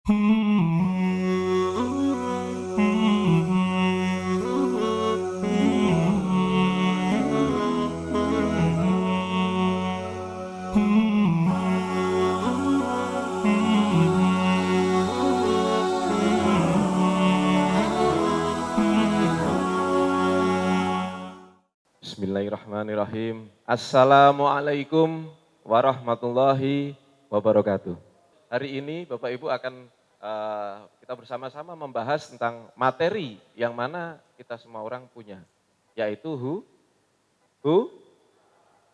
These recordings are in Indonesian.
Bismillahirrahmanirrahim. Assalamualaikum warahmatullahi wabarakatuh. Hari ini Bapak Ibu akan kita bersama-sama membahas tentang materi yang mana kita semua orang punya, yaitu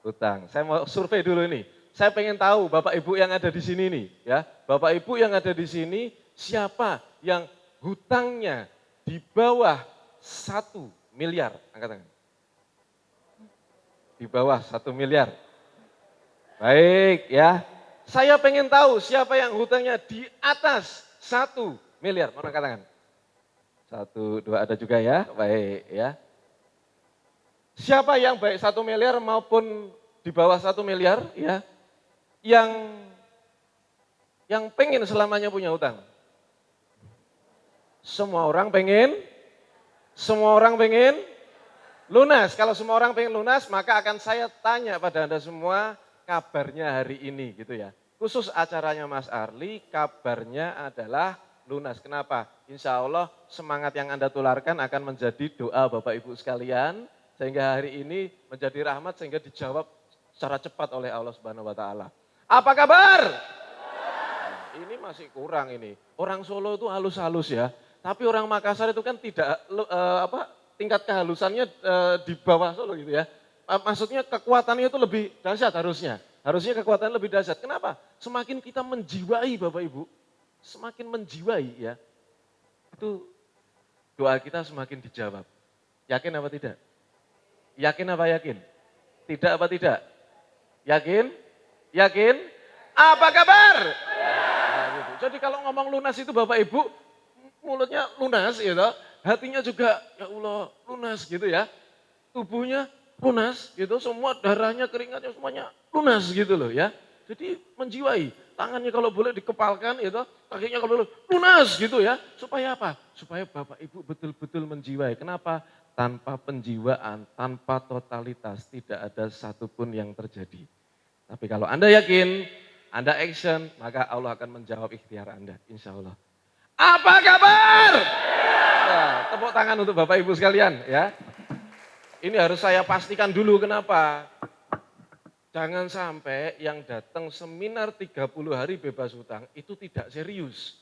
hutang. Saya mau survei dulu ini. Saya pengen tahu Bapak Ibu yang ada di sini nih, ya. Bapak Ibu yang ada di sini, siapa yang hutangnya di bawah 1 miliar? Angkat tangan. Di bawah 1 miliar. Baik ya. Saya pengen tahu siapa yang hutangnya di atas 1 miliar. Mana angkat tangan? 1, 2 ada juga ya. Baik ya. Siapa yang baik 1 miliar maupun di bawah 1 miliar ya. Yang pengen selamanya punya hutang. Semua orang pengen lunas. Kalau semua orang pengen lunas, maka akan saya tanya pada Anda semua kabarnya hari ini gitu ya. Khusus acaranya Mas Arli, kabarnya adalah lunas. Kenapa? Insya Allah semangat yang Anda tularkan akan menjadi doa Bapak Ibu sekalian. Sehingga hari ini menjadi rahmat sehingga dijawab secara cepat oleh Allah Subhanahu wa Ta'ala. Apa kabar? Nah, ini masih kurang ini. Orang Solo itu halus-halus ya. Tapi orang Makassar itu kan tidak tingkat kehalusannya di bawah Solo gitu ya. Maksudnya kekuatannya itu lebih dahsyat harusnya. Harusnya kekuatan lebih dahsyat. Kenapa? Semakin kita menjiwai Bapak Ibu, semakin menjiwai ya, itu doa kita semakin dijawab. Yakin apa tidak? Yakin apa yakin? Tidak apa tidak? Yakin? Yakin? Apa kabar? Nah, gitu. Jadi kalau ngomong lunas itu Bapak Ibu, mulutnya lunas gitu. Hatinya juga ya Allah lunas gitu ya. Tubuhnya lunas gitu, semua darahnya, keringatnya semuanya lunas gitu loh ya. Jadi menjiwai, tangannya kalau boleh dikepalkan gitu, kakinya kalau boleh lunas gitu ya. Supaya apa? Supaya Bapak Ibu betul-betul menjiwai. Kenapa? Tanpa penjiwaan, tanpa totalitas tidak ada satupun yang terjadi. Tapi kalau Anda yakin, Anda action, maka Allah akan menjawab ikhtiar Anda, insya Allah. Apa kabar? Nah, tepuk tangan untuk Bapak Ibu sekalian ya. Ini harus saya pastikan dulu kenapa. Jangan sampai yang datang seminar 30 hari bebas hutang itu tidak serius.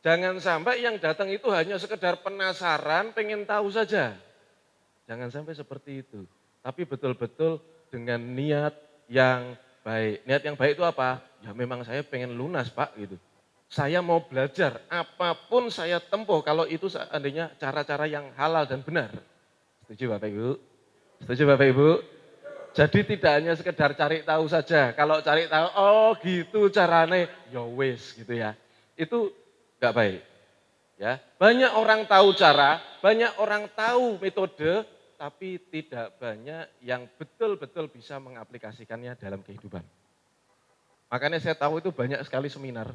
Jangan sampai yang datang itu hanya sekedar penasaran, pengen tahu saja. Jangan sampai seperti itu. Tapi betul-betul dengan niat yang baik. Niat yang baik itu apa? Ya memang saya pengen lunas Pak gitu. Saya mau belajar, apapun saya tempuh kalau itu seandainya cara-cara yang halal dan benar. Setuju Bapak Ibu? Setuju Bapak Ibu? Jadi tidak hanya sekedar cari tahu saja. Kalau cari tahu, oh gitu caranya, ya wis gitu ya. Itu enggak baik. Ya, banyak orang tahu cara, banyak orang tahu metode, tapi tidak banyak yang betul-betul bisa mengaplikasikannya dalam kehidupan. Makanya saya tahu itu banyak sekali seminar.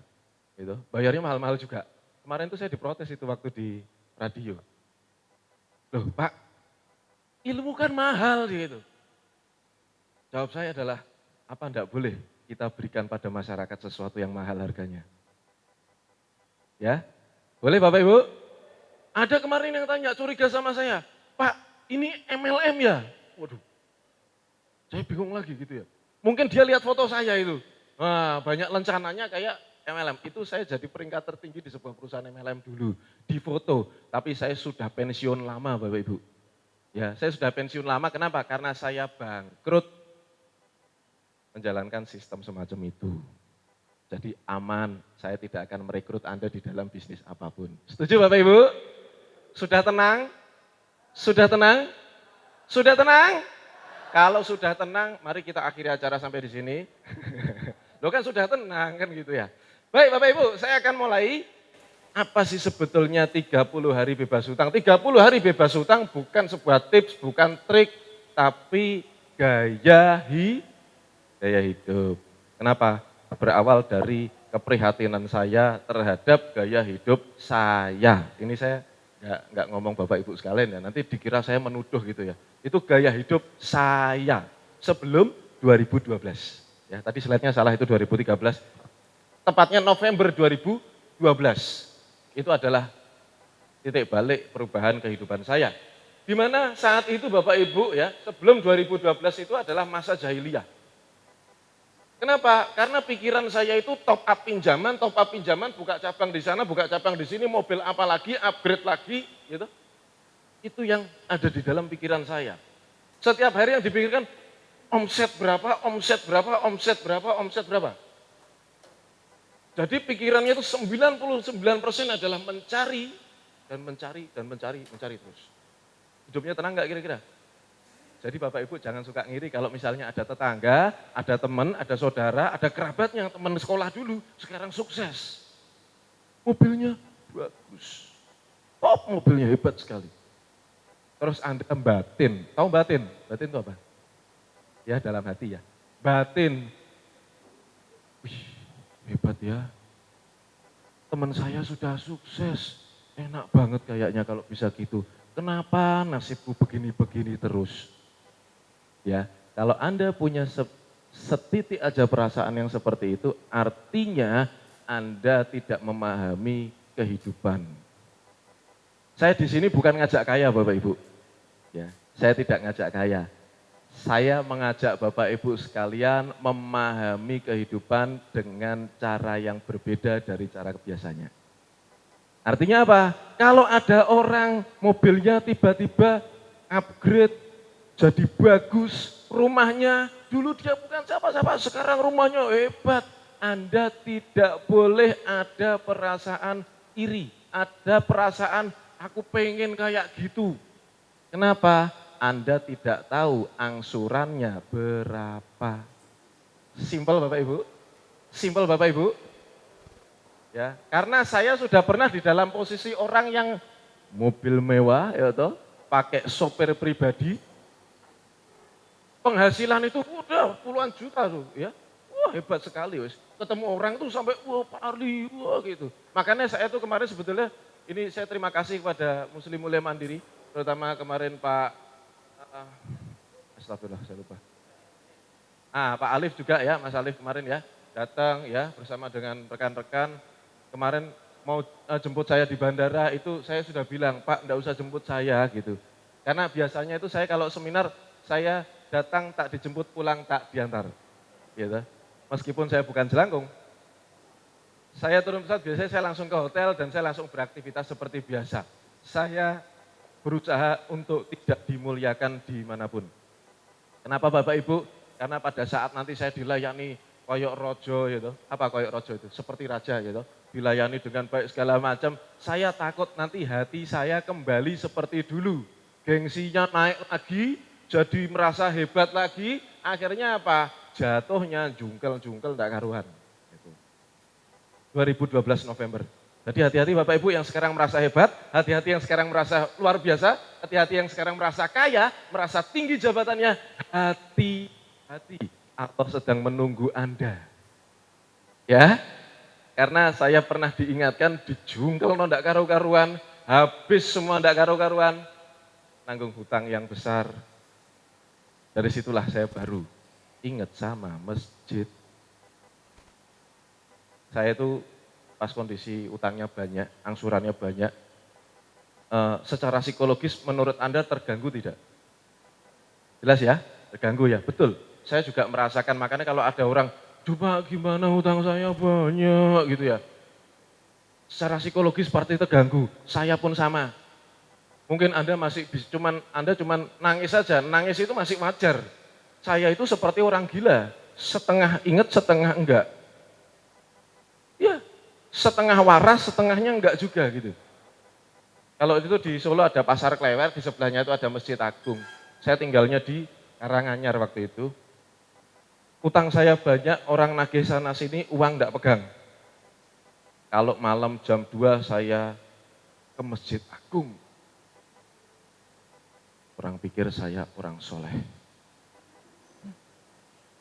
Gitu. Bayarnya mahal-mahal juga. Kemarin itu saya diprotes itu waktu di radio. Loh Pak, ilmu kan mahal gitu. Jawab saya adalah, apa enggak boleh kita berikan pada masyarakat sesuatu yang mahal harganya? Ya, boleh Bapak Ibu? Ada kemarin yang tanya, curiga sama saya, Pak ini MLM ya? Waduh, saya bingung lagi gitu ya. Mungkin dia lihat foto saya itu. Nah, banyak lencananya kayak MLM. Itu saya jadi peringkat tertinggi di sebuah perusahaan MLM dulu. Di foto. Tapi saya sudah pensiun lama Bapak Ibu. Ya, saya sudah pensiun lama. Kenapa? Karena saya bangkrut menjalankan sistem semacam itu. Jadi aman. Saya tidak akan merekrut Anda di dalam bisnis apapun. Setuju Bapak Ibu? Sudah tenang? Sudah tenang? Sudah tenang? Kalau sudah tenang, mari kita akhiri acara sampai di sini. Loh kan sudah tenang kan gitu ya. Baik Bapak Ibu, saya akan mulai. Apa sih sebetulnya 30 hari bebas hutang? 30 hari bebas hutang bukan sebuah tips, bukan trik, tapi gaya hidup. Kenapa? Berawal dari keprihatinan saya terhadap gaya hidup saya. Ini saya nggak ngomong Bapak Ibu sekalian ya, nanti dikira saya menuduh gitu ya. Itu gaya hidup saya sebelum 2012. Ya, tadi slide-nya salah, itu 2013. Tepatnya November 2012. Itu adalah titik balik perubahan kehidupan saya. Di mana saat itu Bapak Ibu ya, sebelum 2012 itu adalah masa jahiliyah. Kenapa? Karena pikiran saya itu top up pinjaman, buka cabang di sana, buka cabang di sini, mobil apa lagi, upgrade lagi, gitu. Itu yang ada di dalam pikiran saya. Setiap hari yang dipikirkan, omset berapa, omset berapa, omset berapa, omset berapa. Jadi pikirannya itu 99% adalah mencari, dan mencari, dan mencari terus. Hidupnya tenang nggak kira-kira? Jadi Bapak Ibu jangan suka ngiri kalau misalnya ada tetangga, ada teman, ada saudara, ada kerabat yang teman sekolah dulu, sekarang sukses. Mobilnya bagus. Top mobilnya hebat sekali. Terus Anda batin, tahu batin? Batin itu apa? Ya dalam hati ya. Batin. Wih, hebat ya. Teman saya sudah sukses. Enak banget kayaknya kalau bisa gitu. Kenapa nasibku begini-begini terus? Ya, kalau Anda punya setitik aja perasaan yang seperti itu, artinya Anda tidak memahami kehidupan. Saya di sini bukan ngajak kaya Bapak Ibu. Ya, saya tidak ngajak kaya. Saya mengajak Bapak Ibu sekalian memahami kehidupan dengan cara yang berbeda dari cara biasanya. Artinya apa? Kalau ada orang mobilnya tiba-tiba upgrade, jadi bagus, rumahnya dulu dia bukan siapa-siapa, sekarang rumahnya hebat. Anda tidak boleh ada perasaan iri, ada perasaan aku pengen kayak gitu. Kenapa? Anda tidak tahu angsurannya berapa. Simpel Bapak Ibu? Simpel Bapak Ibu? Ya, karena saya sudah pernah di dalam posisi orang yang mobil mewah, ya toh, pakai sopir pribadi, penghasilan itu udah puluhan juta tuh ya. Wah hebat sekali wis. Ketemu orang tuh sampai wah Pak Arli, wah gitu. Makanya saya tuh kemarin sebetulnya ini saya terima kasih kepada Muslim Mulia Mandiri, terutama kemarin Pak astagfirullah saya lupa. Pak Alif juga ya, Mas Alif kemarin ya, datang ya bersama dengan rekan-rekan. Kemarin mau jemput saya di bandara itu saya sudah bilang, Pak enggak usah jemput saya gitu. Karena biasanya itu saya kalau seminar saya datang tak dijemput, pulang tak diantar. Gitu. Meskipun saya bukan jelangkung, saya turun pesawat biasanya saya langsung ke hotel dan saya langsung beraktivitas seperti biasa. Saya berusaha untuk tidak dimuliakan dimanapun. Kenapa Bapak Ibu? Karena pada saat nanti saya dilayani koyok rojo gitu. Apa koyok rojo itu? Seperti raja gitu. Dilayani dengan baik segala macam. Saya takut nanti hati saya kembali seperti dulu. Gengsinya naik lagi, jadi merasa hebat lagi. Akhirnya apa? Jatuhnya jungkel-jungkel tidak karuan. Gitu. 2012 November. Jadi hati-hati Bapak Ibu yang sekarang merasa hebat, hati-hati yang sekarang merasa luar biasa, hati-hati yang sekarang merasa kaya, merasa tinggi jabatannya, hati-hati atau sedang menunggu Anda. Ya, karena saya pernah diingatkan dijungkel ndak karu-karuan, habis semua ndak karu-karuan, nanggung hutang yang besar. Dari situlah saya baru ingat sama masjid. Saya itu pas kondisi utangnya banyak, angsurannya banyak, secara psikologis menurut Anda terganggu tidak? Jelas ya, terganggu ya, betul. Saya juga merasakan, makanya kalau ada orang, coba gimana utang saya banyak gitu ya. Secara psikologis seperti terganggu, saya pun sama. Mungkin Anda masih Anda cuman nangis saja, nangis itu masih wajar. Saya itu seperti orang gila, setengah ingat, setengah enggak. Ya, setengah waras, setengahnya enggak juga gitu. Kalau itu di Solo ada Pasar Klewer, di sebelahnya itu ada Masjid Agung. Saya tinggalnya di Karanganyar waktu itu. Utang saya banyak, orang nagih sana sini, uang enggak pegang. Kalau malam jam 2 saya ke Masjid Agung. Orang pikir saya orang soleh.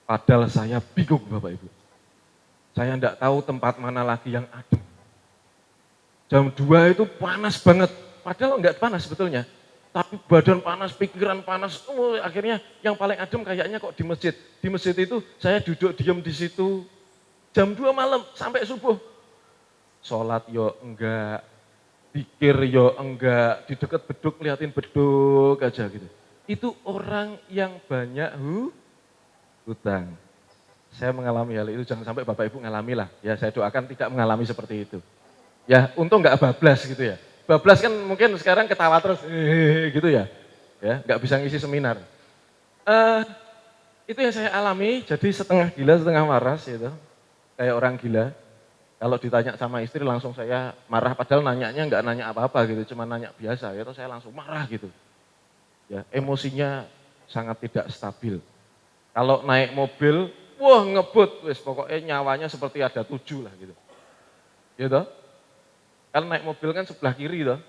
Padahal saya bingung Bapak Ibu. Saya enggak tahu tempat mana lagi yang adem. Jam 2 itu panas banget, padahal enggak panas sebetulnya. Tapi badan panas, pikiran panas, akhirnya yang paling adem kayaknya kok di masjid. Di masjid itu saya duduk diam di situ, jam 2 malam sampai subuh. Sholat yo enggak, pikir yo enggak, di dekat beduk liatin beduk aja gitu. Itu orang yang banyak hutang. Saya mengalami hal itu, jangan sampai Bapak Ibu ngalami lah. Ya saya doakan tidak mengalami seperti itu. Ya untung enggak bablas gitu ya. Bablas kan mungkin sekarang ketawa terus, gitu ya. Ya enggak bisa ngisi seminar. Itu yang saya alami, jadi setengah gila setengah waras gitu. Kayak orang gila. Kalau ditanya sama istri langsung saya marah, padahal nanyanya enggak nanya apa-apa gitu, cuma nanya biasa, gitu saya langsung marah gitu. Ya, emosinya sangat tidak stabil. Kalau naik mobil, wah ngebut, wis pokoknya nyawanya seperti ada 7 lah gitu. Gitu. Kalau naik mobil kan sebelah kiri toh.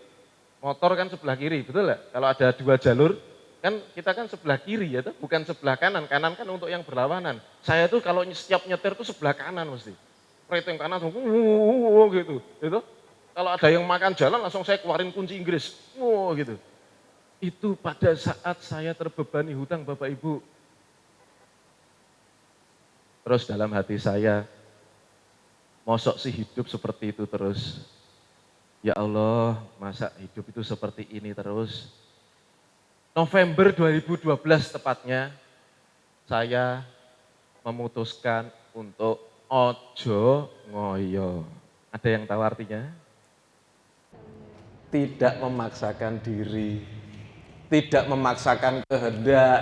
Motor kan sebelah kiri, betul nggak? Kalau ada 2 jalur, kan kita kan sebelah kiri ya toh, bukan sebelah kanan. Kanan kan untuk yang berlawanan. Saya tuh kalau setiap nyetir tuh sebelah kanan mesti. Rating kanan gitu, gitu. Kalau ada yang makan jalan langsung saya keluarin kunci Inggris, gitu. Itu pada saat saya terbebani hutang Bapak Ibu. Terus dalam hati saya, mosok sih hidup seperti itu terus. Ya Allah, masa hidup itu seperti ini terus. November 2012 tepatnya, saya memutuskan untuk ojo ngoyo. Ada yang tahu artinya? Tidak memaksakan diri, tidak memaksakan kehendak,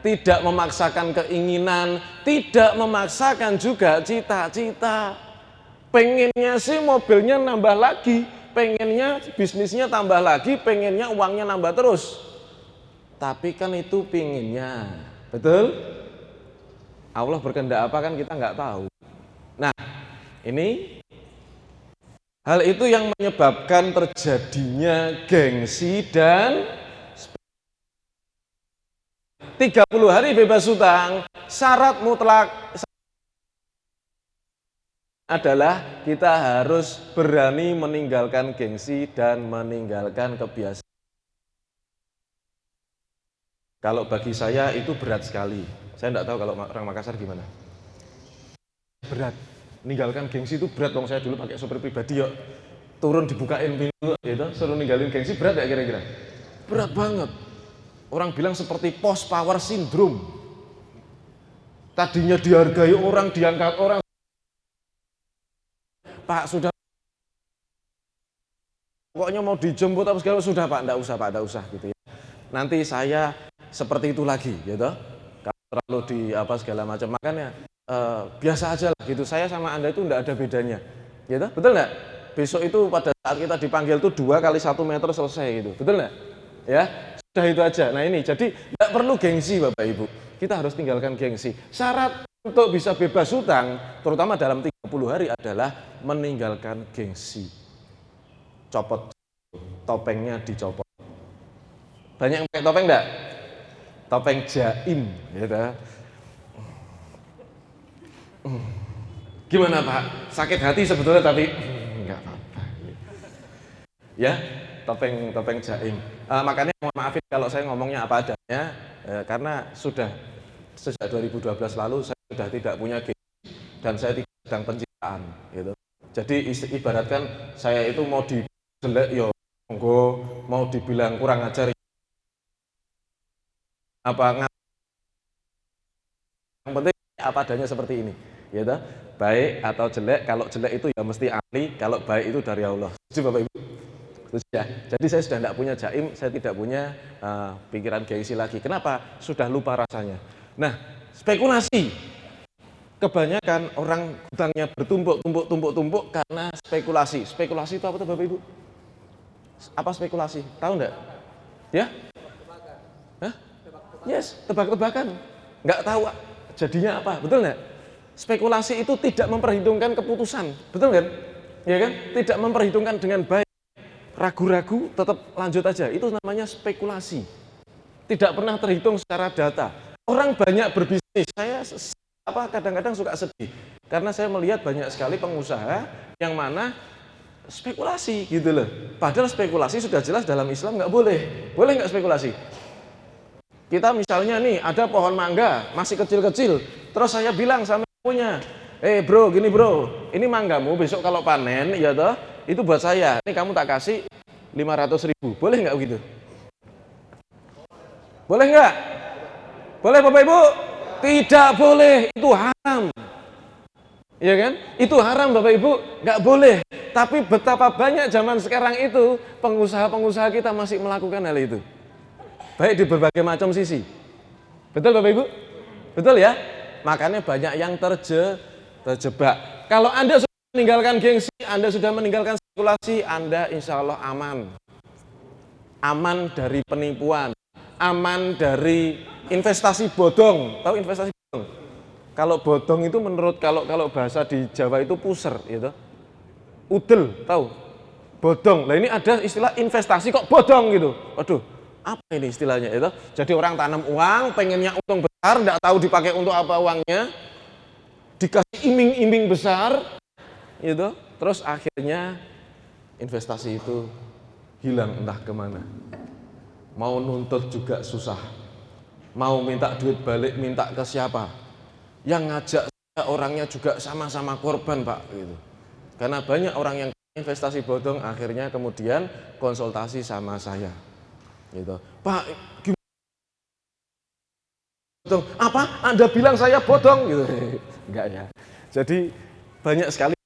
tidak memaksakan keinginan, tidak memaksakan juga cita-cita. Pengennya sih mobilnya nambah lagi, pengennya bisnisnya tambah lagi, pengennya uangnya nambah terus. Tapi kan itu pinginnya, betul? Allah berkehendak apa kan kita nggak tahu. Nah, ini hal itu yang menyebabkan terjadinya gengsi dan 30 hari bebas hutang. Syarat mutlak adalah kita harus berani meninggalkan gengsi dan meninggalkan kebiasaan. Kalau bagi saya itu berat sekali. Saya enggak tahu kalau orang Makassar gimana. Berat. Ninggalkan gengsi itu berat, dong. Saya dulu pakai sopir pribadi yuk. Turun dibukain pintu gitu, suruh ninggalin gengsi, berat ya kira-kira? Berat banget. Orang bilang seperti post power syndrome. Tadinya dihargai orang, diangkat orang. Pak sudah, pokoknya mau dijemput apa segala, sudah Pak, enggak usah gitu ya. Nanti saya seperti itu lagi gitu. Kalau terlalu di apa segala macam, makanya biasa aja lah gitu. Saya sama Anda itu enggak ada bedanya. Gitu, betul enggak? Besok itu pada saat kita dipanggil tuh 2 kali 1 meter selesai gitu. Betul enggak? Ya, sudah itu aja. Nah ini, jadi enggak perlu gengsi Bapak Ibu. Kita harus tinggalkan gengsi. Syarat untuk bisa bebas hutang, terutama dalam 30 hari adalah meninggalkan gengsi. Copot topengnya, dicopot. Banyak yang pakai topeng enggak? Topeng jaim gitu. Gimana Pak? Sakit hati sebetulnya tapi enggak apa-apa. Ya, topeng jaim. Makanya mohon maafin kalau saya ngomongnya apa adanya, karena sudah sejak 2012 lalu saya sudah tidak punya gengsi dan saya tidak sedang pencitraan gitu. Jadi ibaratkan saya itu mau dijelek yo monggo, mau dibilang kurang ajar apa, yang penting apa adanya seperti ini gitu. Baik atau jelek, kalau jelek itu ya mesti ahli, kalau baik itu dari Allah. Setuju Bapak Ibu? Setuju ya? Jadi saya sudah tidak punya jaim, saya tidak punya pikiran gengsi lagi. Kenapa? Sudah lupa rasanya. Nah, spekulasi. Kebanyakan orang hutangnya bertumpuk karena spekulasi. Spekulasi itu apa tuh Bapak Ibu? Apa spekulasi? Tahu enggak? Ya? Hah? Yes, tebak-tebakan. Enggak tahu jadinya apa, betul enggak? Spekulasi itu tidak memperhitungkan keputusan, betul kan? Ya kan? Tidak memperhitungkan dengan baik. Ragu-ragu tetap lanjut aja. Itu namanya spekulasi. Tidak pernah terhitung secara data. Orang banyak berbisnis. Saya kadang-kadang suka sedih. Karena saya melihat banyak sekali pengusaha yang mana spekulasi gitu loh. Padahal spekulasi sudah jelas dalam Islam nggak boleh. Boleh nggak spekulasi? Kita misalnya nih ada pohon mangga masih kecil-kecil, terus saya bilang sama punya, bro, gini bro, ini manggamu besok kalau panen, ya toh, itu buat saya. Ini kamu tak kasih 500.000. Boleh nggak begitu? Boleh nggak? Boleh Bapak Ibu? Tidak boleh, itu haram. Ya kan? Itu haram Bapak Ibu, nggak boleh. Tapi betapa banyak zaman sekarang itu pengusaha-pengusaha kita masih melakukan hal itu. Baik di berbagai macam sisi. Betul Bapak Ibu? Betul ya? Makanya banyak yang terjebak. Kalau Anda sudah meninggalkan gengsi, Anda sudah meninggalkan spekulasi, Anda insya Allah aman. Aman dari penipuan, aman dari investasi bodong. Tahu investasi bodong? Kalau bodong itu menurut kalau bahasa di Jawa itu puser, gitu. Udel, tahu? Bodong. Nah ini ada istilah investasi kok bodong gitu. Waduh, apa ini istilahnya itu? Jadi orang tanam uang, pengennya untung besar, tidak tahu dipakai untuk apa uangnya, dikasih iming-iming besar, gitu. Terus akhirnya investasi itu hilang entah kemana. Mau nuntut juga susah. Mau minta duit balik, minta ke siapa? Yang ngajak orangnya juga sama-sama korban Pak, gitu. Karena banyak orang yang investasi bodong akhirnya kemudian konsultasi sama saya. Gitu. Pak, gimana? Bodong. Apa? Anda bilang saya bodong gitu. Enggak ya. Jadi banyak sekali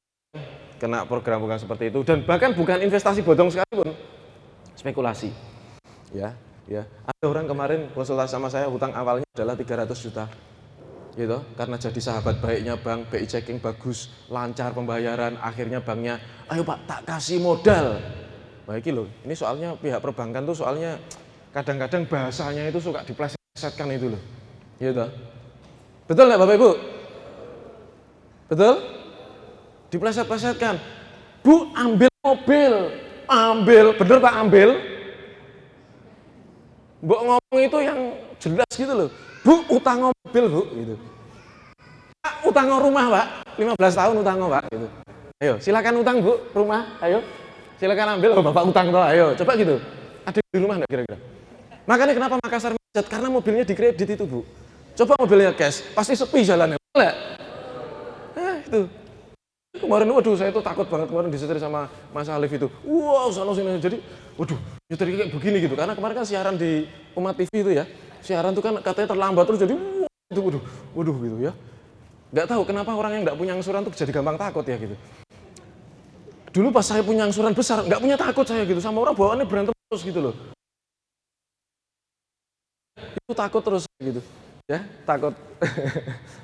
kena program-program seperti itu dan bahkan bukan investasi bodong sekalipun, spekulasi. Ya. Ada orang kemarin konsultasi sama saya, hutang awalnya adalah 300 juta. Gitu, karena jadi sahabat baiknya bank, BI checking bagus, lancar pembayaran, akhirnya banknya, ayo Pak tak kasih modal. Baik loh, ini soalnya pihak perbankan tuh soalnya kadang-kadang bahasanya itu suka diplesetkan itu loh. Gitu. Betul nggak Bapak Ibu? Betul? Dipleset-plesetkan. Bu ambil mobil, bener Pak ambil? Mbok ngomong itu yang jelas gitu loh. Bu utang mobil Bu gitu. Pak utang rumah Pak, 15 tahun utang Pak gitu. Ayo silakan utang Bu rumah, ayo silakan ambil. Oh, Bapak utang toh, ayo coba gitu. Ada di rumah enggak kira-kira? Makanya kenapa Makassar macet? Karena mobilnya dikredit itu Bu. Coba mobilnya cash, pasti sepi jalannya. Enggak? Itu. Kemarin waduh saya tuh takut banget kemarin disetir sama Mas Alif itu. Wow, sono sini jadi waduh, nyetir kayak begini gitu. Karena kemarin kan siaran di Umat TV itu ya. Siaran tuh kan katanya terlambat terus jadi itu waduh gitu ya. Nggak tahu kenapa orang yang nggak punya angsuran tuh jadi gampang takut ya gitu. Dulu pas saya punya angsuran besar, nggak punya takut saya gitu. Sama orang bawaannya berantem terus gitu loh. Itu takut terus gitu. Ya, takut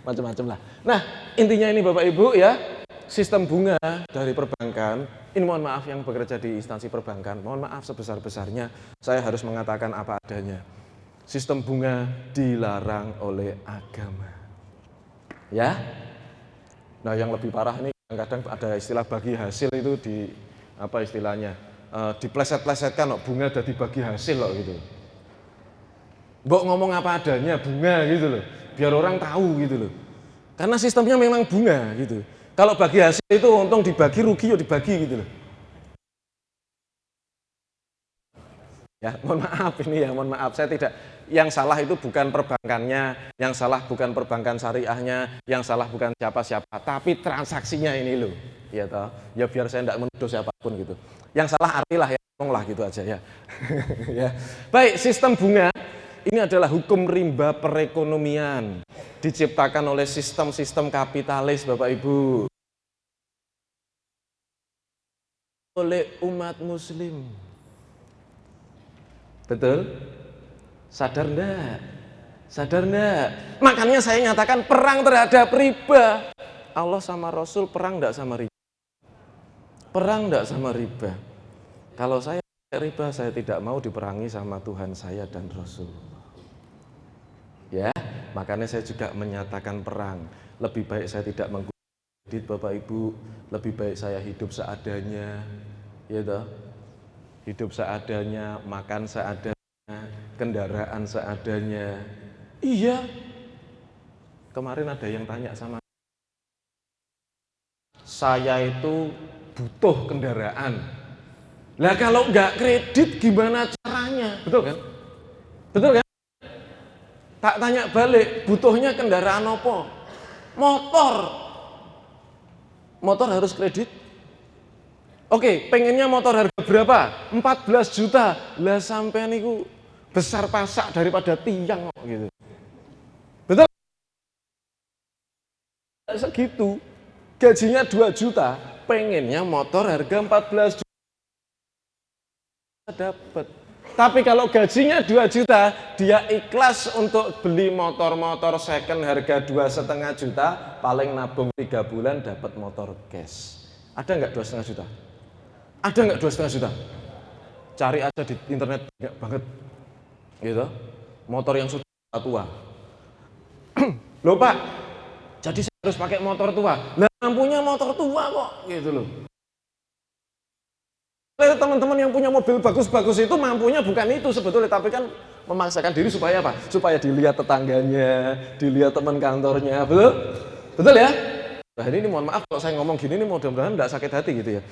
macam-macam lah. Nah, intinya ini Bapak Ibu ya, sistem bunga dari perbankan, ini mohon maaf yang bekerja di instansi perbankan, mohon maaf sebesar-besarnya, saya harus mengatakan apa adanya. Sistem bunga dilarang oleh agama. Ya. Nah, yang lebih parah ini kadang-kadang ada istilah bagi hasil itu di apa istilahnya? Dipleset-plesetkan loh, bunga jadi bagi hasil loh gitu. Mbok ngomong apa adanya bunga gitu loh, biar orang tahu gitu loh. Karena sistemnya memang bunga gitu. Kalau bagi hasil itu untung dibagi, rugi ya dibagi gitu loh. Ya, mohon maaf ini ya, mohon maaf. Saya tidak, yang salah itu bukan perbankannya, yang salah bukan perbankan syariahnya, yang salah bukan siapa-siapa, tapi transaksinya ini loh. Ya toh, ya biar saya tidak menuduh siapapun gitu. Yang salah artilah ya, tolonglah gitu aja ya. Ya. Baik, sistem bunga ini adalah hukum rimba perekonomian, diciptakan oleh sistem-sistem kapitalis Bapak Ibu, oleh umat muslim. Betul? Sadar enggak? Sadar enggak? Makanya saya nyatakan perang terhadap riba. Allah sama Rasul perang enggak sama riba? Perang enggak sama riba? Kalau saya riba, saya tidak mau diperangi sama Tuhan saya dan Rasul. Ya, makanya saya juga menyatakan perang. Lebih baik saya tidak menggunakan kredit Bapak Ibu, lebih baik saya hidup seadanya, ya toh. Hidup seadanya, makan seadanya, kendaraan seadanya. Iya. Kemarin ada yang tanya sama saya itu butuh kendaraan. Lah kalau nggak kredit gimana caranya? Betul kan? Betul kan? Tak tanya balik, butuhnya kendaraan apa? Motor. Motor harus kredit. Oke, pengennya motor harga berapa? 14 juta. Lah sampai niku besar pasak daripada tiang gitu. Betul? Segitu. Gajinya 2 juta, pengennya motor harga 14 juta. Dapat. Tapi kalau gajinya 2 juta, dia ikhlas untuk beli motor-motor second harga 2,5 juta, paling nabung 3 bulan dapat motor cash. Ada nggak 2,5 juta? Ada nggak 2,5 juta? Cari aja di internet, banyak banget. Gitu. Motor yang sudah tua. Loh Pak, jadi saya harus pakai motor tua. Lah mampunya motor tua kok, gitu loh. Teman-teman yang punya mobil bagus-bagus itu mampunya bukan itu sebetulnya, tapi kan memaksakan diri supaya apa? Supaya dilihat tetangganya, dilihat teman kantornya, betul? Betul ya? Nah ini mohon maaf kalau saya ngomong gini, ini mudah-mudahan tidak sakit hati gitu ya.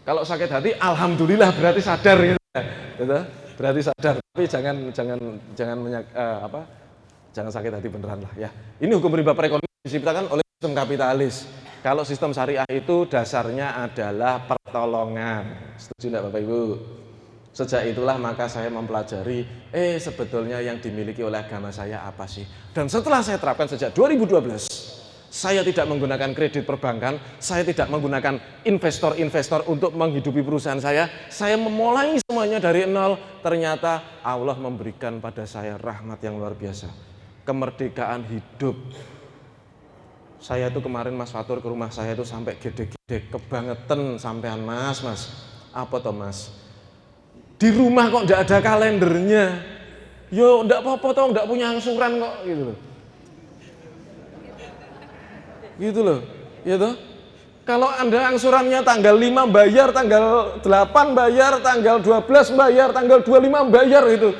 Kalau sakit hati, alhamdulillah berarti sadar gitu. Berarti sadar, tapi jangan sakit hati beneran lah ya. Ini hukum riba perekonomian diciptakan oleh sistem kapitalis. Kalau sistem syariah itu dasarnya adalah pertolongan. Setuju enggak Bapak Ibu? Sejak itulah maka saya mempelajari, sebetulnya yang dimiliki oleh agama saya apa sih? Dan setelah saya terapkan sejak 2012, saya tidak menggunakan kredit perbankan, saya tidak menggunakan investor-investor untuk menghidupi perusahaan saya memulai semuanya dari nol. Ternyata Allah memberikan pada saya rahmat yang luar biasa, kemerdekaan hidup. Saya itu kemarin Mas Fatur ke rumah saya itu sampai gede-gede, kebangetan sampean mas. Apa toh mas? Di rumah kok enggak ada kalendernya? Yo enggak apa-apa toh, enggak punya angsuran kok gitu loh. Gitu loh, ya toh? Kalau Anda angsurannya tanggal 5 bayar, tanggal 8 bayar, tanggal 12 bayar, tanggal 25 bayar itu.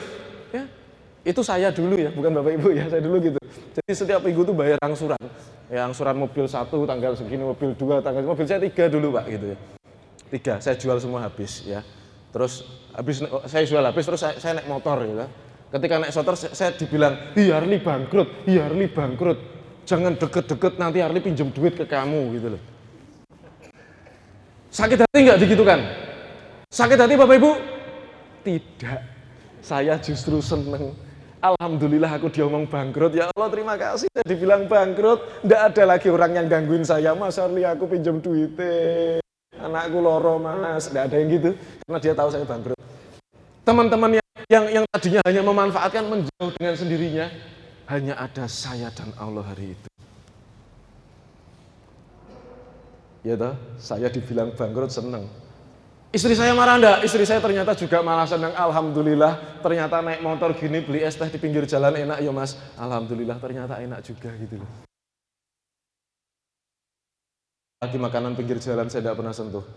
Ya. Itu saya dulu ya, bukan Bapak Ibu ya, saya dulu gitu. Jadi setiap minggu tuh bayar angsuran. Ya angsuran mobil 1 tanggal segini, mobil 2 tanggal, mobil saya 3 dulu Pak gitu ya. 3, saya jual semua habis ya. Terus saya jual habis, terus saya naik motor gitu. Ketika naik motor saya dibilang, Harley bangkrut. Jangan deket-deket nanti Harley pinjam duit ke kamu gitu loh. Sakit hati nggak digitukan? Sakit hati Bapak Ibu? Tidak. Saya justru seneng. Alhamdulillah aku diomong bangkrut. Ya Allah terima kasih saya dibilang bangkrut. Nggak ada lagi orang yang gangguin saya. Mas Harley aku pinjam duitnya. Anakku loro mas. Nggak ada yang gitu. Karena dia tahu saya bangkrut. Teman-teman yang tadinya hanya memanfaatkan menjauh dengan sendirinya. Hanya ada saya dan Allah hari itu. Ya toh, saya dibilang bangkrut seneng. Istri saya marah enggak? Istri saya ternyata juga malah senang. Alhamdulillah, ternyata naik motor gini beli es teh di pinggir jalan enak ya mas. Alhamdulillah ternyata enak juga gitu loh. Lagi makanan pinggir jalan saya tidak pernah sentuh.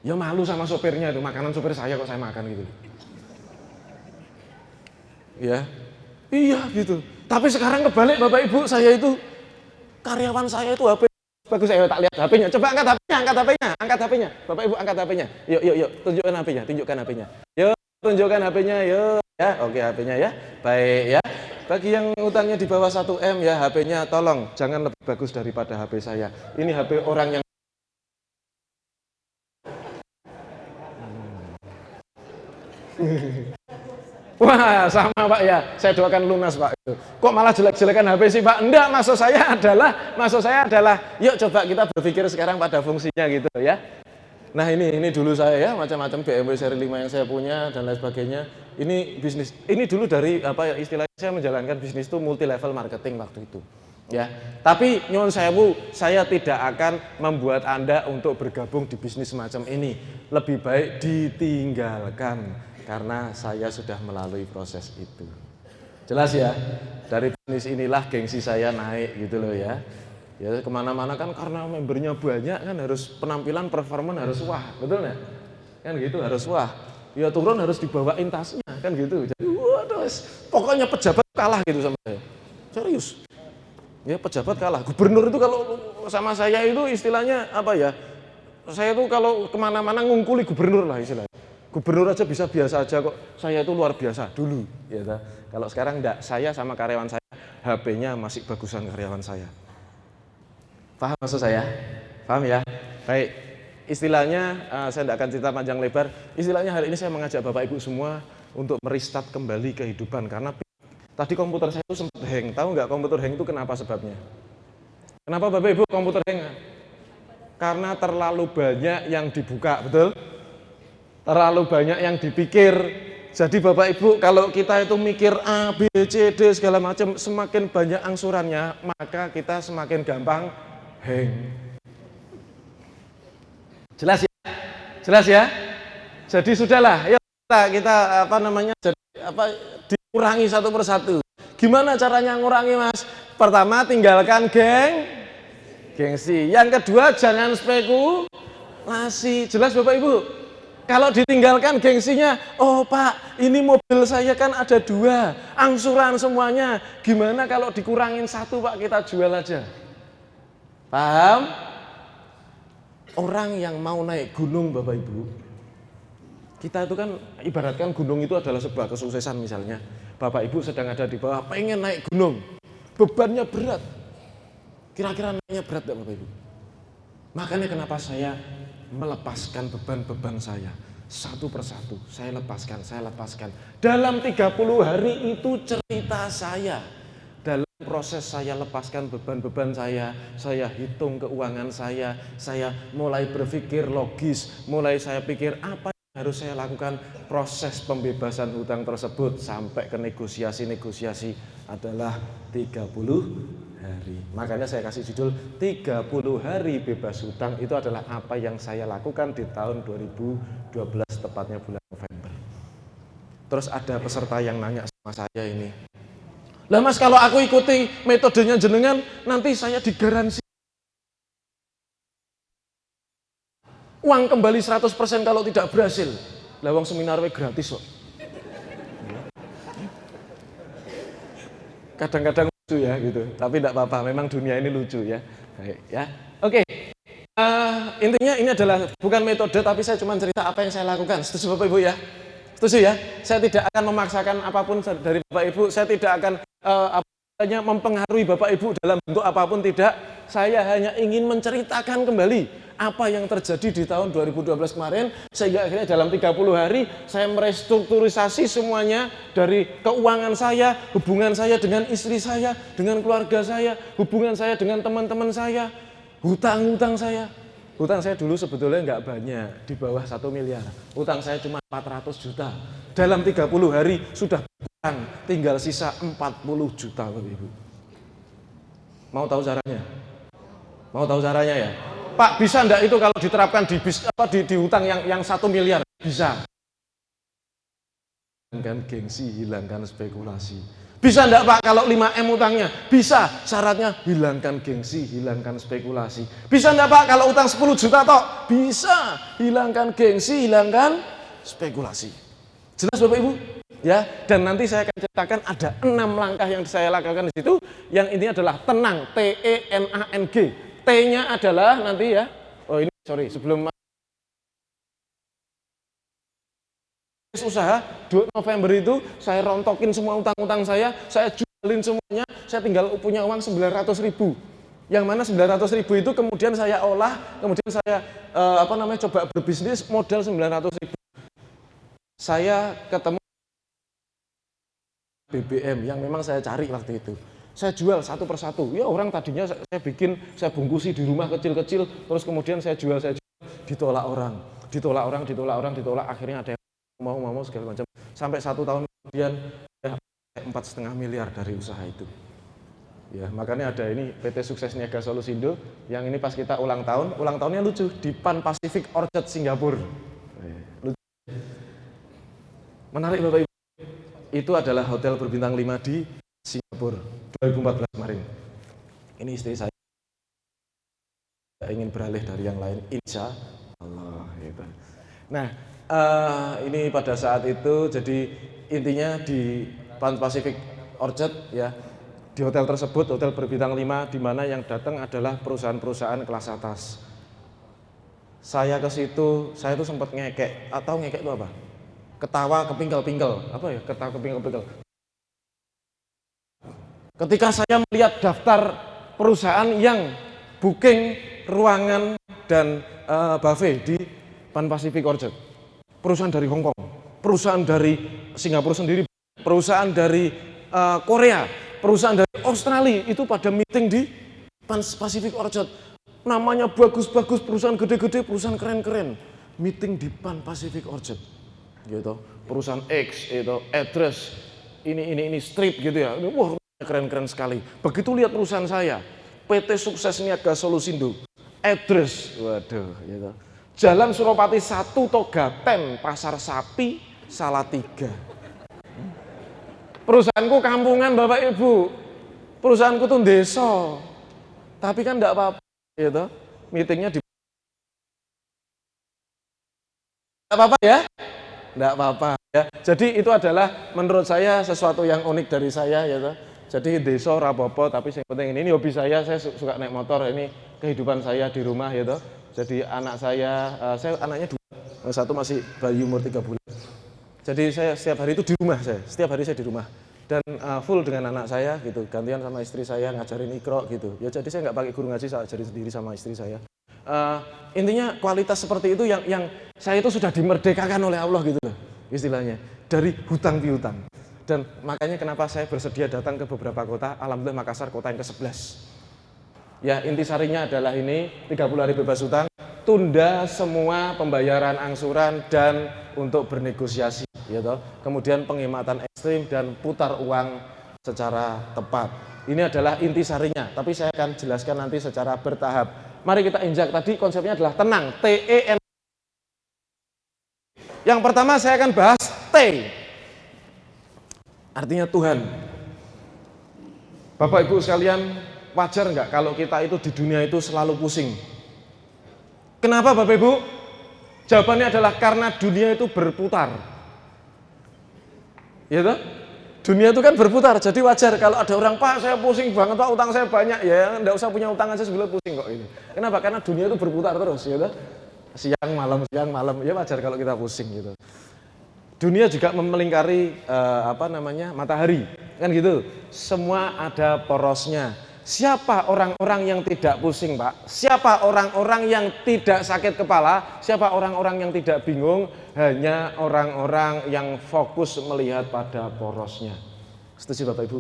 Ya malu sama sopirnya itu, makanan sopir saya kok saya makan gitu. Ya, iya gitu. Tapi sekarang kebalik Bapak Ibu, saya itu karyawan saya itu HP bagus, saya tak lihat HP-nya. Coba angkat HP-nya. Bapak Ibu angkat HP-nya. Yuk, tunjukkan HP-nya. Yuk, tunjukkan HP-nya, yuk. Ya, oke HP-nya ya. Baik ya. Bagi yang utangnya di bawah 1 M ya, HP-nya tolong jangan lebih bagus daripada HP saya. Ini HP orang yang Wah, sama Pak ya. Saya doakan lunas Pak. Kok malah jelek-jelekan HP sih Pak? Enggak, maksud saya adalah yuk coba kita berpikir sekarang pada fungsinya gitu ya. Nah, ini dulu saya ya, macam-macam BMW seri 5 yang saya punya dan lain sebagainya. Ini bisnis. Ini dulu dari apa ya istilahnya saya menjalankan bisnis itu multi level marketing waktu itu. Ya. Tapi nyuwun sewu, saya tidak akan membuat Anda untuk bergabung di bisnis semacam ini. Lebih baik ditinggalkan. Karena saya sudah melalui proses itu. Jelas ya, dari bisnis inilah gengsi saya naik gitu loh ya. Ya kemana-mana kan karena membernya banyak kan harus penampilan performan harus wah, betul nggak? Kan gitu harus wah. Ya turun harus dibawain tasnya kan gitu. Jadi waduh, pokoknya pejabat kalah gitu sama saya. Serius. Ya pejabat kalah. Gubernur itu kalau sama saya itu istilahnya apa ya? Saya itu kalau kemana-mana ngungkuli gubernur lah istilahnya. Gubernur aja bisa biasa aja kok. Saya itu luar biasa dulu. Ya, kalau sekarang enggak, saya sama karyawan saya HP-nya masih bagusan karyawan saya. Paham maksud saya? Paham ya? Baik. Istilahnya saya tidak akan cerita panjang lebar. Istilahnya hari ini saya mengajak Bapak Ibu semua untuk merestart kembali kehidupan karena tadi komputer saya itu sempat hang. Tahu nggak komputer hang itu kenapa sebabnya? Kenapa Bapak Ibu komputer hang? Karena terlalu banyak yang dibuka, betul? Terlalu banyak yang dipikir. Jadi Bapak Ibu kalau kita itu mikir A, B, C, D segala macam, semakin banyak angsurannya, maka kita semakin gampang hang. Jelas ya? Jelas ya? Jadi sudahlah, yuk kita dikurangi satu persatu. Gimana caranya ngurangi, Mas? Pertama, tinggalkan gengsi. Yang kedua, jangan spekulasi. Jelas Bapak Ibu? Kalau ditinggalkan gengsinya, oh Pak, ini mobil saya kan ada 2, angsuran semuanya. Gimana kalau dikurangin 1 Pak, kita jual aja. Paham? Orang yang mau naik gunung Bapak Ibu, kita itu kan ibaratkan gunung itu adalah sebuah kesuksesan misalnya. Bapak Ibu sedang ada di bawah, pengen naik gunung, bebannya berat. Kira-kira naiknya berat enggak Bapak Ibu? Makanya kenapa saya melepaskan beban-beban saya satu persatu, saya lepaskan. Dalam 30 hari itu cerita saya. Dalam proses saya lepaskan beban-beban saya hitung keuangan saya mulai berpikir logis, mulai saya pikir apa yang harus saya lakukan. Proses pembebasan hutang tersebut sampai ke negosiasi adalah 30 hari. Makanya saya kasih judul 30 hari bebas hutang. Itu adalah apa yang saya lakukan di tahun 2012, tepatnya bulan November. Terus ada peserta yang nanya sama saya ini, lah Mas, kalau aku ikuti metodenya jenengan, nanti saya digaransi uang kembali 100% kalau tidak berhasil. Lah wong seminarnya gratis kok. Kadang-kadang lucu ya gitu, tapi tidak apa-apa, memang dunia ini lucu ya. Baik ya. Oke. Intinya ini adalah bukan metode, tapi saya cuma cerita apa yang saya lakukan. Setuju Bapak Ibu ya? Setuju ya? Saya tidak akan memaksakan apapun dari Bapak Ibu, saya tidak akan mempengaruhi Bapak Ibu dalam bentuk apapun, tidak. Saya hanya ingin menceritakan kembali apa yang terjadi di tahun 2012 kemarin, sehingga akhirnya dalam 30 hari saya merestrukturisasi semuanya, dari keuangan saya, hubungan saya dengan istri saya, dengan keluarga saya, hubungan saya dengan teman-teman saya, hutang-hutang saya. Hutang saya dulu sebetulnya nggak banyak, di bawah 1 miliar. Hutang saya cuma 400 juta. Dalam 30 hari sudah kurang, tinggal sisa 40 juta Bapak Ibu. Mau tahu caranya? Mau tahu caranya ya? Pak, bisa enggak itu kalau diterapkan di hutang yang 1 miliar? Bisa. Hilangkan gengsi, hilangkan spekulasi. Bisa enggak Pak kalau 5M utangnya? Bisa. Syaratnya hilangkan gengsi, hilangkan spekulasi. Bisa enggak Pak kalau utang 10 juta toh? Bisa. Hilangkan gengsi, hilangkan spekulasi. Jelas Bapak Ibu? Ya, dan nanti saya akan ceritakan ada 6 langkah yang saya lakukan di situ. Yang ini adalah tenang, TENANG. T-nya adalah nanti ya. Oh ini sorry, sebelum usaha 2 November itu saya rontokin semua utang-utang saya jualin semuanya, saya tinggal punya uang 900.000. Yang mana 900.000 itu kemudian saya olah, kemudian saya coba berbisnis modal 900.000. Saya ketemu BBM yang memang saya cari waktu itu. Saya jual satu persatu. Ya orang tadinya saya bikin, saya bungkusi di rumah kecil-kecil, terus kemudian saya jual, ditolak orang. Akhirnya ada yang mau segala macam. Sampai 1 tahun kemudian 4,5 miliar dari usaha itu. Ya, makanya ada ini PT Sukses Niaga Solusindo, yang ini pas kita ulang tahunnya lucu, di Pan Pacific Orchard Singapura. Lucu. Menarik Bapak Ibu. Itu adalah hotel berbintang 5 di Singapura 2014 kemarin. Ini istri saya ingin beralih dari yang lain, insya Allah gitu. Nah, ini pada saat itu, jadi intinya di Pan Pacific Orchard ya, Di hotel tersebut, hotel berbintang 5, di mana yang datang adalah perusahaan-perusahaan kelas atas. Saya ke situ, saya tuh sempat ngekek, atau ngekek itu apa? Ketawa kepingkel-pingkel, apa ya? Ketawa kepingkel-pingkel. Ketika saya melihat daftar perusahaan yang booking ruangan dan buffet di Pan Pacific Orchard, perusahaan dari Hong Kong, perusahaan dari Singapura sendiri, perusahaan dari Korea, perusahaan dari Australia itu pada meeting di Pan Pacific Orchard. Namanya bagus-bagus, perusahaan gede-gede, perusahaan keren-keren, meeting di Pan Pacific Orchard, gitu. Perusahaan X itu address ini street gitu ya. Wah, keren-keren sekali. Begitu lihat perusahaan saya, PT Sukses Niaga Solusindo, address, waduh, gitu. Jalan Suropati 1 Togaten, Pasar Sapi, Salatiga. Perusahaanku kampungan Bapak Ibu, perusahaanku tuh desa, tapi kan enggak apa-apa, gitu. Meetingnya di enggak apa-apa ya, enggak apa-apa ya. Jadi itu adalah menurut saya sesuatu yang unik dari saya, gitu. Jadi desa rapopo, tapi yang penting ini hobi saya suka naik motor, ini kehidupan saya di rumah, gitu. Jadi anak saya anaknya 2, satu masih bayi umur 3 bulan. Jadi saya setiap hari itu di rumah setiap hari saya di rumah dan full dengan anak saya gitu, gantian sama istri saya ngajarin Iqra gitu. Ya jadi saya nggak pakai guru ngaji, saya ajarin sendiri sama istri saya. Intinya kualitas seperti itu yang saya itu sudah dimerdekakan oleh Allah gitu loh, istilahnya dari hutang piutang. Dan makanya kenapa saya bersedia datang ke beberapa kota, alhamdulillah Makassar kota yang ke-11. Ya intisarinya adalah ini 30 hari bebas hutang, tunda semua pembayaran angsuran dan untuk bernegosiasi, gitu. Kemudian penghematan ekstrim dan putar uang secara tepat. Ini adalah intisarinya, tapi saya akan jelaskan nanti secara bertahap. Mari kita injak, tadi konsepnya adalah tenang, T-E-N. Yang pertama saya akan bahas T, artinya Tuhan. Bapak Ibu sekalian, wajar nggak kalau kita itu di dunia itu selalu pusing? Kenapa Bapak Ibu? Jawabannya adalah karena dunia itu berputar. Ya toh? Dunia itu kan berputar, jadi wajar kalau ada orang, Pak saya pusing banget Pak, utang saya banyak. Ya enggak usah punya utang aja sebelum pusing kok ini. Kenapa? Karena dunia itu berputar terus, ya toh? Siang malam, ya wajar kalau kita pusing gitu. Dunia juga melingkari matahari, kan gitu. Semua ada porosnya. Siapa orang-orang yang tidak pusing, Pak? Siapa orang-orang yang tidak sakit kepala? Siapa orang-orang yang tidak bingung? Hanya orang-orang yang fokus melihat pada porosnya. Setuju Bapak Ibu?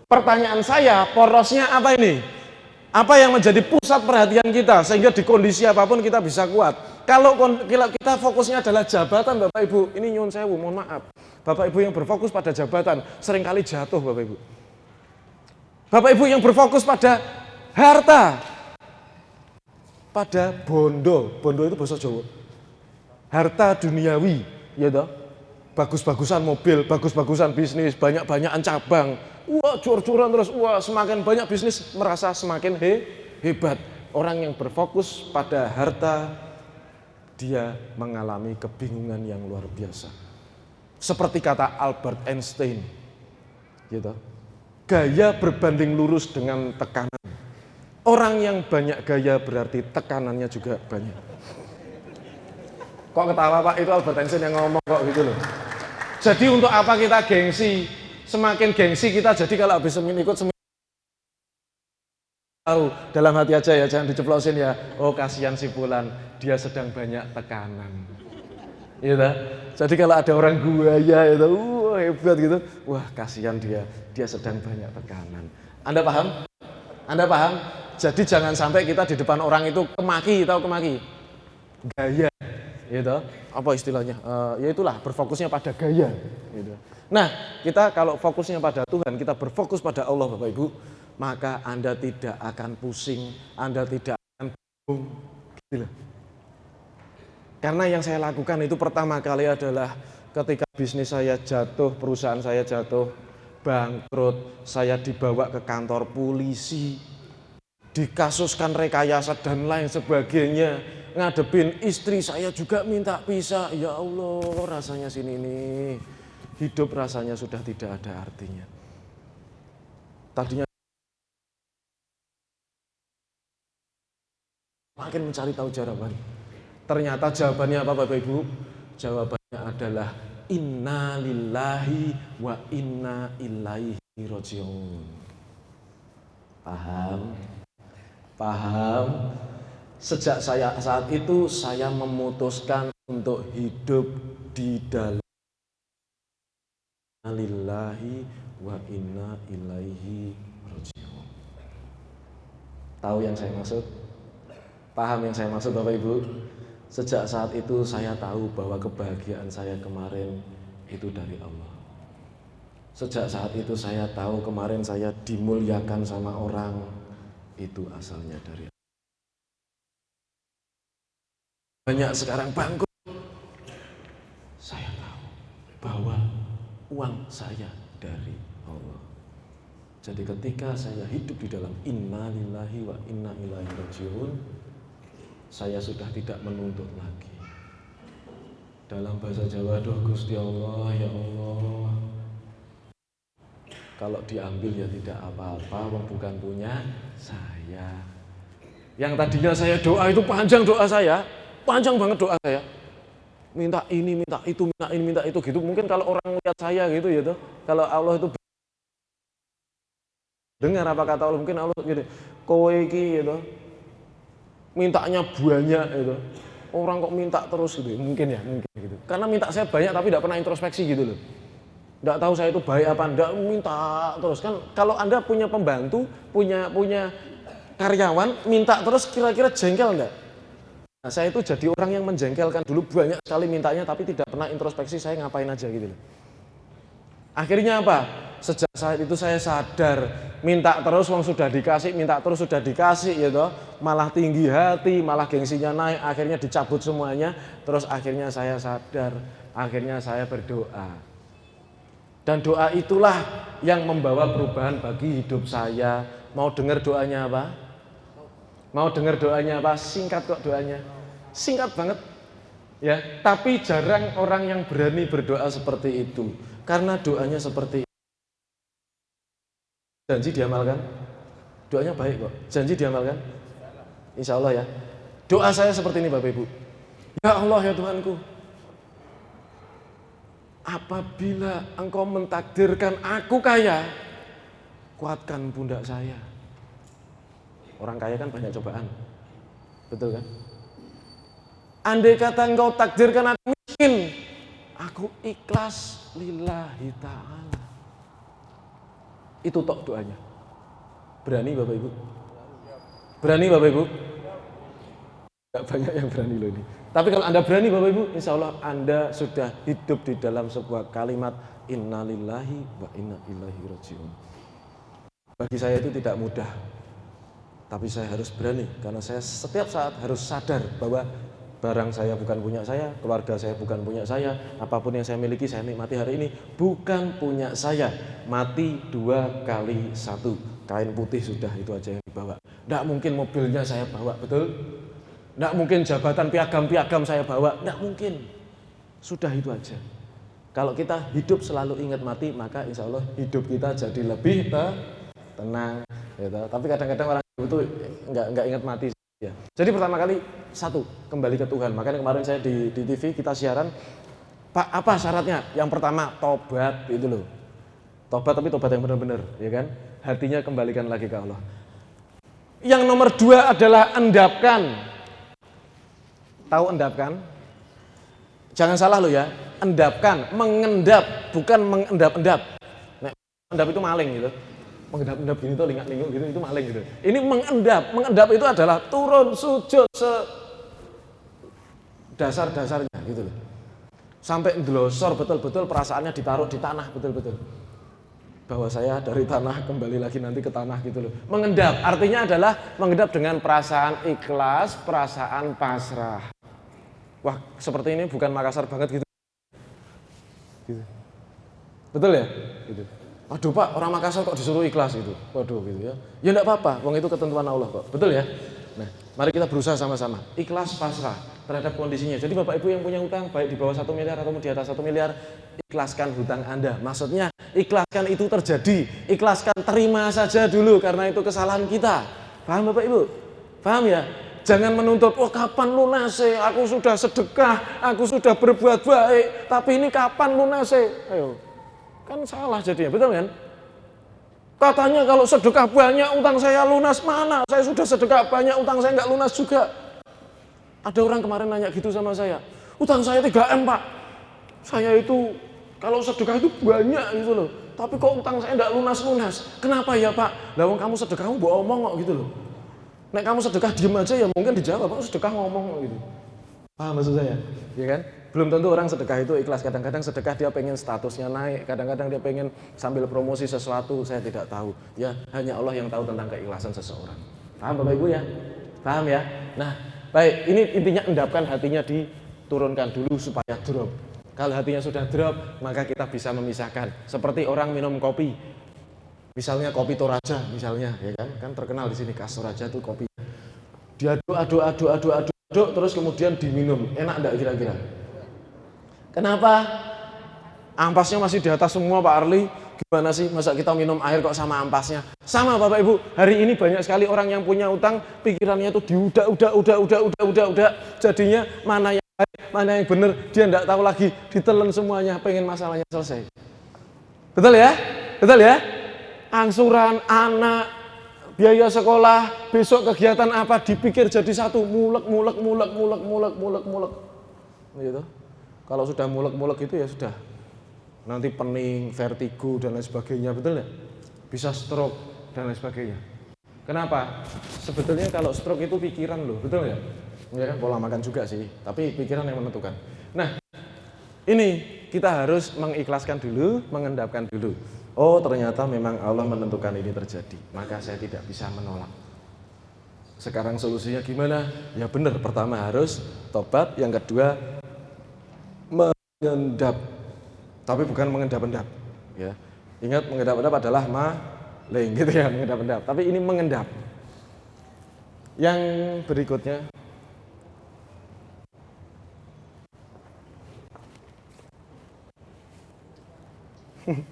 Pertanyaan saya, porosnya apa ini? Apa yang menjadi pusat perhatian kita sehingga di kondisi apapun kita bisa kuat? Kalau kita fokusnya adalah jabatan Bapak Ibu, ini nyun sewu, mohon maaf. Bapak Ibu yang berfokus pada jabatan seringkali jatuh Bapak Ibu. Bapak Ibu yang berfokus pada harta, pada bondo itu bahasa Jawa. Harta duniawi, ya toh. Bagus-bagusan mobil, bagus-bagusan bisnis, banyak-banyakan cabang. Wah, cur-curan terus, wah semakin banyak bisnis merasa semakin hebat. Orang yang berfokus pada harta, dia mengalami kebingungan yang luar biasa. Seperti kata Albert Einstein, gitu. Gaya berbanding lurus dengan tekanan. Orang yang banyak gaya berarti tekanannya juga banyak. Kok ketawa Pak? Itu Albert Einstein yang ngomong kok gitu loh. Jadi untuk apa kita gengsi? Semakin gengsi kita jadi kalau habis ikut tahu dalam hati aja ya, jangan diceplosin ya. Oh kasihan si Fulan, dia sedang banyak tekanan. Gitu. Jadi kalau ada orang buaya itu, hebat gitu, wah kasihan dia sedang banyak tekanan. Anda paham? Anda paham? Jadi jangan sampai kita di depan orang itu kemaki, tahu kemaki? Gaya, gitu. Apa istilahnya? Ya itulah berfokusnya pada gaya. Gitu. Nah, kita kalau fokusnya pada Tuhan, kita berfokus pada Allah, Bapak Ibu, maka Anda tidak akan pusing, Anda tidak akan bingung. Gitu. Karena yang saya lakukan itu pertama kali adalah ketika bisnis saya jatuh, perusahaan saya jatuh, bangkrut, saya dibawa ke kantor polisi, dikasuskan rekayasa dan lain sebagainya, ngadepin istri saya juga minta pisah. Ya Allah, rasanya sini nih, hidup rasanya sudah tidak ada artinya. Tadinya makin mencari tahu jawaban. Ternyata jawabannya apa Bapak Ibu? Jawabannya adalah inna lillahi wa inna ilaihi rajiun. Paham? Paham? Sejak saat itu saya memutuskan untuk hidup di dalam lillahi wa inna ilaihi rajiun. Tahu yang saya maksud? Paham yang saya maksud Bapak Ibu? Sejak saat itu saya tahu bahwa kebahagiaan saya kemarin itu dari Allah. Sejak saat itu saya tahu kemarin saya dimuliakan sama orang, itu asalnya dari Allah. Banyak sekarang bangkrut. Saya tahu bahwa uang saya dari Allah. Jadi ketika saya hidup di dalam inna lillahi wa inna ilaihi rajiun, saya sudah tidak menuntut lagi. Dalam bahasa Jawa, aduh Gusti Allah, ya Allah, kalau diambil ya tidak apa-apa, wong bukan punya saya. Yang tadinya saya doa itu panjang doa saya, panjang banget doa saya. Minta ini, minta itu, minta ini, minta itu gitu. Mungkin kalau orang lihat saya gitu ya tuh, kalau Allah itu dengar apa kata Allah, mungkin Allah gitu, kowe iki gitu. Mintanya banyak itu. Orang kok minta terus gitu, mungkin gitu. Karena minta saya banyak tapi tidak pernah introspeksi gitu loh. Tidak tahu saya itu baik apa enggak, minta terus. Kan kalau Anda punya pembantu, punya karyawan, minta terus kira-kira jengkel enggak? Nah, saya itu jadi orang yang menjengkelkan dulu, banyak sekali mintanya tapi tidak pernah introspeksi saya ngapain aja gitu loh. Akhirnya apa? Sejak saat itu saya sadar, minta terus wong sudah dikasih, minta terus sudah dikasih gitu. Malah tinggi hati, malah gengsinya naik, akhirnya dicabut semuanya. Terus akhirnya saya sadar, akhirnya saya berdoa. Dan doa itulah yang membawa perubahan bagi hidup saya. Mau dengar doanya apa? Mau dengar doanya apa? Singkat kok doanya. Singkat banget. Ya, tapi jarang orang yang berani berdoa seperti itu. Karena doanya seperti janji diamalkan. Doanya baik kok. Janji diamalkan. Insya Allah ya. Doa saya seperti ini Bapak Ibu. Ya Allah ya Tuhanku, apabila Engkau mentakdirkan aku kaya, kuatkan pundak saya. Orang kaya kan banyak cobaan. Betul kan? Andai kata Engkau takdirkan aku miskin, aku ikhlas lillahi ta'ala. Itu tok doanya. Berani Bapak Ibu? Berani Bapak Ibu? Gak banyak yang berani loh ini. Tapi kalau Anda berani Bapak Ibu, insya Allah Anda sudah hidup di dalam sebuah kalimat innalillahi wa inna ilaihi rajiun. Bagi saya itu tidak mudah. Tapi saya harus berani, karena saya setiap saat harus sadar bahwa barang saya bukan punya saya, keluarga saya bukan punya saya, apapun yang saya miliki, saya nikmati hari ini, bukan punya saya. Mati 2 kali 1. Kain putih sudah, itu aja yang dibawa. Tidak mungkin mobilnya saya bawa, betul? Tidak mungkin jabatan piagam-piagam saya bawa, tidak mungkin. Sudah itu aja. Kalau kita hidup selalu ingat mati, maka insya Allah hidup kita jadi lebih tenang. Gitu. Tapi kadang-kadang orang itu nggak ingat mati. Ya. Jadi pertama kali kembali ke Tuhan. Makanya kemarin saya di TV kita siaran, Pak, apa syaratnya? Yang pertama tobat itu loh. Tobat, tapi tobat yang benar-benar, ya kan? Hatinya kembalikan lagi ke Allah. Yang nomor 2 adalah endapkan. Tahu endapkan? Jangan salah loh ya. Endapkan, mengendap, bukan mengendap-endap. Nah, endap itu maling gitu. Mengendap-endap gini tuh lingak-linguk gitu, itu maling gitu. Ini mengendap. Mengendap itu adalah turun sujud dasar-dasarnya gitu loh. Sampai ndelosor betul-betul, perasaannya ditaruh di tanah betul-betul. Bahwa saya dari tanah kembali lagi nanti ke tanah gitu loh. Mengendap artinya adalah mengendap dengan perasaan ikhlas, perasaan pasrah. Wah, seperti ini bukan Makassar banget gitu. Betul ya? Gitu. Waduh Pak, orang Makassar kok disuruh ikhlas gitu. Waduh gitu ya. Ya enggak apa-apa, wong itu ketentuan Allah kok. Betul ya? Nah, mari kita berusaha sama-sama. Ikhlas pasrah. terhadap kondisinya. Jadi Bapak Ibu yang punya hutang, baik di bawah 1 miliar atau di atas 1 miliar, ikhlaskan hutang Anda. Maksudnya, ikhlaskan itu terjadi. Ikhlaskan, terima saja dulu, karena itu kesalahan kita. Paham Bapak Ibu? Paham ya? Jangan menuntut, wah kapan lunasnya, aku sudah sedekah, aku sudah berbuat baik, tapi ini kapan lunasnya? Ayo, kan salah jadinya, betul kan? Katanya kalau sedekah banyak utang saya lunas, mana? Saya sudah sedekah banyak utang saya nggak lunas juga. Ada orang kemarin nanya gitu sama saya, utang saya 3M Pak. Saya itu kalau sedekah itu banyak gitu loh, tapi kok utang saya nggak lunas-lunas. Kenapa ya Pak? Lah wong kamu sedekah kamu bawa omong kok gitu loh. Nek kamu sedekah diem aja ya mungkin dijawab, kok sedekah ngomong kok gitu. Paham maksud saya? Ya kan? Belum tentu orang sedekah itu ikhlas. Kadang-kadang sedekah dia pengen statusnya naik, kadang-kadang dia pengen sambil promosi sesuatu, saya tidak tahu. Ya, hanya Allah yang tahu tentang keikhlasan seseorang. Paham Bapak Ibu ya? Paham ya? Nah, baik, ini intinya endapkan hatinya, diturunkan dulu supaya drop. Kalau hatinya sudah drop, maka kita bisa memisahkan. Seperti orang minum kopi. Misalnya kopi Toraja misalnya, ya kan? Kan terkenal di sini khas Toraja itu kopi. Diaduk, terus kemudian diminum. Enak enggak kira-kira? Kenapa? Ampasnya masih di atas semua Pak Arli. Gimana sih masa kita minum air kok sama ampasnya? Sama Bapak Ibu. Hari ini banyak sekali orang yang punya utang, pikirannya itu diudak. Jadinya mana yang baik, mana yang benar, dia enggak tahu lagi. Ditelan semuanya, pengen masalahnya selesai. Betul ya? Betul ya? Angsuran anak, biaya sekolah, besok kegiatan apa dipikir jadi satu, mulek. Gitu. Kalau sudah mulek itu ya sudah. Nanti pening, vertigo dan lain sebagainya, betul ya? Bisa stroke dan lain sebagainya. Kenapa? Sebetulnya kalau stroke itu pikiran loh, betul ya? Ya kan pola makan juga sih, tapi pikiran yang menentukan. Nah, ini kita harus mengikhlaskan dulu, mengendapkan dulu. Oh, ternyata memang Allah menentukan ini terjadi, maka saya tidak bisa menolak. Sekarang solusinya gimana? Ya benar, pertama harus tobat, yang kedua mengendap. Tapi bukan mengendap-endap, ya. Ingat mengendap-endap adalah maling gitu ya, mengendap-endap. Tapi ini mengendap. Yang berikutnya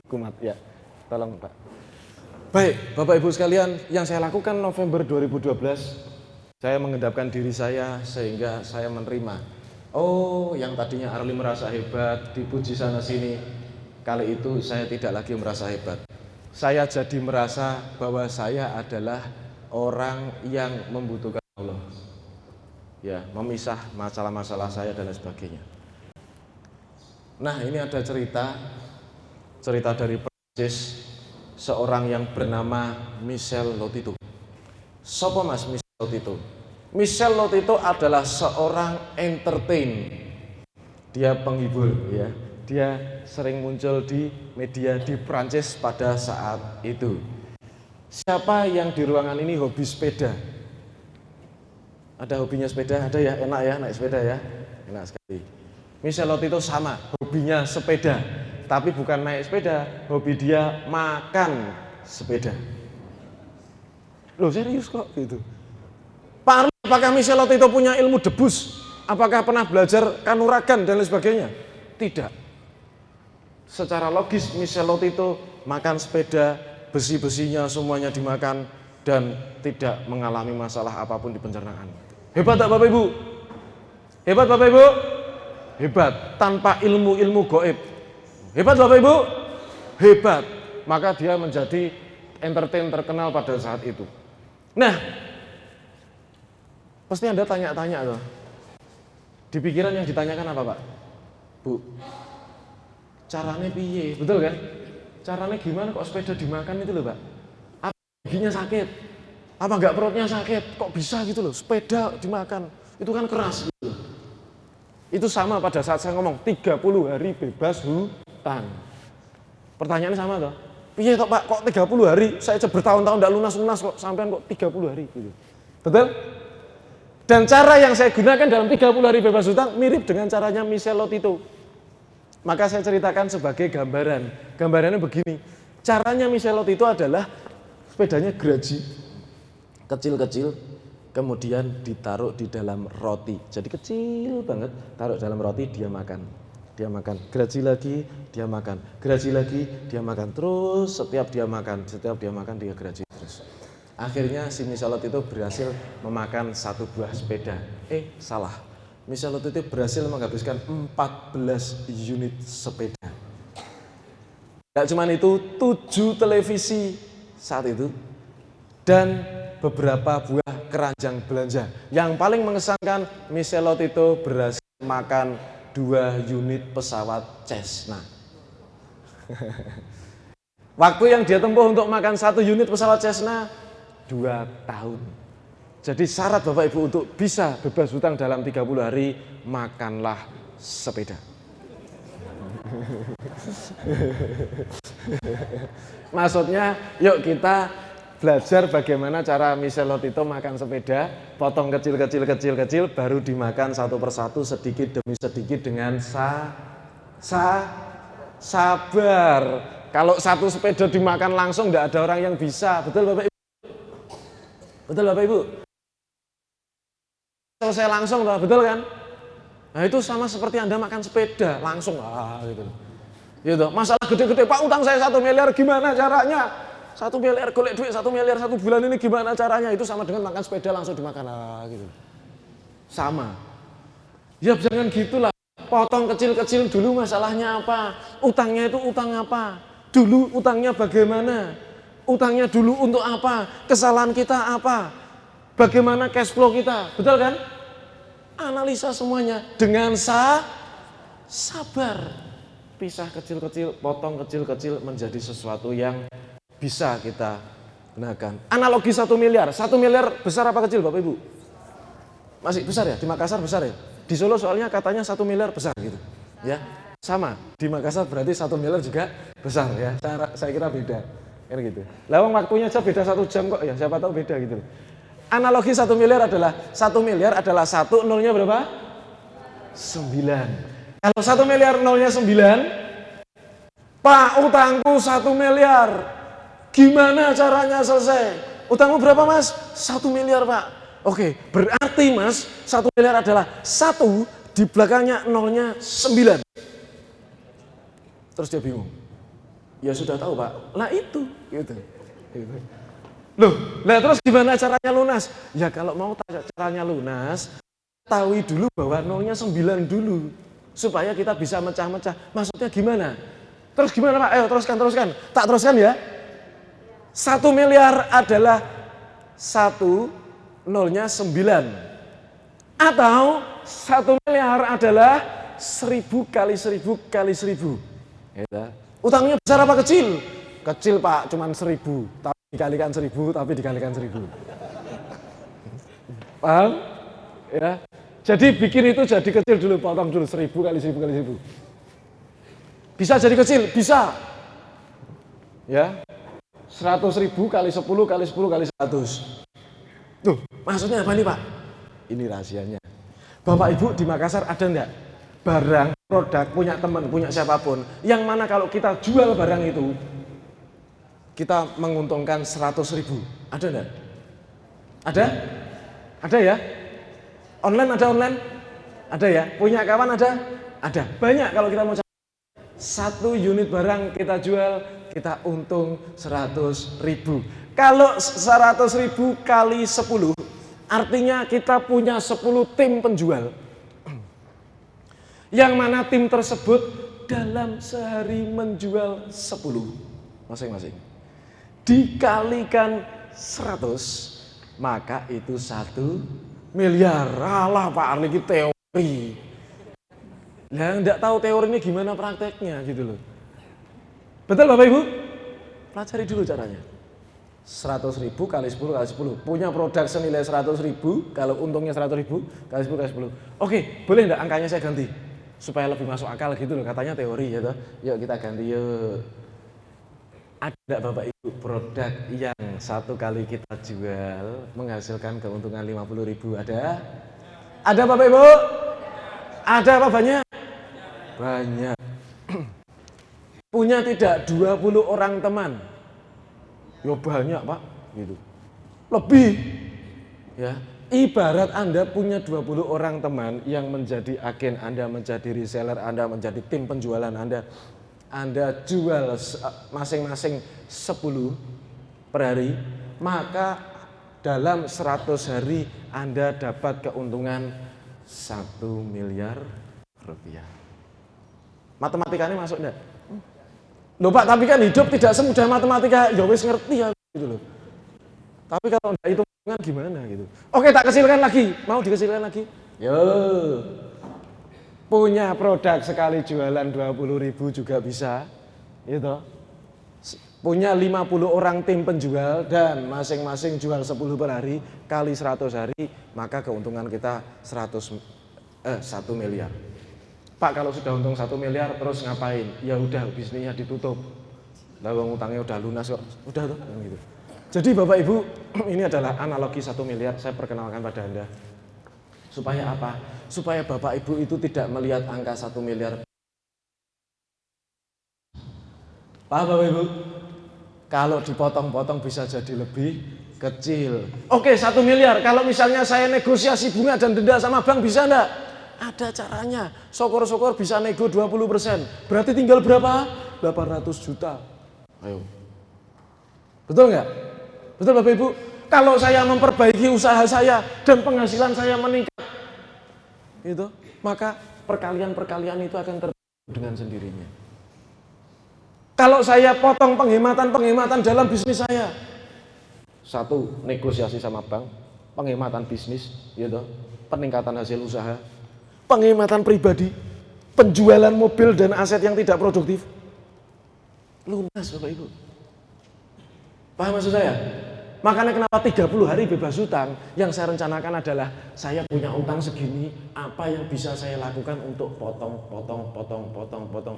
kumat ya. Tolong Pak. Baik, Bapak Ibu sekalian, yang saya lakukan November 2012, saya mengendapkan diri saya sehingga saya menerima. Oh, yang tadinya Arli merasa hebat, dipuji sana sini, kali itu saya tidak lagi merasa hebat. Saya jadi merasa bahwa saya adalah orang yang membutuhkan Allah. Ya, memisah masalah-masalah saya dan lain sebagainya. Nah, ini ada cerita dari Prancis, seorang yang bernama Michel Lotito. Sopo Mas Michel Lotito? Michel Lotito adalah seorang entertain. Dia penghibur ya. Dia sering muncul di media di Prancis pada saat itu. Siapa yang di ruangan ini hobi sepeda? Ada hobinya sepeda? Ada ya? Enak ya naik sepeda ya? Enak sekali. Michel Lotito sama, hobinya sepeda. Tapi bukan naik sepeda, hobi dia makan sepeda. Loh serius kok gitu. Pak Arli, apakah Michel Lotito punya ilmu debus? Apakah pernah belajar kanuragan dan lain sebagainya? Tidak. Secara logis Michel Lotito makan sepeda, besi-besinya semuanya dimakan dan tidak mengalami masalah apapun di pencernaan. Hebat tak Bapak Ibu? Hebat Bapak Ibu? Hebat, tanpa ilmu-ilmu gaib. Hebat Bapak Ibu? Hebat. Maka dia menjadi entertain terkenal pada saat itu. Nah, pasti Anda tanya-tanya loh. Di pikiran yang ditanyakan apa Pak? Bu, caranya piye? Betul kan? Caranya gimana kok sepeda dimakan itu loh Pak? Apa giginya sakit? Apa enggak perutnya sakit? Kok bisa gitu loh, sepeda dimakan? Itu kan keras gitu. Itu sama pada saat saya ngomong 30 hari bebas hutang. Pertanyaannya sama toh? Piye toh Pak, kok 30 hari? Saya bertahun-tahun enggak lunas-lunas kok, sampean kok 30 hari gitu. Betul? Dan cara yang saya gunakan dalam 30 hari bebas hutang mirip dengan caranya Michel Lotito. Maka saya ceritakan sebagai gambaran. Gambarannya begini. Caranya Michel Lotito adalah sepedanya geraji, kecil-kecil, kemudian ditaruh di dalam roti. Jadi kecil banget, taruh dalam roti, dia makan. Dia makan, gergaji lagi, dia makan. Gergaji lagi, dia makan. Terus setiap dia makan, dia gergaji terus. Akhirnya si Miselot itu berhasil memakan satu buah sepeda. Salah. Miselot itu berhasil menghabiskan 14 unit sepeda. Tidak cuma itu, 7 televisi saat itu. Dan beberapa buah keranjang belanja. Yang paling mengesankan, Miselot itu berhasil makan 2 unit pesawat Cessna. Waktu yang dia tempuh untuk makan 1 unit pesawat Cessna 2 tahun. Jadi syarat Bapak Ibu untuk bisa bebas hutang dalam 30 hari, makanlah sepeda. Maksudnya yuk kita belajar bagaimana cara Miselot itu makan sepeda, potong kecil, baru dimakan satu persatu sedikit demi sedikit dengan sabar. Kalau satu sepeda dimakan langsung tidak ada orang yang bisa, betul Bapak Ibu? Betul Bapak Ibu? Selesai langsung, betul kan? Nah itu sama seperti Anda makan sepeda, langsung gitu. Gitu. Masalah gede-gede, Pak utang saya 1 miliar gimana caranya? 1 miliar golek duit 1 miliar 1 bulan ini gimana caranya? Itu sama dengan makan sepeda langsung dimakan gitu. Sama. Ya jangan gitulah. Potong kecil-kecil dulu masalahnya apa? Utangnya itu utang apa? Dulu utangnya bagaimana? Utangnya dulu untuk apa? Kesalahan kita apa? Bagaimana cash flow kita? Betul kan? Analisa semuanya dengan sabar. Pisah kecil-kecil, potong kecil-kecil menjadi sesuatu yang bisa kita gunakan. Analogi 1 miliar. 1 miliar besar apa kecil Bapak Ibu? Masih besar ya? Di Makassar besar ya? Di Solo soalnya katanya 1 miliar besar gitu. Ya, sama. Di Makassar berarti 1 miliar juga besar ya. Saya kira beda. Kan gitu. Lawang waktunya aja beda 1 jam kok ya. Siapa tahu beda gitu. Analogi 1 miliar adalah 1, nolnya berapa? 9. Kalau 1 miliar nolnya 9, Pak utangku 1 miliar. Gimana caranya selesai? Utangmu berapa Mas? 1 miliar Pak. Oke, berarti Mas 1 miliar adalah 1 di belakangnya nolnya 9. Terus dia bingung. Ya sudah tahu Pak. Lah itu gitu. Loh, lah terus gimana caranya lunas? Ya kalau mau caranya lunas, ketahui dulu bahwa nolnya 9 dulu. Supaya kita bisa mecah-mecah. Maksudnya gimana? Terus gimana Pak? Ayo teruskan. Tak teruskan ya. 1 miliar adalah 1, nolnya 9. Atau 1 miliar adalah 1000 kali 1000 kali 1000. Utangnya besar apa kecil? Kecil Pak, cuman 1000. Tapi dikalikan 1000. Paham? Ya. Jadi bikin itu jadi kecil dulu, potong dulu 1000 kali 1000 kali 1000. Bisa jadi kecil? Bisa. Ya. 100.000 kali 10 kali 10 kali 100. Tuh, maksudnya apa nih Pak? Ini rahasianya. Bapak Ibu di Makassar ada enggak barang, produk, punya teman, punya siapapun, yang mana kalau kita jual barang itu, kita menguntungkan 100.000. Ada enggak? Ada? Ada ya? Online ada online? Ada ya? Punya kawan ada? Ada. Banyak kalau kita mau cari. 1 unit barang kita jual, kita untung 100.000. Kalau 100.000 kali 10, artinya kita punya 10 tim penjual. Yang mana tim tersebut dalam sehari menjual 10 masing-masing. Dikalikan 100, maka itu 1 miliar. Alah Pak Arli ini teori. Nah, enggak tahu teorinya gimana prakteknya gitu loh. Betul Bapak Ibu? Pelajari dulu caranya. 100.000 kali 10 kali 10. Punya produk senilai 100.000, kalau untungnya 100.000 kali 10 kali 10. Oke, boleh enggak angkanya saya ganti? Supaya lebih masuk akal gitu loh, katanya teori ya toh. Yuk kita ganti yuk. Ada Bapak Ibu produk yang 1 kali kita jual menghasilkan keuntungan 50.000? Ada? Ada Bapak Ibu? Ada apa banyak? Banyak. Punya tidak 20 orang teman? Ya banyak Pak, gitu. Lebih. Ya, Ibarat Anda punya 20 orang teman yang menjadi agen Anda, menjadi reseller Anda, menjadi tim penjualan Anda jual masing-masing 10 per hari, maka dalam 100 hari Anda dapat keuntungan 1 miliar rupiah. Matematikanya masuk enggak? Loh Pak, tapi kan hidup tidak semudah matematika, ya wis ngerti ya gitu loh. Tapi kalau enggak hitungan gimana gitu. Oke, tak kecilkan lagi. Mau dikecilkan lagi? Yo. Punya produk sekali jualan 20.000 juga bisa. Gitu. Punya 50 orang tim penjual dan masing-masing jual 10 per hari kali 100 hari, maka keuntungan kita 1 miliar. Pak, kalau sudah untung 1 miliar terus ngapain? Ya udah, bisnisnya ditutup. Lah wong utangnya udah lunas kok. Udah tuh gitu. Jadi Bapak Ibu, ini adalah analogi 1 miliar saya perkenalkan pada Anda. Supaya apa? Supaya Bapak Ibu itu tidak melihat angka 1 miliar. Paham Bapak Ibu? Kalau dipotong-potong bisa jadi lebih kecil. Oke, 1 miliar. Kalau misalnya saya negosiasi bunga dan denda sama bank bisa enggak? Ada caranya. Syukur-syukur bisa nego 20%. Berarti tinggal berapa? 800 juta. Ayo. Betul enggak? Betul Bapak Ibu? Kalau saya memperbaiki usaha saya dan penghasilan saya meningkat, itu, maka perkalian-perkalian itu akan terjadi dengan sendirinya. Kalau saya potong penghematan dalam bisnis saya, satu, negosiasi sama bank, penghematan bisnis, gitu, peningkatan hasil usaha, penghematan pribadi, penjualan mobil dan aset yang tidak produktif, lunas Bapak Ibu. Paham maksud saya? Makanya kenapa 30 hari bebas hutang, yang saya rencanakan adalah saya punya utang segini, apa yang bisa saya lakukan untuk potong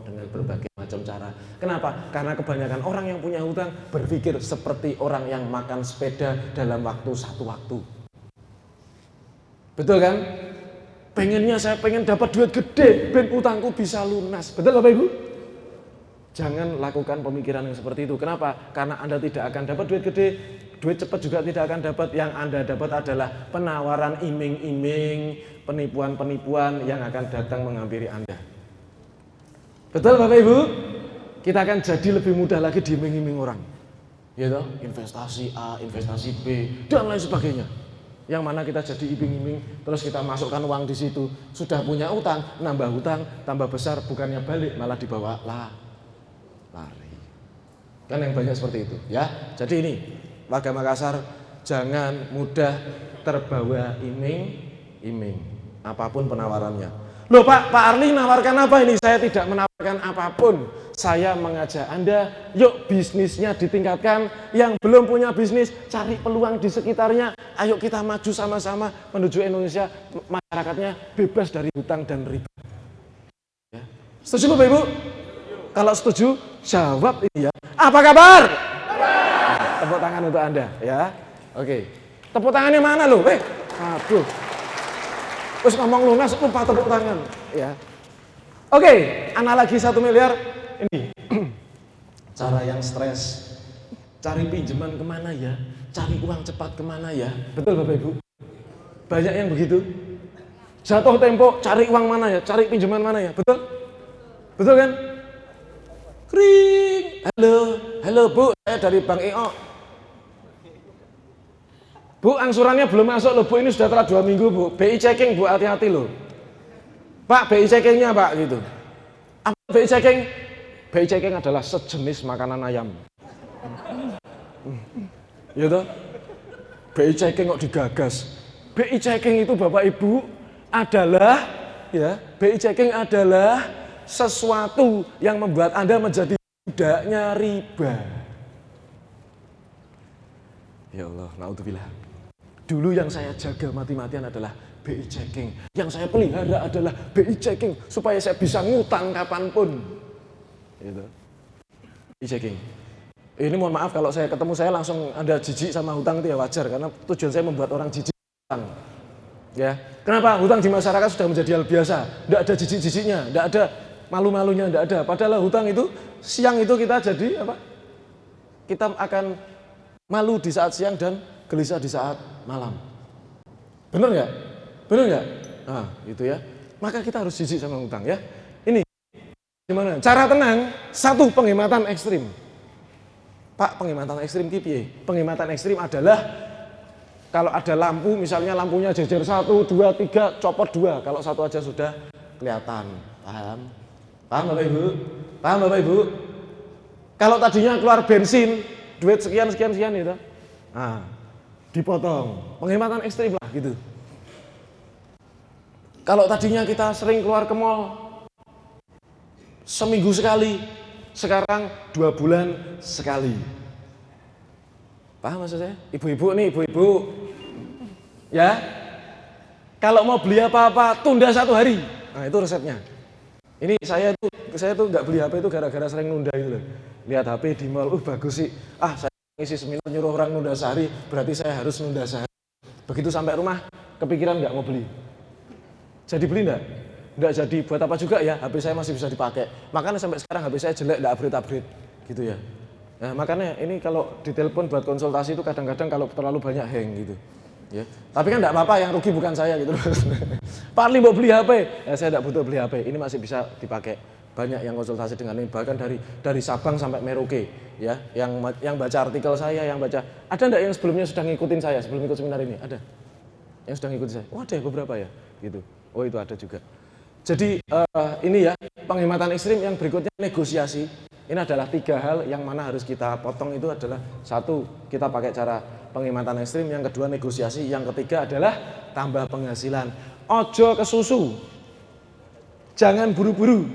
dengan berbagai macam cara. Kenapa? Karena kebanyakan orang yang punya hutang berpikir seperti orang yang makan sepeda dalam waktu satu waktu. Betul kan? Pengennya saya pengen dapat duit gede, ben utangku bisa lunas. Betul Bapak Ibu? Jangan lakukan pemikiran yang seperti itu. Kenapa? Karena Anda tidak akan dapat duit gede, duit cepat juga tidak akan dapat. Yang Anda dapat adalah penawaran iming-iming, penipuan-penipuan yang akan datang menghampiri Anda. Betul Bapak Ibu? Kita akan jadi lebih mudah lagi diiming-iming orang. Gitu? Investasi A, investasi B, dan lain sebagainya. Yang mana kita jadi iming-iming, terus kita masukkan uang di situ. Sudah punya utang, nambah utang, tambah besar, bukannya balik, malah dibawa lari. Kan yang banyak seperti itu, ya. Jadi ini, warga Makassar, jangan mudah terbawa iming-iming, apapun penawarannya. Loh Pak Arli nawarkan apa ini? Saya tidak menawarkan apapun. Saya mengajak Anda, yuk bisnisnya ditingkatkan. Yang belum punya bisnis, cari peluang di sekitarnya. Ayo kita maju sama-sama menuju Indonesia, masyarakatnya bebas dari hutang dan riba. Ya. Setuju Bapak Ibu? Kalau setuju, jawab ini ya. Apa kabar? Nah, tepuk tangan untuk Anda ya. Oke. Tepuk tangannya mana loh? Aduh. Terus ngomong lunas lupa tepuk tangan ya. Oke, analogi 1 miliar ini. Cara yang stres. Cari pinjaman kemana ya? Cari uang cepat kemana ya? Betul Bapak Ibu? Banyak yang begitu. Jatuh tempo, cari uang mana ya? Cari pinjaman mana ya? Betul? Betul kan? Kring. Halo Bu, saya dari Bank EO. Bu, angsurannya belum masuk loh Bu, ini sudah telah 2 minggu Bu. BI checking Bu, hati-hati loh. Pak, BI checkingnya Pak gitu. Apa BI checking? BI checking adalah sejenis makanan ayam. Gitu. BI checking kok digagas. BI checking itu Bapak Ibu adalah ya, BI checking adalah sesuatu yang membuat Anda menjadi budaknya riba. Ya Allah, naudzubillah. Dulu yang saya jaga mati-matian adalah BI checking. Yang saya pelihara adalah BI checking supaya saya bisa ngutang kapanpun. Gitu. BI checking. Ini mohon maaf kalau saya ketemu saya langsung Anda jijik sama hutang itu ya wajar karena tujuan saya membuat orang jijik hutang. Ya. Kenapa? Hutang di masyarakat sudah menjadi hal biasa. Tidak ada jijik-jijiknya, tidak ada malu-malunya, tidak ada. Padahal hutang itu siang itu kita jadi apa? Kita akan malu di saat siang dan gelisah di saat malam. Bener nggak? Bener nggak? Nah, gitu ya. Maka kita harus jijik sama utang ya. Ini gimana? Cara tenang, satu penghematan ekstrim. Pak, penghematan ekstrim piye? Penghematan ekstrim adalah kalau ada lampu, misalnya lampunya jejer 1, 2, 3, copot 2. Kalau satu aja sudah kelihatan. Paham? Paham Bapak Ibu? Paham Bapak Ibu? Kalau tadinya keluar bensin, duit sekian gitu. Nah, dipotong. Penghematan ekstrim lah gitu. Kalau tadinya kita sering keluar ke mall seminggu sekali, sekarang 2 bulan sekali. Paham maksud saya? Ibu-ibu nih, ibu-ibu. Ya. Kalau mau beli apa-apa, tunda 1 hari. Nah, itu resepnya. Ini saya tuh nggak beli HP itu gara-gara sering nunda itu loh. Lihat HP di mall, bagus sih. Saya ngisi seminar nyuruh orang nunda sehari, berarti saya harus nunda sehari. Begitu sampai rumah, kepikiran nggak mau beli. Jadi beli enggak? Enggak jadi, buat apa juga ya, HP saya masih bisa dipakai. Makanya sampai sekarang HP saya jelek, enggak upgrade-upgrade gitu ya. Nah, makanya ini kalau ditelepon buat konsultasi itu kadang-kadang kalau terlalu banyak hang gitu. Ya. Tapi kan enggak apa-apa, yang rugi bukan saya gitu. Pak Ali mau beli HP, ya saya enggak butuh beli HP, ini masih bisa dipakai. Banyak yang konsultasi dengan ini, bahkan dari Sabang sampai Merauke ya, yang baca artikel saya, yang baca. Ada enggak yang sebelumnya sudah ngikutin saya sebelum ikut seminar ini? Ada. Yang sudah ngikutin saya. Oh, ada beberapa ya, gitu. Oh, itu ada juga. Jadi ini ya, penghematan ekstrim. Yang berikutnya negosiasi. Ini adalah 3 hal yang mana harus kita potong. Itu adalah 1, kita pakai cara penghematan ekstrim. Yang kedua negosiasi. Yang ketiga adalah tambah penghasilan. Ojo kesusu. Jangan buru-buru.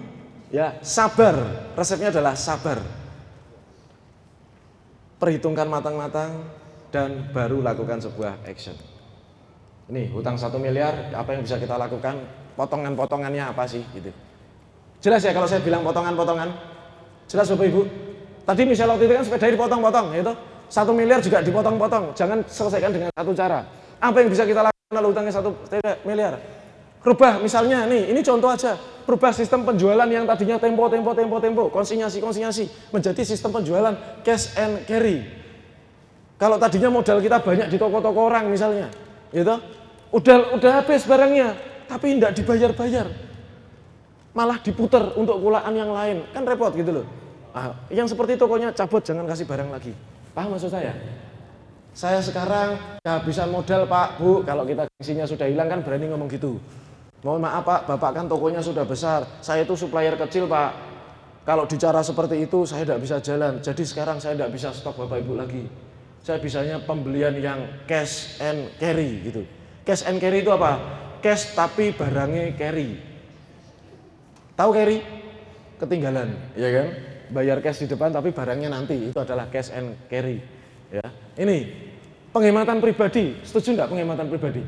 Ya, sabar. Resepnya adalah sabar. Perhitungkan matang-matang dan baru lakukan sebuah action. Ini hutang 1 miliar, apa yang bisa kita lakukan? Potongan-potongannya apa sih? Gitu. Jelas ya kalau saya bilang potongan-potongan? Jelas Bapak Ibu? Tadi misalnya waktu itu kan sepeda dipotong-potong, gitu. 1 miliar juga dipotong-potong. Jangan selesaikan dengan satu cara. Apa yang bisa kita lakukan kalau hutangnya 1 miliar? Rubah misalnya nih, ini contoh aja. Rubah sistem penjualan yang tadinya tempo, konsinyasi, menjadi sistem penjualan cash and carry. Kalau tadinya modal kita banyak di toko-toko orang misalnya, gitu. Udah habis barangnya, tapi tidak dibayar-bayar. Malah diputer untuk kulaan yang lain. Kan repot gitu loh. Yang seperti tokonya cabut, jangan kasih barang lagi. Paham maksud saya? Saya sekarang kehabisan modal Pak, Bu. Kalau kita gengsinya sudah hilang kan berani ngomong gitu. Mohon maaf Pak, Bapak kan tokonya sudah besar. Saya itu supplier kecil Pak. Kalau bicara seperti itu saya tidak bisa jalan. Jadi sekarang saya tidak bisa stok Bapak Ibu lagi. Saya bisanya pembelian yang cash and carry gitu. Cash and carry itu apa? Cash tapi barangnya carry. Tahu carry? Ketinggalan, ya kan? Bayar cash di depan tapi barangnya nanti. Itu adalah cash and carry. Ya. Ini penghematan pribadi. Setuju enggak penghematan pribadi?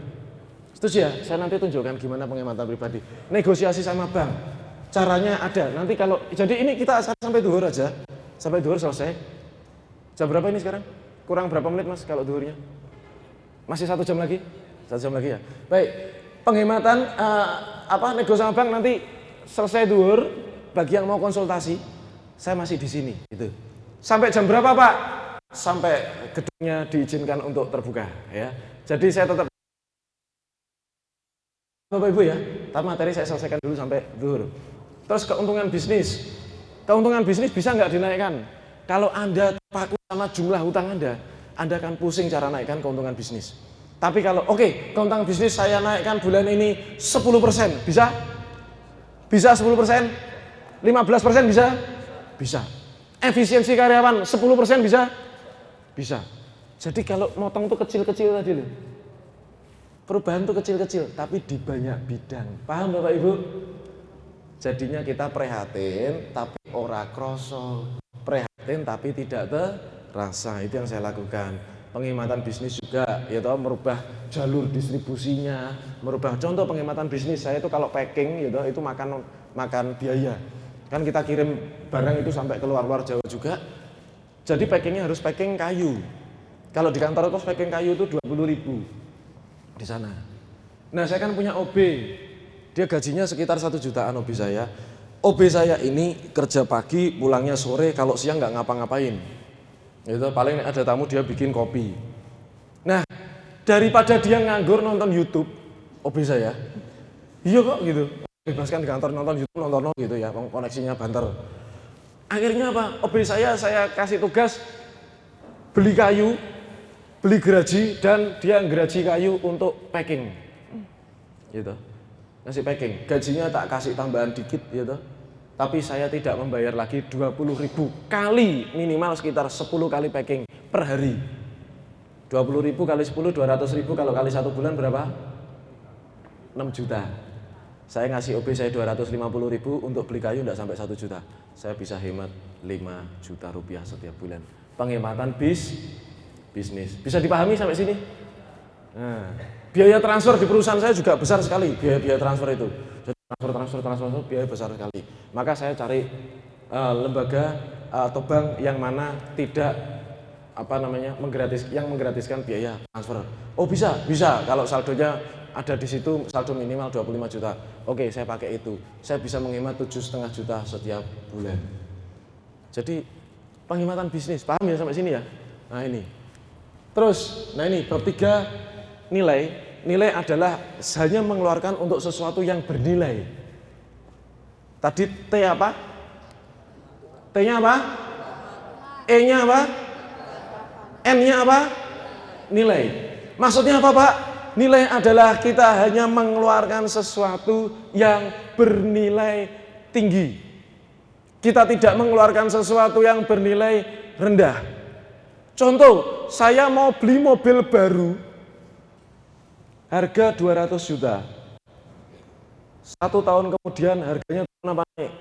Setuju ya? Saya nanti tunjukkan gimana penghematan pribadi. Negosiasi sama bank. Caranya ada. Nanti kalau jadi ini kita sampai duhur aja. Sampai duhur selesai. Jam berapa ini sekarang? Kurang berapa menit Mas kalau duhurnya? Masih 1 jam lagi? 1 jam lagi ya. Baik. Penghematan negosiasi sama bank nanti selesai duhur. Bagi yang mau konsultasi, saya masih di sini. Gitu. Sampai jam berapa Pak? Sampai gedungnya diizinkan untuk terbuka. Ya. Jadi saya tetap Bapak Ibu ya. Tapi materi saya selesaikan dulu sampai duhur. Terus keuntungan bisnis. Keuntungan bisnis bisa nggak dinaikkan? Kalau Anda terpaku sama jumlah hutang Anda akan pusing cara naikkan keuntungan bisnis. Tapi kalau keuntungan bisnis saya naikkan bulan ini 10%, bisa? Bisa 10%? 15% bisa? Bisa. Efisiensi karyawan 10% bisa? Bisa. Jadi kalau motong itu kecil-kecil tadi loh. Perubahan itu kecil-kecil, tapi di banyak bidang. Paham Bapak Ibu? Jadinya kita prihatin, tapi ora kroso. Prihatin tapi tidak terasa. Itu yang saya lakukan. Penghematan bisnis juga, yaitu merubah jalur distribusinya, merubah contoh penghematan bisnis saya itu kalau packing, itu makan biaya. Kan kita kirim barang itu sampai ke luar Jawa juga. Jadi packingnya harus packing kayu. Kalau di kantor itu packing kayu itu 20.000 di sana. Nah saya kan punya OB, dia gajinya sekitar 1 jutaan OB saya. OB saya ini kerja pagi, pulangnya sore, kalau siang nggak ngapa-ngapain. Itu paling ada tamu dia bikin kopi. Nah, Daripada dia nganggur nonton YouTube, OB saya, iya kok gitu, bebaskan di kantor nonton YouTube, nonton gitu ya, koneksinya banter. Akhirnya apa? OB saya kasih tugas beli kayu, beli geraji, dan dia geraji kayu untuk packing. Gitu. Ngasih packing. Gajinya tak kasih tambahan dikit gitu. Tapi saya tidak membayar lagi 20.000 kali, minimal sekitar 10 kali packing per hari. 20.000 kali 10, 200.000, kalau kali 1 bulan berapa? 6 juta. Saya ngasih OB saya 250.000 untuk beli kayu enggak sampai 1 juta. Saya bisa hemat 5 juta rupiah setiap bulan. Penghematan bisnis. Bisa dipahami sampai sini? Nah, biaya transfer di perusahaan saya juga besar sekali, biaya transfer itu. Jadi transfer biaya besar sekali. Maka saya cari lembaga atau bank yang mana tidak menggratiskan biaya transfer. Oh bisa kalau saldonya ada di situ, saldo minimal 25 juta. Oke, saya pakai itu. Saya bisa menghemat 7,5 juta setiap bulan. Jadi penghematan bisnis, paham ya sampai sini ya? Nah ini. Terus, ini bab 3 nilai. Nilai adalah hanya mengeluarkan untuk sesuatu yang bernilai. Tadi T apa? T-nya apa? E-nya apa? N-nya apa? Nilai. Maksudnya apa, Pak? Nilai adalah kita hanya mengeluarkan sesuatu yang bernilai tinggi. Kita tidak mengeluarkan sesuatu yang bernilai rendah. Contoh, saya mau beli mobil baru, harga 200 juta. 1 tahun kemudian harganya turun apa naik?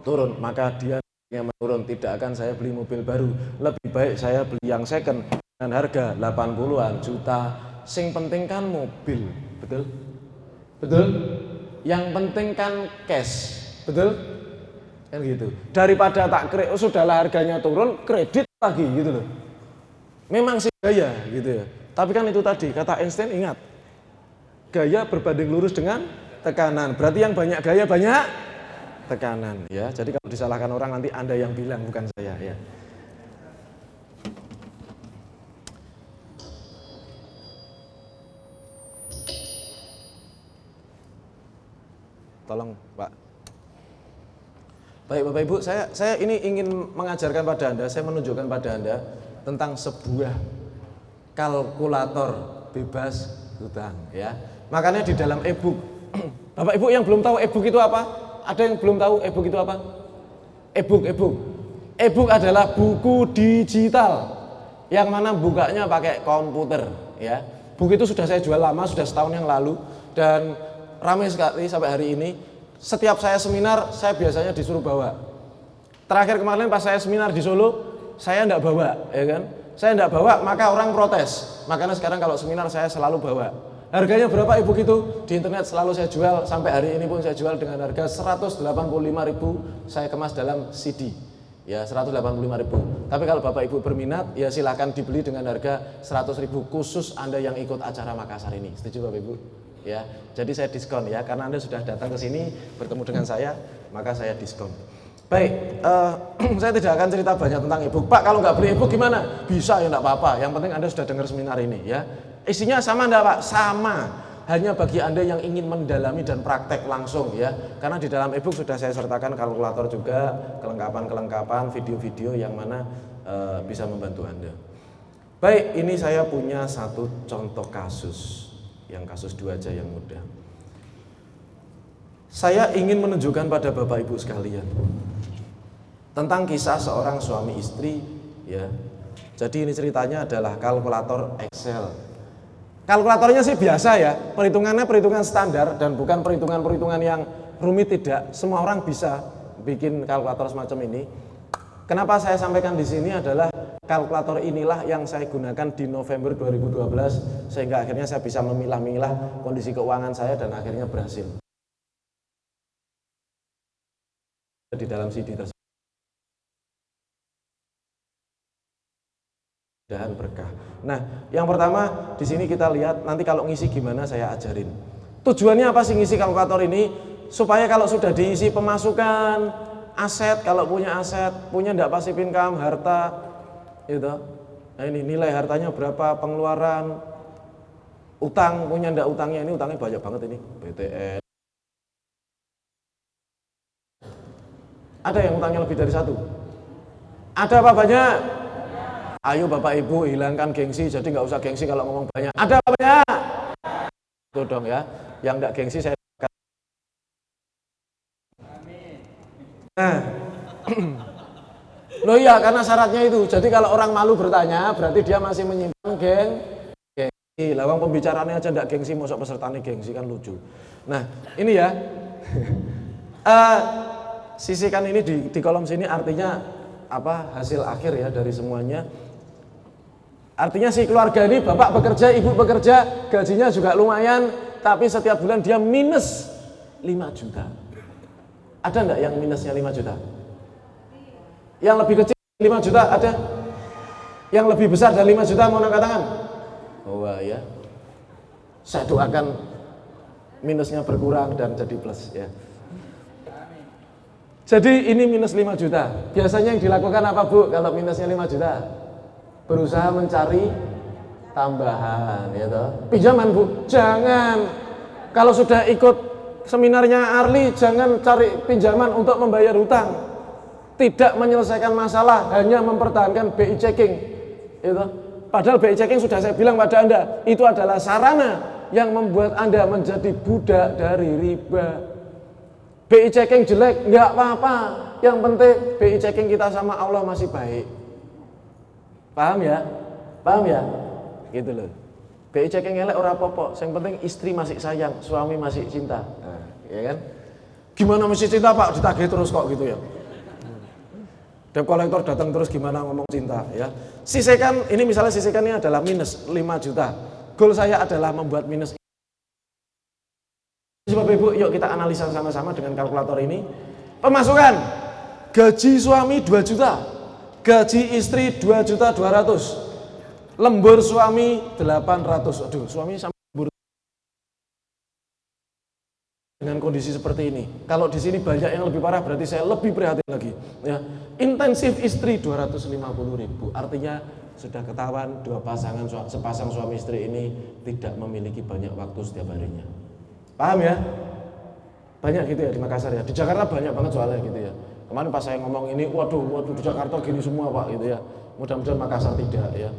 Turun, maka dia yang menurun. Tidak akan saya beli mobil baru. Lebih baik saya beli yang second dengan harga 80-an juta. Sing penting kan mobil, betul? Betul? Yang penting kan cash, betul? Kan gitu. Daripada tak kredit, sudahlah harganya turun, kredit lagi gitu loh. Memang sih gaya gitu ya. Tapi kan itu tadi, kata Einstein, ingat. Gaya berbanding lurus dengan tekanan. Berarti yang banyak gaya banyak tekanan ya. Jadi kalau disalahkan orang nanti Anda yang bilang, bukan saya ya. Tolong Pak. Baik Bapak Ibu, saya ini ingin mengajarkan pada Anda, saya menunjukkan pada Anda tentang sebuah kalkulator bebas hutang ya. Makanya di dalam e-book, Bapak Ibu yang belum tahu e-book itu apa? Ada yang belum tahu e-book itu apa? E-book adalah buku digital yang mana bukanya pakai komputer ya. Buku itu sudah saya jual lama, sudah setahun yang lalu, dan ramai sekali sampai hari ini. Setiap saya seminar, saya biasanya disuruh bawa. Terakhir kemarin pas saya seminar di Solo, saya enggak bawa, ya kan? Saya enggak bawa, maka orang protes. Makanya sekarang kalau seminar saya selalu bawa. Harganya berapa e-book itu? Di internet selalu saya jual, sampai hari ini pun saya jual dengan harga 185.000, saya kemas dalam CD. Ya, 185.000. Tapi kalau Bapak Ibu berminat, ya silakan dibeli dengan harga 100.000 khusus Anda yang ikut acara Makassar ini. Setuju Bapak Ibu? Ya, jadi saya diskon ya, karena Anda sudah datang ke sini bertemu dengan saya, maka saya diskon. Baik, saya tidak akan cerita banyak tentang e-book. Pak, kalau nggak beli e-book gimana? Bisa ya, nggak apa-apa. Yang penting Anda sudah dengar seminar ini ya. Isinya sama enggak Pak? Sama. Hanya bagi Anda yang ingin mendalami dan praktek langsung ya. Karena di dalam e-book sudah saya sertakan kalkulator juga, kelengkapan-kelengkapan, video-video yang mana bisa membantu Anda. Baik, ini saya punya satu contoh kasus. Yang kasus 2 aja yang mudah. Saya ingin menunjukkan pada Bapak Ibu sekalian tentang kisah seorang suami istri ya. Jadi ini ceritanya adalah kalkulator Excel. Kalkulatornya sih biasa ya, perhitungannya perhitungan standar dan bukan perhitungan-perhitungan yang rumit, tidak. Semua orang bisa bikin kalkulator semacam ini. Kenapa saya sampaikan di sini adalah kalkulator inilah yang saya gunakan di November 2012 sehingga akhirnya saya bisa memilah-milah kondisi keuangan saya dan akhirnya berhasil. Di dalam CD tersebut. Dan berkah. Nah, yang pertama di sini kita lihat nanti kalau ngisi gimana saya ajarin. Tujuannya apa sih ngisi kalkulator ini? Supaya kalau sudah diisi pemasukan, aset, kalau punya aset, punya enggak passive income, harta, gitu. Nah ini nilai hartanya berapa, pengeluaran, Utang punya ndak utangnya, ini utangnya banyak banget ini. BTN. Ada yang utangnya lebih dari satu? Ada apa banyak? Ayo Bapak Ibu hilangkan gengsi, jadi nggak usah gengsi kalau ngomong banyak. Ada apa banyak? Itu dong ya, yang nggak gengsi saya. Nah, loh iya karena syaratnya itu. Jadi kalau orang malu bertanya, berarti dia masih menyimpan gengsi. Lawang pembicaraannya aja nggak gengsi, mosok pesertanya gengsi kan lucu. Nah, ini ya. Sisihkan ini di kolom sini artinya apa hasil akhir ya dari semuanya. Artinya si keluarga ini bapak bekerja, ibu bekerja, gajinya juga lumayan, tapi setiap bulan dia minus 5 juta. Ada enggak yang minusnya 5 juta? Yang lebih kecil 5 juta ada? Yang lebih besar dari 5 juta mau angkat tangan? Oh ya. Saya doakan minusnya berkurang dan jadi plus ya. Jadi ini minus 5 juta. Biasanya yang dilakukan apa Bu kalau minusnya 5 juta? Berusaha mencari tambahan ya toh. Pinjaman Bu, jangan. Kalau sudah ikut seminarnya Arli jangan cari pinjaman untuk membayar hutang. Tidak menyelesaikan masalah, hanya mempertahankan BI checking. Gitu. Padahal BI checking sudah saya bilang pada Anda, itu adalah sarana yang membuat Anda menjadi budak dari riba. BI checking jelek, nggak apa-apa. Yang penting BI checking kita sama Allah masih baik. Paham ya? Paham ya? Gitu loh. BI checking elek ora apa-apa. Yang penting istri masih sayang, suami masih cinta. Nah, ya kan? Gimana masih cinta Pak? Ditagih terus kok gitu ya. Debt collector datang terus gimana ngomong cinta ya. Sisihkan, ini misalnya sisihkan ini adalah minus 5 juta. Goal saya adalah membuat minus. Bapak Ibu, yuk kita analisa sama-sama dengan kalkulator ini. Pemasukan, gaji suami 2 juta, gaji istri 2 juta 200, lembur suami 800. Aduh, suami sampai lembur. Dengan kondisi seperti ini, kalau di sini banyak yang lebih parah, berarti saya lebih prihatin lagi. Ya, intensif istri 250.000, artinya sudah ketahuan sepasang suami istri ini tidak memiliki banyak waktu setiap harinya. Paham ya? Banyak gitu ya di Makassar ya. Di Jakarta banyak banget soalnya gitu ya. Kemarin pas saya ngomong ini, waduh di Jakarta gini semua Pak gitu ya. Mudah-mudahan Makassar tidak ya.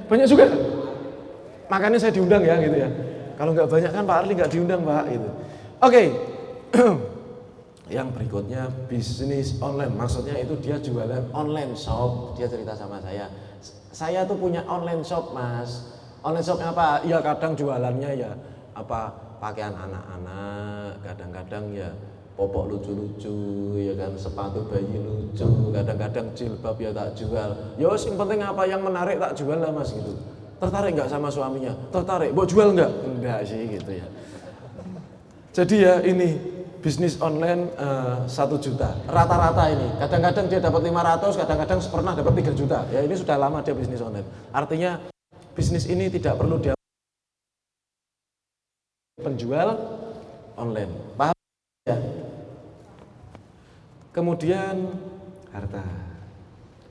Banyak juga. Makanya saya diundang ya gitu ya. Kalau nggak banyak kan Pak Arli nggak diundang Pak gitu. Oke. Yang berikutnya bisnis online. Maksudnya itu dia jualan online shop. Dia cerita sama saya. Saya tuh punya online shop Mas. Online shopnya apa? Ya kadang jualannya ya apa pakaian anak-anak, kadang-kadang ya popok lucu-lucu ya kan, sepatu bayi lucu, kadang-kadang jilbab ya tak jual. Ya yang penting apa yang menarik tak jual lah Mas gitu. Tertarik nggak sama suaminya? Tertarik, mau jual nggak? Enggak sih gitu ya. Jadi ya ini bisnis online 1 juta rata-rata ini. Kadang-kadang dia dapat 500, kadang-kadang pernah dapat 3 juta. Ya ini sudah lama dia bisnis online. Artinya bisnis ini tidak perlu dia penjual online. Paham ya? Kemudian harta.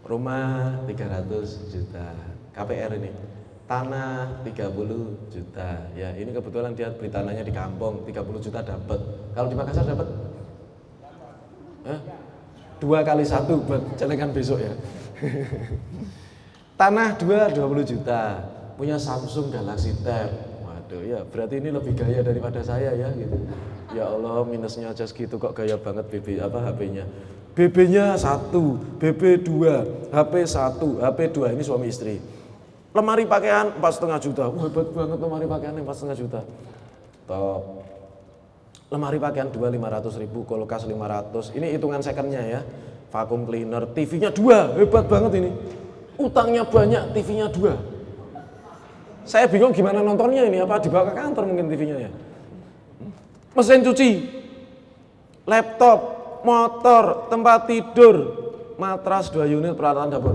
Rumah 300 juta. KPR ini. Tanah 30 juta. Ya, ini kebetulan dia beli tanahnya di kampung, 30 juta dapat. Kalau di Makassar dapat? 2 kali 1 buat celengan besok ya. Tanah 20 juta. Punya Samsung Galaxy Tab. Ya berarti ini lebih gaya daripada saya ya gitu. Ya Allah minusnya aja segitu kok gaya banget HP-nya. BB-nya 1, BB 2, HP 1, HP 2 ini suami istri. Lemari pakaian 4,5 juta. Wah, hebat banget lemari pakaian 4,5 juta. Top. Lemari pakaian 500.000, kulkas 500. Ini hitungan secondnya ya. Vacuum cleaner, TV-nya 2, hebat banget ini. Utangnya banyak, TV-nya 2. Saya bingung gimana nontonnya ini, apa dibawa ke kantor mungkin TV-nya ya. Mesin cuci, laptop, motor, tempat tidur, matras 2 unit, peralatan dapur.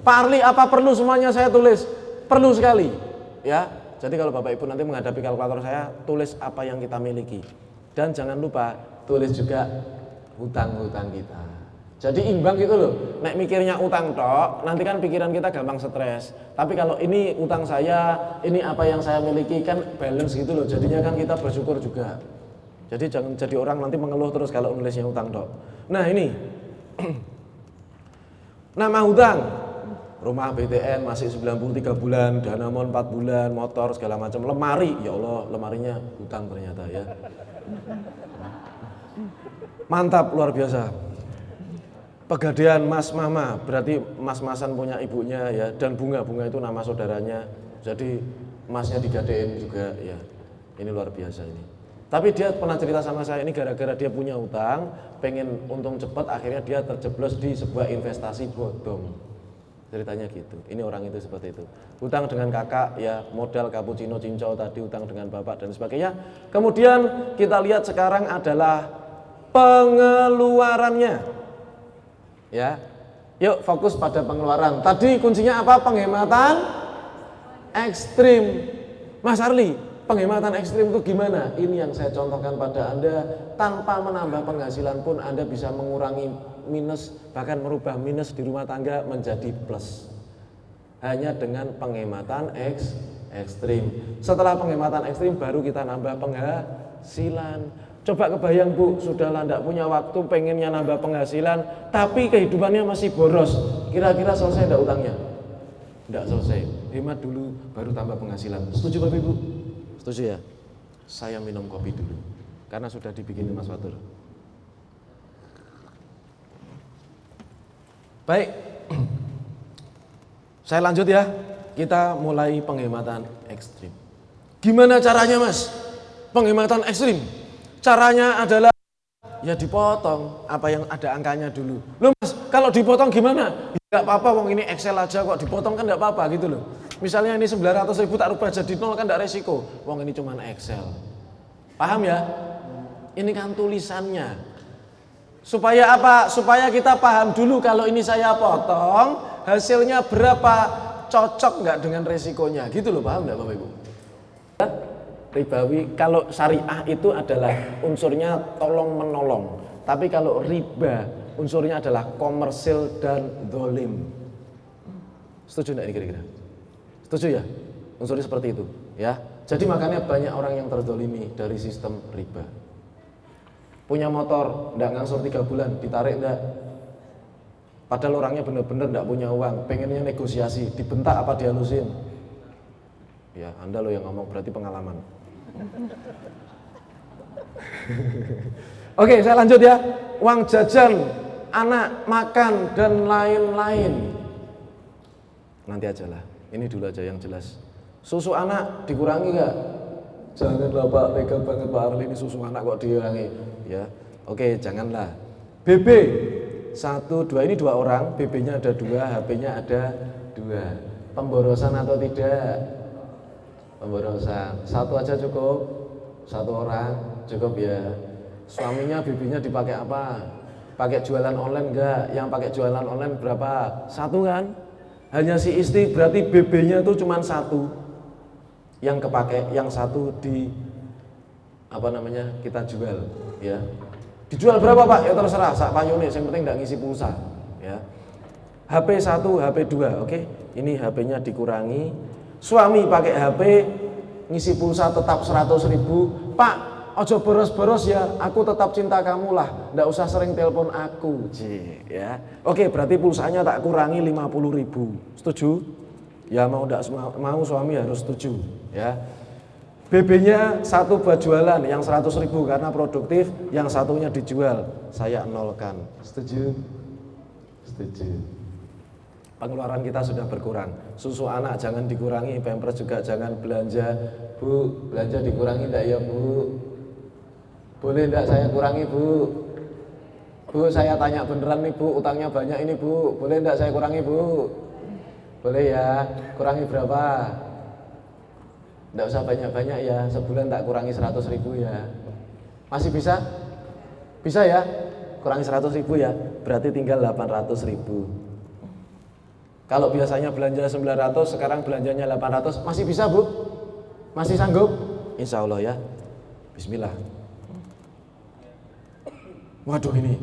Pak Arli, apa perlu semuanya saya tulis? Perlu sekali ya. Jadi kalau Bapak Ibu nanti menghadapi kalkulator saya, tulis apa yang kita miliki. Dan jangan lupa tulis juga hutang-hutang kita. Jadi imbang gitu loh. Nek mikirnya utang tok, nanti kan pikiran kita gampang stres. Tapi kalau ini utang saya, ini apa yang saya miliki, kan balance gitu loh. Jadinya kan kita bersyukur juga. Jadi jangan jadi orang nanti mengeluh terus kalau nulisnya utang tok. Nah ini nama hutang, rumah BTN masih 93 bulan, Danamon 4 bulan, motor segala macam, lemari, ya Allah lemarinya hutang ternyata ya. Mantap, luar biasa. Pegadaian Mas Mama, berarti mas-masan punya ibunya ya, dan bunga itu nama saudaranya. Jadi masnya digadein juga ya. Ini luar biasa ini. Tapi dia pernah cerita sama saya, ini gara-gara dia punya utang, pengen untung cepat, akhirnya dia terjeblos di sebuah investasi bodong. Ceritanya gitu. Ini orang itu seperti itu. Utang dengan kakak ya, modal cappuccino cincau tadi, utang dengan bapak dan sebagainya. Kemudian kita lihat sekarang adalah pengeluarannya. Ya, yuk fokus pada pengeluaran. Tadi kuncinya apa? Penghematan ekstrim. Mas Arli, penghematan ekstrim itu gimana? Ini yang saya contohkan pada Anda. Tanpa menambah penghasilan pun Anda bisa mengurangi minus, bahkan merubah minus di rumah tangga menjadi plus. Hanya dengan penghematan ekstrim. Setelah penghematan ekstrim baru kita nambah penghasilan. Coba kebayang Bu, sudahlah tidak punya waktu, pengennya nambah penghasilan, tapi kehidupannya masih boros. Kira-kira selesai tidak utangnya? Tidak selesai. Hemat dulu, baru tambah penghasilan. Setuju Bapak Ibu? Setuju ya? Saya minum kopi dulu, karena sudah dibikinin Mas Fatur. Baik, saya lanjut ya. Kita mulai penghematan ekstrim. Gimana caranya Mas? Penghematan ekstrim? Caranya adalah ya dipotong apa yang ada angkanya dulu. Loh Mas, kalau dipotong gimana? Ya, gak apa-apa, wong ini Excel aja kok, dipotong kan gak apa-apa gitu loh. Misalnya ini 900.000 tak rubah jadi 0 kan gak resiko. Wong ini cuma Excel. Paham ya? Ini kan tulisannya. Supaya apa? Supaya kita paham dulu kalau ini saya potong, hasilnya berapa, cocok nggak dengan resikonya. Gitu loh, paham nggak Bapak Ibu? Ribawi, kalau syariah itu adalah unsurnya tolong menolong. Tapi kalau riba, unsurnya adalah komersil dan dolim. Setuju nggak ini kira-kira? Setuju ya? Unsurnya seperti itu ya. Jadi makanya banyak orang yang terdolimi dari sistem riba. Punya motor, nggak ngangsur 3 bulan, ditarik nggak? Padahal orangnya benar-benar nggak punya uang, pengennya negosiasi, dibentak apa dihalusin? Ya, Anda loh yang ngomong, berarti pengalaman. Oke, saya lanjut ya. Uang jajan, anak makan dan lain-lain. Nanti aja lah. Ini dulu aja yang jelas. Susu anak dikurangi nggak? Janganlah Pak, tega banget Pak Arli, ini susu anak kok dikurangi. Ya, oke, janganlah. BB 1, 2, ini 2 orang, BB-nya ada 2, HP-nya ada 2. Pemborosan atau tidak? Pemborosan. 1 aja cukup, 1 orang cukup ya. Suaminya BB-nya dipakai apa? Pakai jualan online enggak? Yang pakai jualan online berapa? 1 kan? Hanya si istri, berarti BB-nya itu cuma 1 yang kepake, yang 1 di apa namanya kita jual ya. Dijual berapa Pak? Ya terserah, sak payune, yang penting enggak ngisi pulsa ya. HP 1, HP 2, oke. Ini HP-nya dikurangi. Suami pakai HP, ngisi pulsa tetap 100.000. Pak, ojo boros-boros ya, aku tetap cinta kamu lah, ndak usah sering telepon aku. Ya. Oke, berarti pulsanya tak kurangi 50.000. Setuju? Ya mau ndak mau suami harus setuju ya. BB-nya 1 buat jualan, yang 100.000 karena produktif, yang satunya dijual, saya nolkan. Setuju? Setuju. Pengeluaran kita sudah berkurang. Susu anak jangan dikurangi, pampers juga jangan belanja. Bu, belanja dikurangi enggak ya Bu? Boleh enggak saya kurangi Bu? Bu, saya tanya beneran nih Bu, utangnya banyak ini Bu. Boleh enggak saya kurangi Bu? Boleh ya, kurangi berapa? Enggak usah banyak-banyak ya, sebulan tak kurangi 100.000 ya. Masih bisa? Bisa ya? Kurangi 100.000 ya, berarti tinggal 800.000. Kalau biasanya belanja 900, sekarang belanjanya 800, masih bisa Bu? Masih sanggup? Insya Allah ya. Bismillah. Waduh ini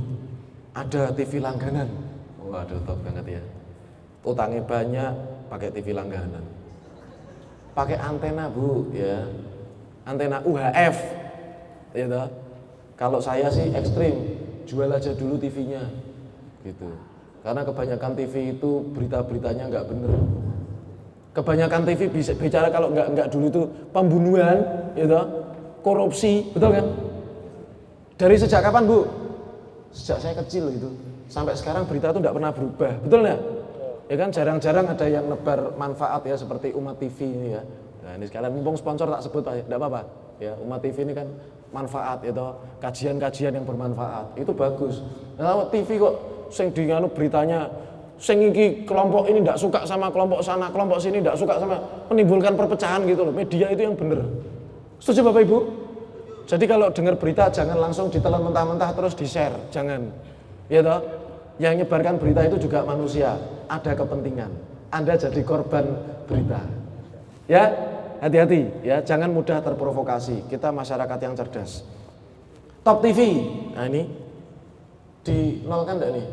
ada TV langganan. Waduh, top banget ya. Utangnya banyak, pakai TV langganan. Pakai antena Bu, ya. Antena UHF. Ya toh. Kalau saya sih ekstrim, jual aja dulu TV-nya. Gitu. Karena kebanyakan TV itu berita-beritanya nggak bener. Kebanyakan TV bicara kalau nggak dulu itu pembunuhan, ya toh, korupsi, betul kan? Dari sejak kapan Bu? Sejak saya kecil gitu. Sampai sekarang berita itu nggak pernah berubah, betul nggak? Ya kan jarang-jarang ada yang nebar manfaat ya seperti Umat TV ini ya. Nah ini sekalian mumpung sponsor tak sebut Pak, tidak apa-apa. Ya Umat TV ini kan manfaat itu kajian-kajian yang bermanfaat itu bagus. Nah TV kok sing dianu beritanya sing iki kelompok ini tidak suka sama kelompok sana, kelompok sini tidak suka sama, menimbulkan perpecahan gitu loh. Media itu yang benar. Setuju Bapak Ibu? Jadi kalau dengar berita jangan langsung ditelan mentah-mentah terus di-share, jangan. Ya toh? Yang nyebarkan berita itu juga manusia, ada kepentingan. Anda jadi korban berita. Ya, hati-hati ya, jangan mudah terprovokasi. Kita masyarakat yang cerdas. Top TV. Nah ini dinolkan enggak nih?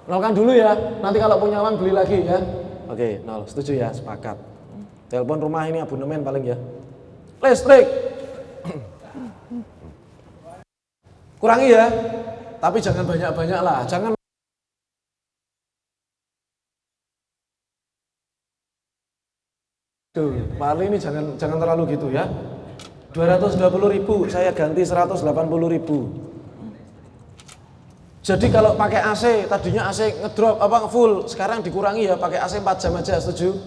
Nolkan dulu ya. Nanti kalau punya uang beli lagi ya. Oke, nol. Setuju ya, sepakat. Telepon rumah ini abonemen paling ya. Listrik. Kurangi ya. Tapi jangan banyak-banyak lah. Jangan Tuh, Pak Ali ini jangan terlalu gitu ya. 220.000, saya ganti 180.000. Jadi kalau pakai AC, tadinya AC ngedrop apa full, sekarang dikurangi ya, pakai AC 4 jam aja, setuju?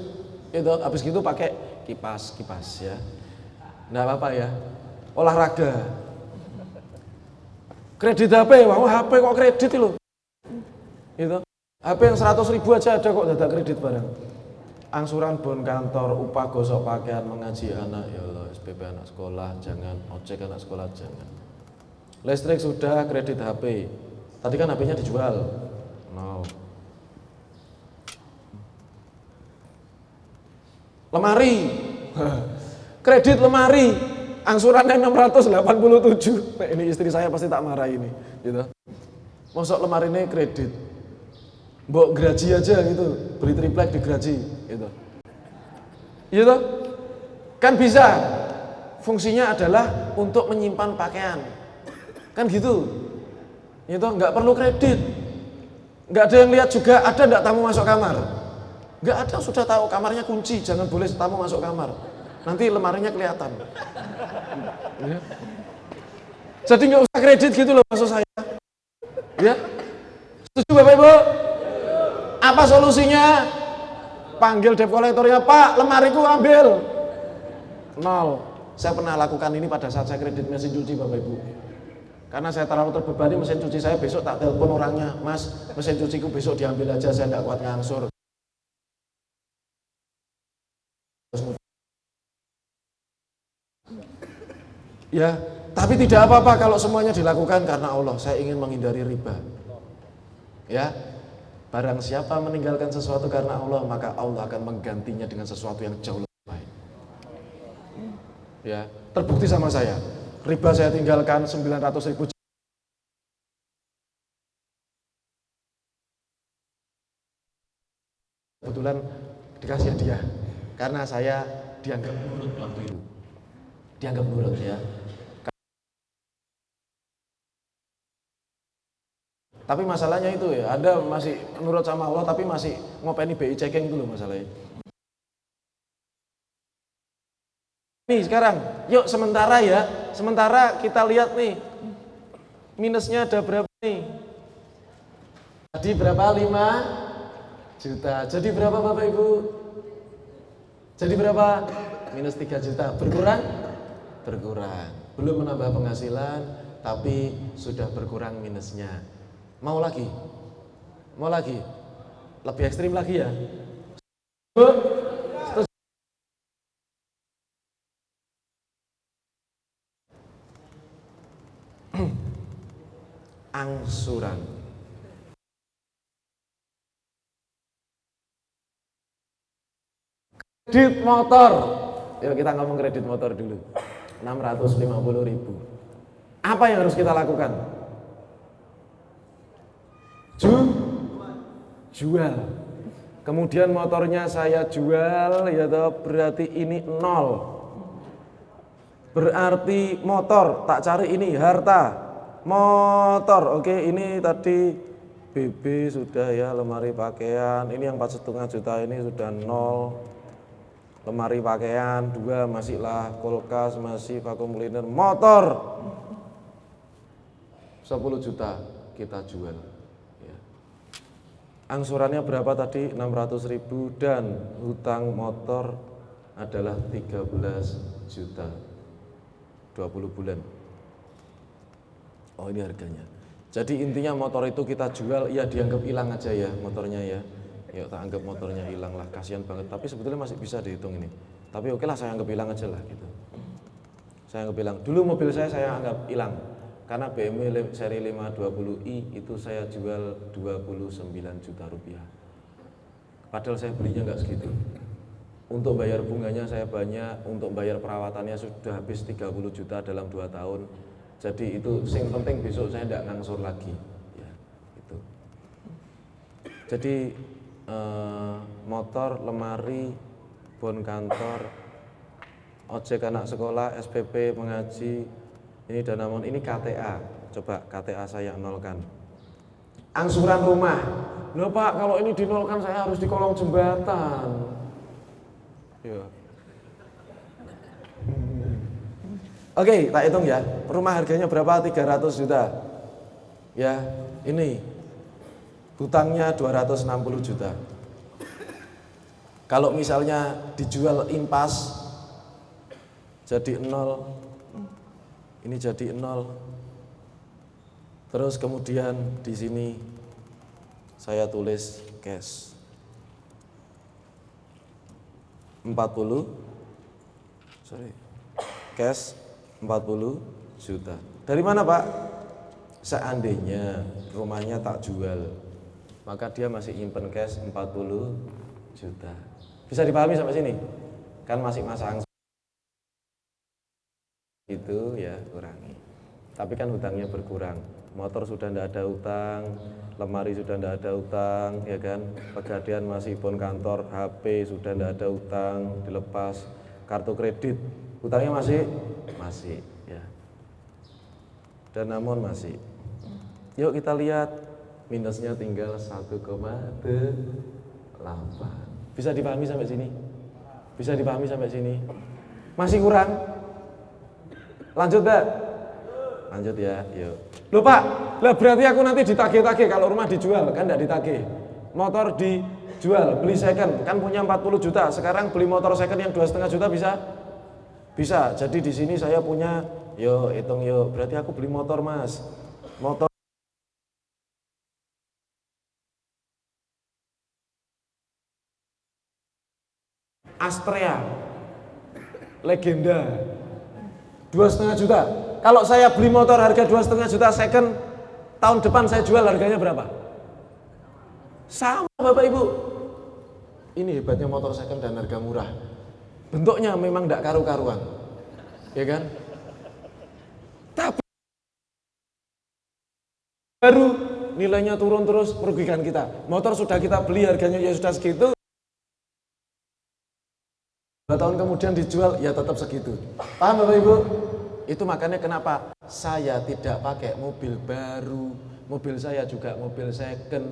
Itu habis gitu pakai kipas ya. Enggak apa-apa ya. Olahraga. Kredit HP, wah HP kok kredit loh. Itu. HP yang 100.000 aja ada kok dadak kredit barang. Angsuran bon kantor, upah gosok pakaian, mengaji anak, ya Allah, SPP anak sekolah, jangan, ojek anak sekolah, jangan. Listrik sudah, kredit HP. Tadi kan HP-nya dijual. No. Lemari. Kredit lemari. Angsurannya 687. Nah, ini istri saya pasti tak marah ini, gitu. Mosok lemari ini kredit. Mbok geraji aja gitu, beli triplek digeraji gitu. Gitu. Kan bisa. Fungsinya adalah untuk menyimpan pakaian. Kan gitu. Itu nggak perlu kredit. Nggak ada yang lihat juga, ada nggak tamu masuk kamar? Nggak ada, sudah tahu kamarnya kunci, jangan boleh tamu masuk kamar. Nanti lemarinya kelihatan. Ya. Jadi nggak usah kredit gitu loh maksud saya. Ya. Setuju Bapak Ibu? Apa solusinya? Panggil debt kolektornya, Pak, lemariku ambil. Nol. Saya pernah lakukan ini pada saat saya kredit mesin cuci Bapak Ibu. Karena saya terlalu terbebani mesin cuci saya, besok tak telepon orangnya, Mas, mesin cuciku besok diambil aja, saya nggak kuat ngangsur. Ya, tapi tidak apa-apa kalau semuanya dilakukan karena Allah. Saya ingin menghindari riba. Ya. Barang siapa meninggalkan sesuatu karena Allah, maka Allah akan menggantinya dengan sesuatu yang jauh lebih baik. Ya, terbukti sama saya. Riba saya tinggalkan 900.000. Kebetulan dikasih hadiah karena saya dianggap nurut waktu itu. Dianggap nurut ya. Tapi masalahnya itu ya, Anda masih nurut sama Allah tapi masih ngopeni BI checking itu loh masalahnya. Nih sekarang, yuk sementara ya, sementara kita lihat nih, minusnya ada berapa nih? Jadi berapa? 5 juta. Jadi berapa Bapak Ibu? Jadi berapa? Minus 3 juta. Berkurang? Berkurang. Belum menambah penghasilan, tapi sudah berkurang minusnya. Mau lagi? Mau lagi? Lebih ekstrim lagi ya? Angsuran. Kredit motor. Yuk kita ngomong kredit motor dulu. 650.000. Apa yang harus kita lakukan? jual. Kemudian motornya saya jual, ya toh, berarti ini 0. Berarti motor, tak cari ini harta. Motor, oke, ini tadi BB sudah ya, lemari pakaian. Ini yang 4,5 juta ini sudah 0. Lemari pakaian 2 masihlah, kulkas masih, vakum cleaner, motor 10 juta kita jual. Angsurannya berapa tadi? 600.000 dan hutang motor adalah 13 juta. 20 bulan. Oh, ini harganya. Jadi intinya motor itu kita jual, ya dianggap hilang aja ya motornya ya. Ya tak anggap motornya hilang lah, kasihan banget. Tapi sebetulnya masih bisa dihitung ini. Tapi oke lah, saya anggap hilang aja lah gitu. Saya anggap hilang. Dulu mobil saya anggap hilang. Karena BMW seri 520i itu saya jual 29 juta rupiah. Padahal saya belinya nggak segitu. Untuk bayar bunganya saya banyak, untuk bayar perawatannya sudah habis 30 juta dalam 2 tahun. Jadi itu yang penting besok saya nggak ngangsur lagi. Ya, itu. Jadi motor, lemari, bon kantor, ojek anak sekolah, SPP, mengaji, ini Danamon, ini KTA. Coba KTA saya nolkan. Angsuran rumah. Loh Pak, kalau ini dinolkan saya harus di kolong jembatan. Ya. Oke, tak hitung ya. Rumah harganya berapa? 300 juta. Ya, ini hutangnya 260 juta. Kalau misalnya dijual impas jadi 0. Ini jadi 0. Terus kemudian di sini saya tulis cash 40. Cash 40 juta. Dari mana Pak? Seandainya rumahnya tak jual, maka dia masih nyimpen cash 40 juta. Bisa dipahami sampai sini? Kan masih masa itu ya, kurangi. Tapi kan hutangnya berkurang. Motor sudah tidak ada utang, lemari sudah tidak ada utang, ya kan? Pegadaian masih bon kantor, HP sudah tidak ada utang, dilepas. Kartu kredit, hutangnya masih, ya. Dan namun masih. Yuk kita lihat, minusnya tinggal 1,8. Bisa dipahami sampai sini? Bisa dipahami sampai sini? Masih kurang? Lanjut Pak? Lanjut ya, yuk. Loh Pak, lah berarti aku nanti ditagih-tagih kalau rumah dijual, kan enggak ditagih. Motor dijual, beli second, kan punya 40 juta. Sekarang beli motor second yang 2,5 juta bisa? Bisa. Jadi di sini saya punya, yuk hitung yuk. Berarti aku beli motor Mas. Motor Astrea Legenda 2,5 juta. Kalau saya beli motor harga 2,5 juta second, tahun depan saya jual harganya berapa? Sama Bapak Ibu. Ini hebatnya motor second dan harga murah. Bentuknya memang tidak karu-karuan, ya kan? Tapi baru nilainya turun terus, merugikan kita. Motor sudah kita beli harganya ya sudah segitu. 2 tahun kemudian dijual ya tetap segitu. Paham Bapak Ibu? Itu makanya kenapa saya tidak pakai mobil baru. Mobil saya juga mobil second.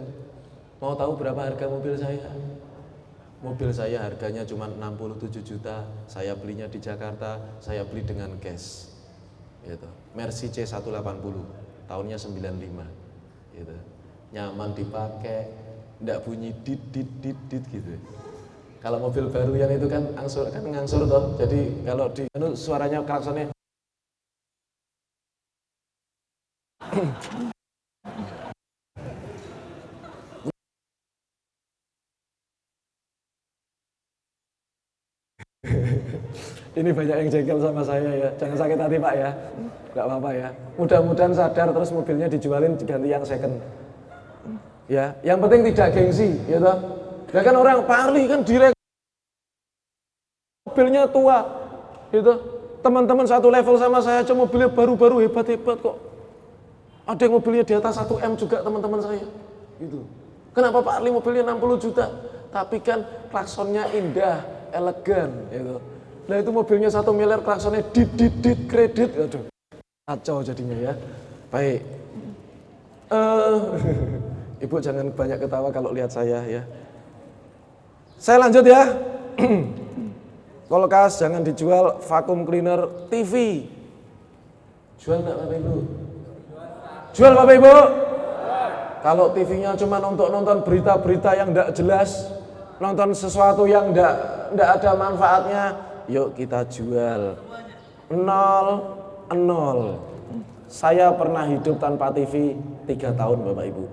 Mau tahu berapa harga mobil saya? Mobil saya harganya cuma 67 juta. Saya belinya di Jakarta, saya beli dengan cash. Gitu. Mercy C180, tahunnya 95. Gitu. Nyaman dipakai, enggak bunyi dit gitu. Kalau mobil baru yang itu kan ngangsur toh. Jadi kalau di suaranya klaksonnya ini banyak yang jengkel sama saya ya. Jangan sakit hati Pak ya. Enggak apa-apa ya. Mudah-mudahan sadar terus mobilnya dijualin diganti yang second. Ya, yang penting tidak gengsi, ya toh. Ya kan orang Pak Arli kan direk mobilnya tua, gitu. Teman-teman satu level sama saya, cuma mobilnya baru-baru hebat-hebat kok. Ada yang mobilnya di atas 1 M juga teman-teman saya. Gitu. Kenapa Pak Arli mobilnya 60 juta? Tapi kan klaksonnya indah, elegan. Gitu. Nah itu mobilnya 1 miliar, klaksonnya dit kredit. Aduh, kacau jadinya ya. Baik. Ibu jangan banyak ketawa kalau lihat saya ya. Saya lanjut ya. Kulkas jangan dijual, vacuum cleaner, TV. Jual enggak Bapak Ibu? Jual Bapak Ibu? Kalau TV-nya cuma untuk nonton berita-berita yang enggak jelas, nonton sesuatu yang enggak ada manfaatnya, yuk kita jual. 0. Saya pernah hidup tanpa TV 3 tahun Bapak Ibu.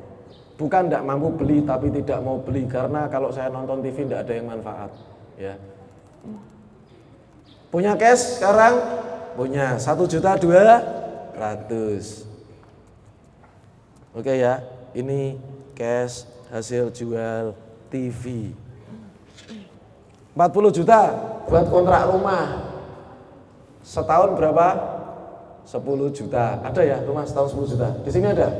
Bukan enggak mampu beli, tapi tidak mau beli karena kalau saya nonton TV enggak ada yang manfaat. Ya. Punya cash sekarang? Punya 1.200.000. Oke ya, ini cash hasil jual TV. 40 juta buat kontrak rumah. Setahun berapa? 10 juta. Ada ya rumah setahun 10 juta? Di sini ada?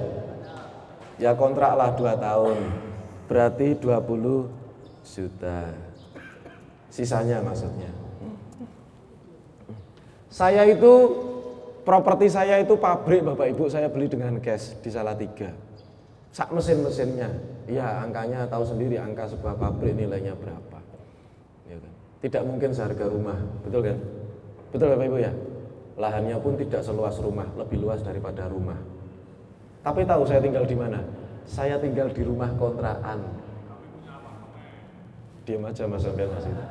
Ya kontraklah 2 tahun. Berarti 20 juta. Sisanya maksudnya. Saya itu, properti saya itu pabrik Bapak Ibu, saya beli dengan cash di Salatiga. Sak mesin-mesinnya, ya angkanya tahu sendiri, angka sebuah pabrik nilainya berapa. Ya kan? Tidak mungkin seharga rumah, betul kan? Betul Bapak Ibu ya? Lahannya pun tidak seluas rumah, lebih luas daripada rumah. Tapi tahu saya tinggal di mana? Saya tinggal di rumah kontrakan. Diam aja Mas sampean Mas itu.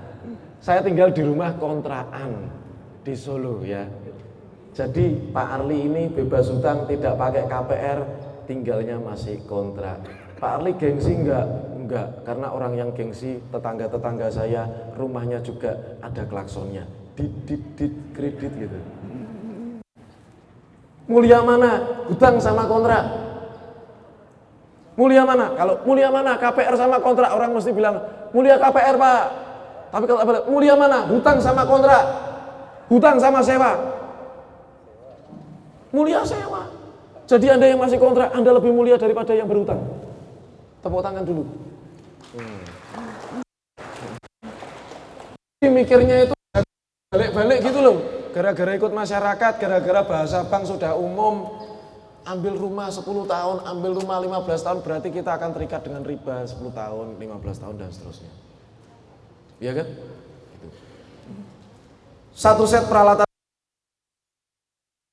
Saya tinggal di rumah kontrakan di Solo ya. Jadi Pak Arli ini bebas hutang, tidak pakai KPR, tinggalnya masih kontrak. Pak Arli gengsi enggak, karena orang yang gengsi tetangga-tetangga saya rumahnya juga ada klaksonnya, dit kredit gitu. Mulia mana? Hutang sama kontrak. Mulia mana? Kalau mulia mana? KPR sama kontrak, orang mesti bilang mulia KPR Pak. Tapi kalau mulia mana? Hutang sama kontrak. Hutang sama sewa. Mulia sewa. Jadi Anda yang masih kontrak, Anda lebih mulia daripada yang berhutang. Tepuk tangan dulu. Mikirnya itu balik-balik gitu loh. Gara-gara ikut masyarakat, gara-gara bahasa bank sudah umum, ambil rumah 10 tahun, ambil rumah 15 tahun, berarti kita akan terikat dengan riba 10 tahun, 15 tahun dan seterusnya. Iya kan? Satu set peralatan.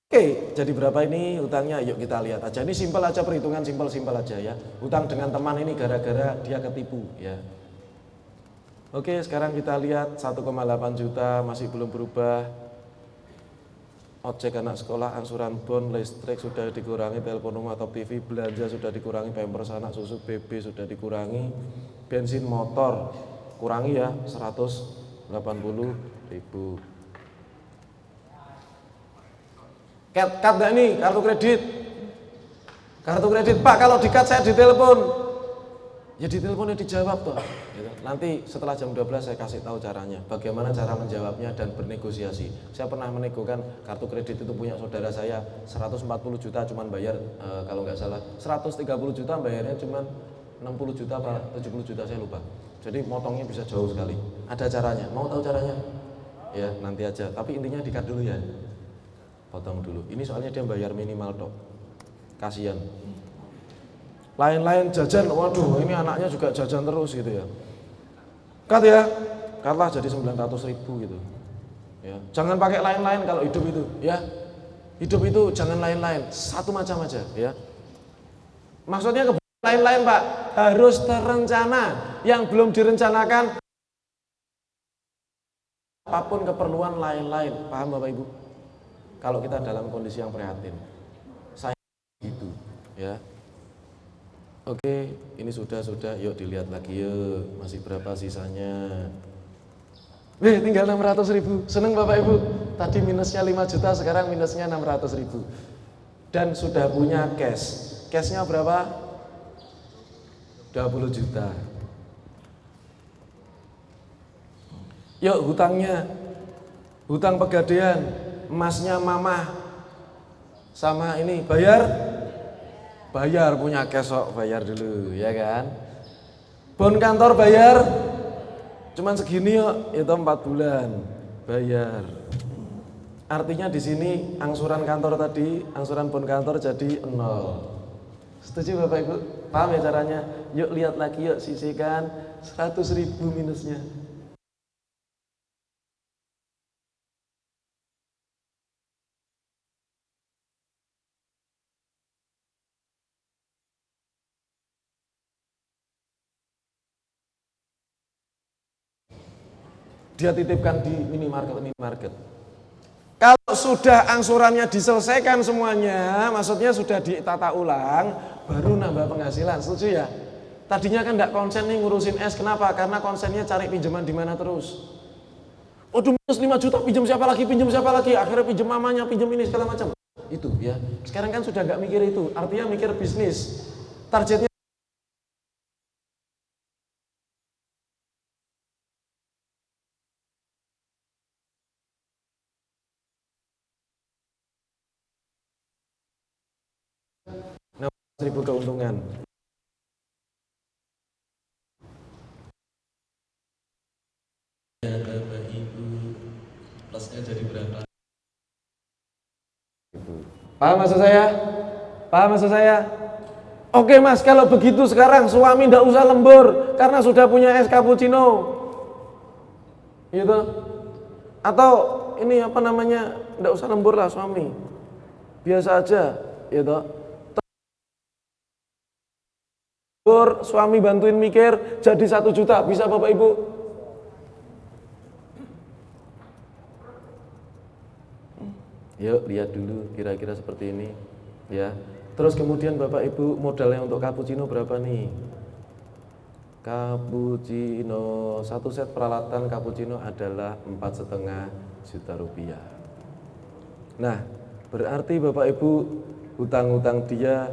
Oke, jadi berapa ini hutangnya? Yuk kita lihat aja. Ini simpel aja, perhitungan simpel aja ya. Hutang dengan teman ini gara-gara dia ketipu ya. Oke, sekarang kita lihat 1,8 juta masih belum berubah. Ojek anak sekolah, angsuran bon, listrik sudah dikurangi, telepon rumah atau TV, belanja sudah dikurangi, pampers anak, susu BB sudah dikurangi, bensin motor kurangi ya 180.000. Cut enggak nih kartu kredit? Kartu kredit Pak, kalau di cut saya ditelepon. Ya diteleponnya dijawab toh. Nanti setelah jam 12 saya kasih tahu caranya. Bagaimana cara menjawabnya dan bernegosiasi. Saya pernah menegokan kartu kredit itu punya saudara saya 140 juta cuman bayar kalau nggak salah 130 juta bayarnya cuman 60 juta apa 70 juta saya lupa. Jadi motongnya bisa jauh sekali. Ada caranya. Mau tahu caranya? Ya nanti aja. Tapi intinya di-cut dulu ya. Potong dulu. Ini soalnya dia bayar minimal dok. Kasihan. Lain-lain jajan, waduh ini anaknya juga jajan terus gitu ya. Cut ya. Cutlah jadi 900.000 gitu. Ya. Jangan pakai lain-lain kalau hidup itu, ya. Hidup itu jangan lain-lain, satu macam aja, ya. Maksudnya lain-lain Pak, harus terencana. Yang belum direncanakan apapun keperluan lain-lain. Paham Bapak Ibu? Kalau kita dalam kondisi yang prihatin, saya gitu, ya. Oke, ini sudah, yuk dilihat lagi yuk, masih berapa sisanya? Tinggal 600.000, seneng Bapak Ibu? Tadi minusnya 5 juta, sekarang minusnya 600.000. Dan sudah punya cash, cashnya berapa? 20 juta. Yuk hutangnya, hutang pegadaian, emasnya mamah sama ini bayar Bayar punya cash kok, bayar dulu, ya kan? Bon kantor bayar cuman segini kok, itu 4 bulan bayar. Artinya di sini angsuran kantor tadi, angsuran bon kantor jadi 0. Setuju Bapak Ibu? Paham ya caranya? Yuk lihat lagi, yuk sisihkan 100.000 minusnya. Dia titipkan di minimarket. Kalau sudah angsurannya diselesaikan semuanya, maksudnya sudah ditata ulang, baru nambah penghasilan. Setuju ya? Tadinya kan enggak konsen nih ngurusin es, kenapa? Karena konsennya cari pinjaman di mana terus. Waduh, minus 5 juta, pinjam siapa lagi? Akhirnya pinjam mamanya, pinjam ini segala macam. Itu ya. Sekarang kan sudah enggak mikir itu, artinya mikir bisnis. Targetnya ribu keuntungan. Bapak Ibu, plusnya jadi berapa? Paham maksud saya? Paham maksud saya? Oke Mas, kalau begitu sekarang suami ndak usah lembur karena sudah punya es cappuccino. Gitu. Atau ini apa namanya? Ndak usah lembur lah suami. Biasa aja, gitu. Suami bantuin mikir jadi 1 juta, bisa Bapak Ibu? Yuk lihat dulu kira-kira seperti ini ya. Terus kemudian Bapak Ibu modalnya untuk cappuccino berapa nih? Cappuccino, 1 set peralatan cappuccino adalah 4,5 juta rupiah. Nah, berarti Bapak Ibu hutang-hutang dia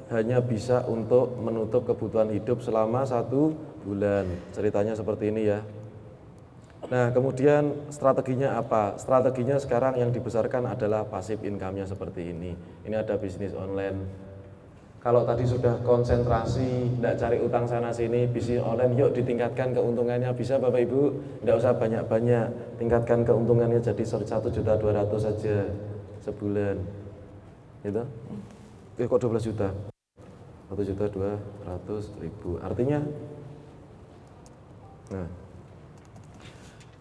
hanya bisa untuk menutup kebutuhan hidup selama 1 bulan. Ceritanya seperti ini ya. Nah, kemudian strateginya apa? Strateginya sekarang yang dibesarkan adalah passive income-nya seperti ini. Ini ada bisnis online. Kalau tadi sudah konsentrasi, tidak cari utang sana sini, bisnis online, yuk ditingkatkan keuntungannya. Bisa Bapak Ibu, tidak usah banyak-banyak. Tingkatkan keuntungannya jadi 1.200.000 saja sebulan. Gitu? Kok 12 juta? 1.200.000.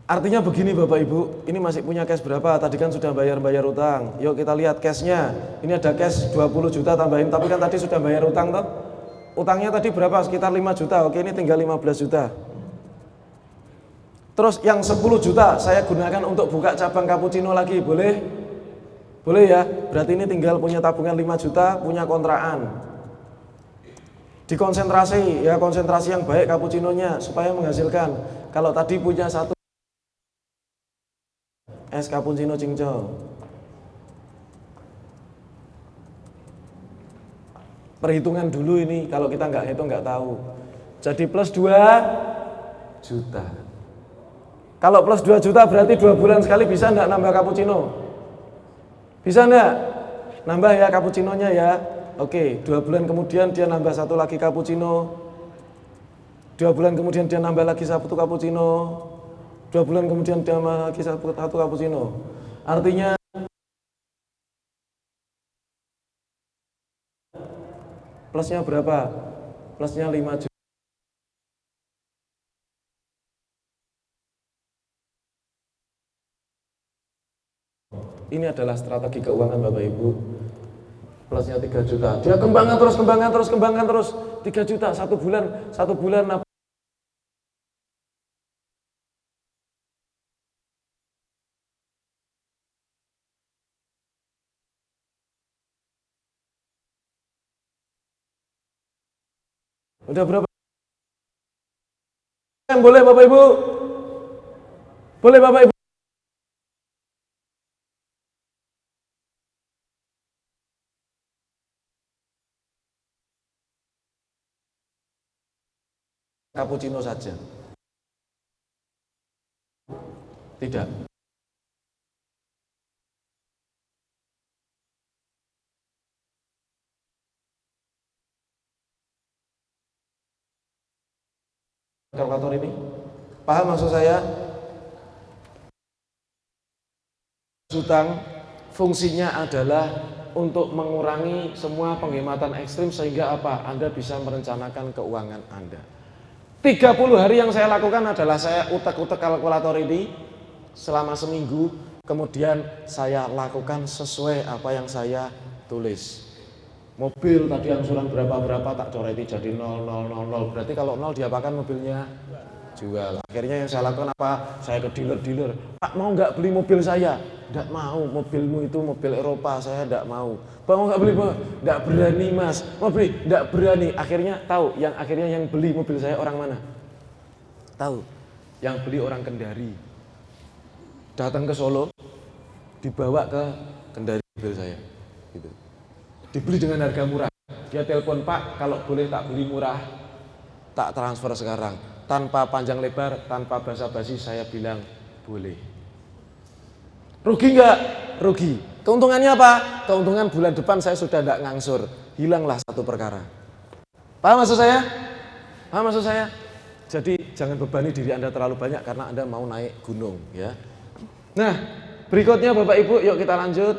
Artinya begini Bapak Ibu, ini masih punya cash berapa? Tadi kan sudah bayar utang. Yuk kita lihat cashnya. Ini ada cash 20 juta tambahin, tapi kan tadi sudah bayar utang toh. Utangnya tadi berapa? Sekitar 5 juta. Oke, ini tinggal 15 juta. Terus yang 10 juta saya gunakan untuk buka cabang cappuccino lagi, boleh? Boleh ya? Berarti ini tinggal punya tabungan 5 juta, punya kontrakan. Dikonsentrasi ya, konsentrasi yang baik cappuccinonya supaya menghasilkan. Kalau tadi punya 1 es cappuccino cincong, perhitungan dulu ini, kalau kita nggak hitung nggak tahu. Jadi plus 2 juta. Kalau plus 2 juta berarti 2 bulan sekali bisa nggak nambah cappuccino? Bisa nggak? Nambah ya cappuccinonya ya. Oke, 2 bulan kemudian dia nambah 1 lagi cappuccino. 2 bulan kemudian dia nambah lagi 1 cappuccino. 2 bulan kemudian dia nambah lagi 1 cappuccino. Artinya plusnya berapa? Plusnya 5 juta. Ini adalah strategi keuangan Bapak Ibu. Plusnya 3 juta. Dia kembangkan terus 3 juta 1 bulan. Udah berapa? Boleh Bapak Ibu? Boleh Bapak Ibu? Cappuccino saja. Tidak. kalkulator ini? Paham maksud saya? Hutang fungsinya adalah untuk mengurangi semua penghematan ekstrim sehingga apa? Anda bisa merencanakan keuangan Anda. 30 hari yang saya lakukan adalah saya utek-utek kalkulator ini selama seminggu, kemudian saya lakukan sesuai apa yang saya tulis. Mobil tadi angsuran berapa tak coreti jadi 0000. Berarti kalau 0 diapakan mobilnya? Jual. Akhirnya yang saya lakukan apa? Saya ke dealer. Pak, mau nggak beli mobil saya? Nggak mau, mobilmu itu mobil Eropa, saya nggak mau. Pak, mau nggak beli? Pak? Nggak berani mas. Mau beli? Nggak berani. Akhirnya tahu, yang beli mobil saya orang mana? Tahu, yang beli orang Kendari. Datang ke Solo, dibawa ke Kendari mobil saya. Gitu. Dibeli dengan harga murah. Dia telepon, Pak, kalau boleh tak beli murah, tak transfer sekarang. Tanpa panjang lebar, tanpa basa-basi saya bilang boleh. Rugi nggak? Rugi. Keuntungannya apa? Keuntungan bulan depan saya sudah tidak ngangsur. Hilanglah satu perkara. Paham maksud saya? Paham maksud saya? Jadi jangan bebani diri Anda terlalu banyak karena Anda mau naik gunung, ya. Nah, berikutnya Bapak Ibu, yuk kita lanjut.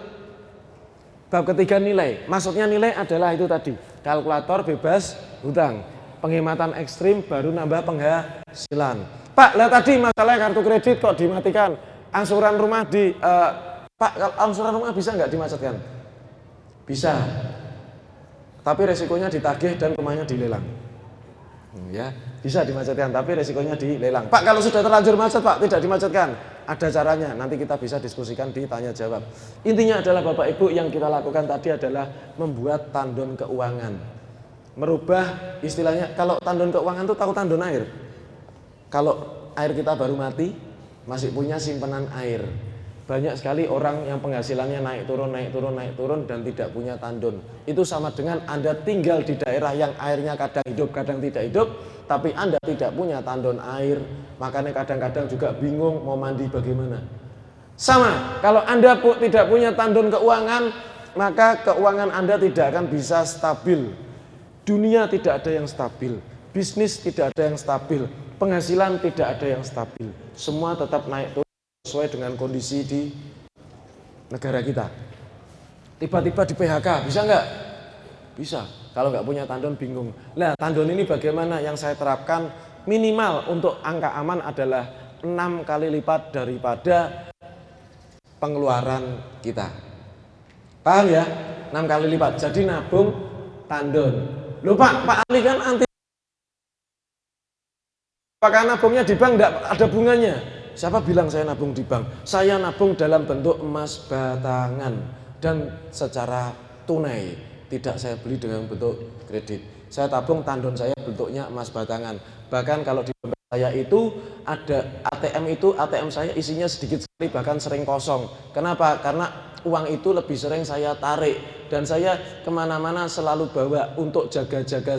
Bab ketiga, nilai. Maksudnya nilai adalah itu tadi, kalkulator bebas hutang. Penghematan ekstrim baru nambah penghasilan. Pak, lihat tadi masalah kartu kredit kok dimatikan. Angsuran rumah Pak, angsuran rumah bisa nggak dimacetkan? Bisa. Tapi resikonya ditagih dan rumahnya dilelang. Ya, bisa dimacetkan tapi resikonya dilelang. Pak, kalau sudah terlanjur macet, Pak, tidak dimacetkan. Ada caranya, nanti kita bisa diskusikan di tanya jawab. Intinya adalah Bapak Ibu, yang kita lakukan tadi adalah membuat tandon keuangan. Merubah istilahnya, kalau tandon keuangan itu tahu tandon air. Kalau air kita baru mati, masih punya simpanan air. Banyak sekali orang yang penghasilannya naik turun dan tidak punya tandon. Itu sama dengan Anda tinggal di daerah yang airnya kadang hidup, kadang tidak hidup, tapi Anda tidak punya tandon air, makanya kadang-kadang juga bingung mau mandi bagaimana. Sama, kalau Anda tidak punya tandon keuangan, maka keuangan Anda tidak akan bisa stabil. Dunia tidak ada yang stabil, bisnis tidak ada yang stabil, penghasilan tidak ada yang stabil. Semua tetap naik turun sesuai dengan kondisi di negara kita. Tiba-tiba di PHK, bisa nggak? Bisa. Kalau nggak punya tandon bingung. Nah, tandon ini bagaimana? Yang saya terapkan minimal untuk angka aman adalah 6 kali lipat daripada pengeluaran kita. Paham ya? 6 kali lipat. Jadi nabung tandon. Loh Pak Ali kan anti. Apakah nabungnya di bank enggak ada bunganya? Siapa bilang saya nabung di bank? Saya nabung dalam bentuk emas batangan dan secara tunai. Tidak saya beli dengan bentuk kredit. Saya tabung tandon saya bentuknya emas batangan. Bahkan kalau di dompet saya itu ada ATM saya isinya sedikit sekali, bahkan sering kosong. Kenapa? Karena uang itu lebih sering saya tarik dan saya kemana-mana selalu bawa untuk jaga-jaga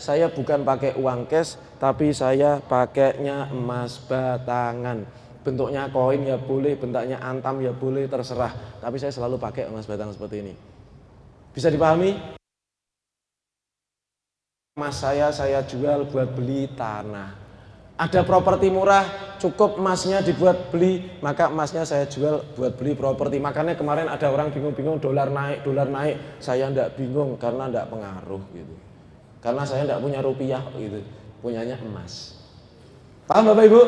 saya bukan pakai uang cash tapi saya pakainya emas batangan. Bentuknya koin ya boleh, bentuknya antam ya boleh, terserah, tapi saya selalu pakai emas batangan seperti ini. Bisa dipahami? Emas saya jual buat beli tanah. Ada properti murah, cukup emasnya dibuat beli, maka emasnya saya jual buat beli properti. Makanya kemarin ada orang bingung-bingung dolar naik. Saya enggak bingung karena enggak pengaruh gitu. Karena saya enggak punya rupiah gitu, punyanya emas. Paham Bapak Ibu?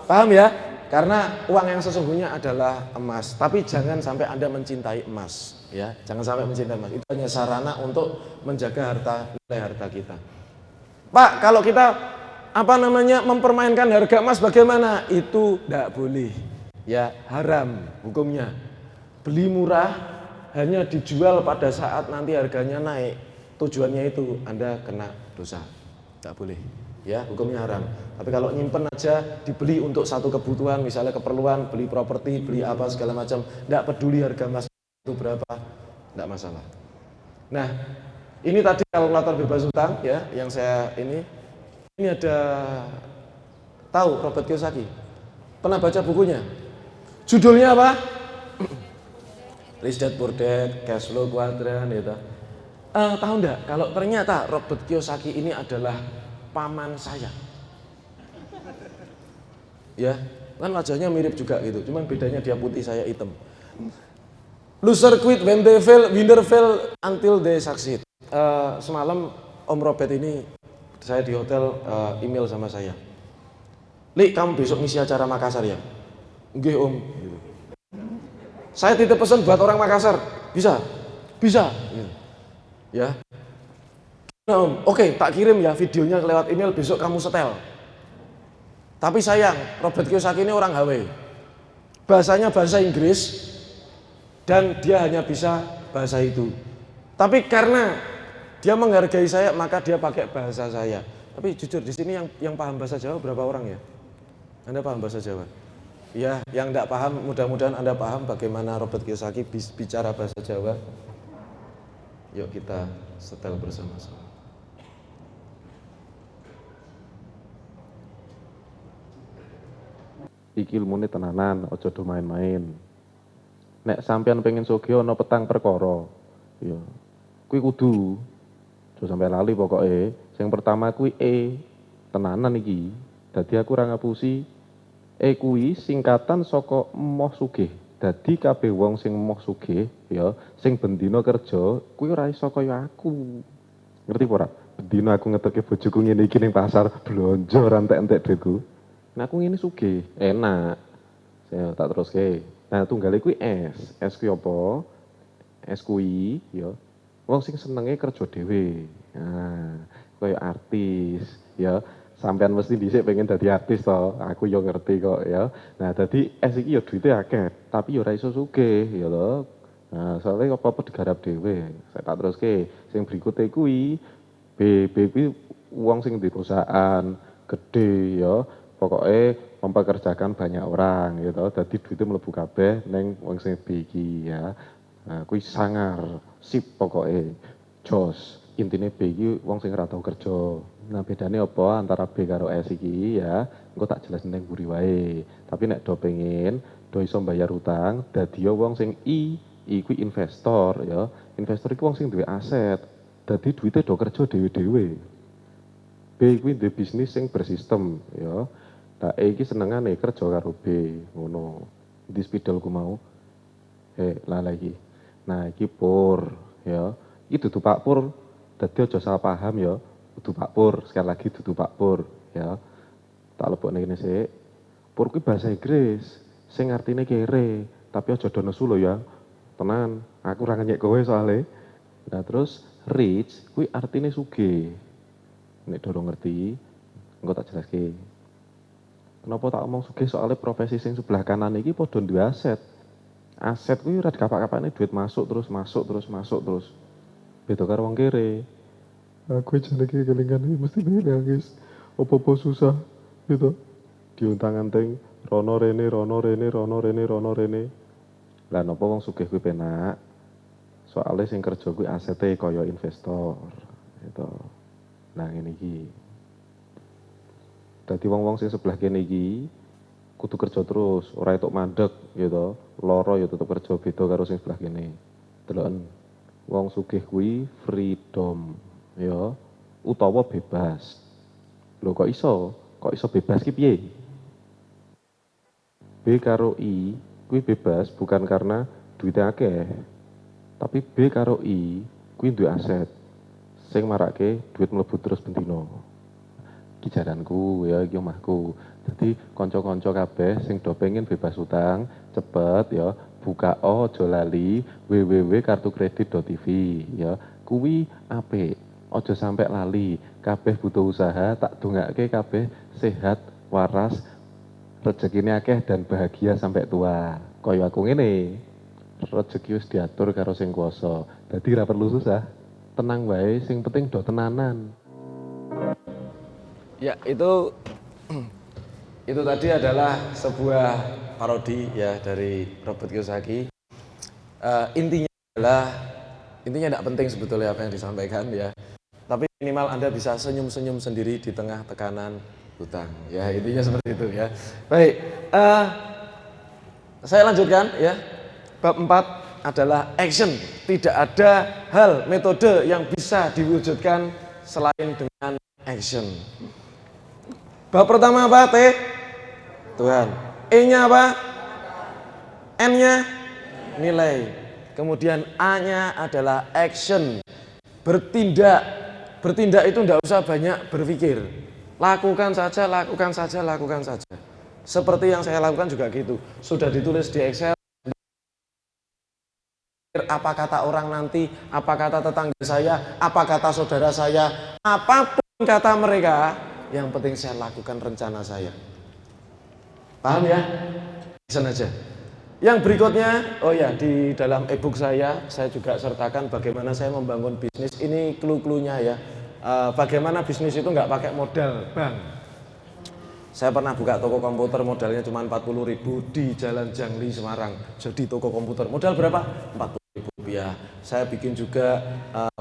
Paham ya? Karena uang yang sesungguhnya adalah emas. Tapi jangan sampai Anda mencintai emas, ya. Jangan sampai mencintai emas. Itu hanya sarana untuk menjaga nilai harta kita. Pak, kalau kita mempermainkan harga emas bagaimana? Itu tidak boleh, ya, haram hukumnya. Beli murah hanya dijual pada saat nanti harganya naik, tujuannya itu Anda kena dosa, tidak boleh, ya, hukumnya haram. Tapi kalau nyimpen aja, dibeli untuk satu kebutuhan, misalnya keperluan, beli properti, beli apa segala macam, tidak peduli harga emas itu berapa, tidak masalah. Nah, ini tadi kalkulator bebas hutang, ya, yang saya ini ada, tahu Robert Kiyosaki? Pernah baca bukunya? Judulnya apa? Rich Dad Poor Dad, Cash Flow Quadrant, gitu. Tahu enggak kalau ternyata Robert Kiyosaki ini adalah paman saya. ya kan wajahnya mirip juga gitu, cuman bedanya dia putih, saya hitam. Loser quit when they fail, winner fail until they succeed. Semalam Om Robert ini, saya di hotel, email sama saya, Li, kamu besok ngisi acara Makassar ya? Nggih Om. Gitu. Saya titip pesan buat orang Makassar, bisa? Bisa. Gitu. Ya. Nah, Om, oke, tak kirim ya videonya lewat email, besok kamu setel. Tapi sayang, Robert Kiyosaki ini orang HW. Bahasanya bahasa Inggris dan dia hanya bisa bahasa itu. Tapi karena dia menghargai saya, maka dia pakai bahasa saya. Tapi jujur di sini yang paham bahasa Jawa berapa orang ya? Anda paham bahasa Jawa? Ya, yang tidak paham, mudah-mudahan Anda paham bagaimana Robert Kiyosaki bicara bahasa Jawa. Yuk kita setel bersama-sama. Iki ilmune tenanan, aja do main-main. Nek sampean pengen sugih ana petang perkara, ya kuwi kudu aja sampe lali pokoke. Sing pertama kuwi tenanan iki. Dadi aku ora ngapusi kuwi singkatan saka emoh sugih. Dadi kabeh wong sing emoh sugih ya, sing bendina kerja kuwi ora iso kaya aku. Ngerti apa ora? Bendina aku ngeteke bojoku ngene iki ning pasar blonjo ora entek-entek dhuwitku. Nah aku ngene sugih, enak. Saya tak teruske. Nah tunggale kuwi S kuwi apa? S kuwi ya wong sing senenge kerja dhewe. Nah, kaya artis ya. Sampean mesti dhisik pengen dadi artis to. Aku yo ngerti kok ya. Nah, dadi S iki yo duite akeh, tapi yo ora iso sugih ya lho. Nah, soalnya apa-apa digarap dhewe. Saya tak teruske. Sing berikute kuwi B kuwi wong sing di perusahaan gede ya. Pokoknya mempekerjakan banyak orang gitu, jadi duitnya mlebu kabeh neng wong sing B iki ya. Nah, kuwi sangar, sip pokoknya, jos. Intine B iki wong sing ora tau kerja. Nah, bedane apa antara B karo S iki ya? Engko tak jelas neng mburi wae. Tapi nek do pengen, do iso bayar utang, dadi wong sing I kuwi investor ya. Investor iku wong sing duwe aset. Dadi duitnya do kerja dhewe-dhewe. B kuwi duwe bisnis sing bersistem ya. Nah, iki senengane kerja karo B, ngono. Di spidolku mau. Lala iki. Nah, iki pur, ya. Iki dudu Pak Pur. Dadi aja salah paham ya. Dudu Pak Pur, sekali lagi dudu Pak Pur, ya. Tak lebokne kene sik. Pur kuwi bahasa Inggris, sing artine kere, tapi aja do nesu lho ya. Tenan, aku ora ngenyek kowe soalé. Nah, terus rich kuwi artine sugih. Nek dorong ngerti, engko tak jelaske. Kenapa tak omong sugih soalnya profesi sing sebelah kanan iki padha duwe aset. Aset kuwi ora dikapak-kapakne duit masuk terus. Beda karo wong kere. Aku jane iki kelingan iki mesti nangis. Apa-apa susah gitu. Diuntang-anting rono rene. Lah napa wong sugih kuwi penak? Soale sing kerja kuwi asete kaya investor gitu. Nah ngene iki. Dadi wong-wong sing sebelah kene iki kudu kerja terus, ora entuk mandeg gitu. Loro ya tetep kerja, beda karo sing sebelah kene. Deloken wong sugih kuwi freedom ya utawa bebas. Lho kok iso? Kok iso bebas ki piye? B karo I kuwi bebas bukan karena duitnya akeh. Tapi B karo I kuwi duwe aset sing marake duit mlebu terus bendina. Iki jaranku ya, iki omahku. Jadi kanca-kanca kabeh sing do pengen bebas utang, cepet ya, buka aja lali www.kartukredit.tv ya. Kuwi apik. Aja sampai lali. Kabeh butuh usaha, tak dongake kabeh sehat, waras, rezekine akeh dan bahagia sampai tua. Kaya aku ngene. Rezeki wis diatur karo sing kuwasa. Dadi ora perlu susah. Tenang wae, sing penting do tenanan. Ya, itu tadi adalah sebuah parodi ya dari Robert Kiyosaki. Intinya tidak penting sebetulnya apa yang disampaikan ya. Tapi minimal Anda bisa senyum-senyum sendiri di tengah tekanan hutang. Ya, intinya seperti itu ya. Baik, saya lanjutkan ya. Bab 4 adalah action. Tidak ada hal, metode yang bisa diwujudkan selain dengan action. Bab pertama apa? Tuhan. E-nya apa? N-nya nilai. Kemudian A-nya adalah action. Bertindak. Bertindak itu enggak usah banyak berpikir. Lakukan saja, lakukan saja, lakukan saja. Seperti yang saya lakukan juga gitu. Sudah ditulis di Excel. Apa kata orang nanti, apa kata tetangga saya, apa kata saudara saya, apapun kata mereka, yang penting saya lakukan rencana saya. Paham ya? Bisa aja. Yang berikutnya, oh ya, di dalam e-book saya juga sertakan bagaimana saya membangun bisnis. Ini clue-cluenya ya. Bagaimana bisnis itu nggak pakai modal bank. Saya pernah buka toko komputer, modalnya cuma 40.000 di Jalan Jangli, Semarang. Jadi toko komputer, modal berapa? 40.000 rupiah. Saya bikin juga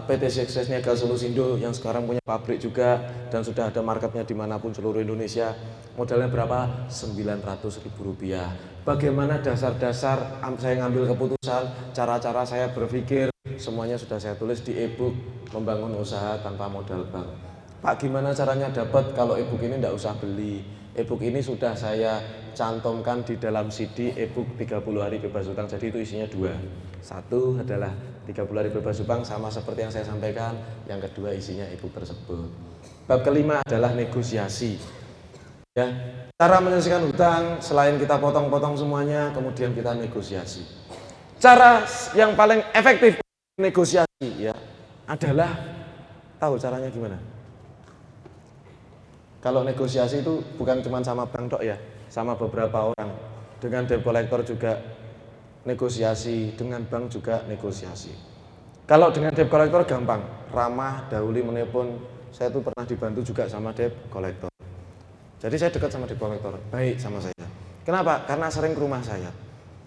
PT Sukses Niaga Solusindo yang sekarang punya pabrik juga dan sudah ada marketnya dimanapun seluruh Indonesia. Modalnya berapa? 900.000 rupiah. Bagaimana dasar-dasar saya ngambil keputusan, cara-cara saya berpikir, semuanya sudah saya tulis di e-book Membangun Usaha Tanpa Modal Bank. Pak, gimana caranya dapat? Kalau e-book ini enggak usah beli. E-book ini sudah saya cantumkan di dalam CD e-book 30 hari bebas hutang. Jadi itu isinya dua. Satu adalah 30 hari bebas hutang sama seperti yang saya sampaikan. Yang kedua isinya e-book tersebut. Bab kelima adalah negosiasi. Ya, cara menyelesaikan hutang selain kita potong-potong semuanya, kemudian kita negosiasi. Cara yang paling efektif negosiasi ya adalah tahu caranya gimana? Kalau negosiasi itu bukan cuma sama bank tok ya, sama beberapa orang. Dengan debt collector juga negosiasi, dengan bank juga negosiasi. Kalau dengan debt collector gampang, ramah, dahuli menelpon. Saya tuh pernah dibantu juga sama debt collector. Jadi saya dekat sama debt collector, baik sama saya. Kenapa? Karena sering ke rumah saya.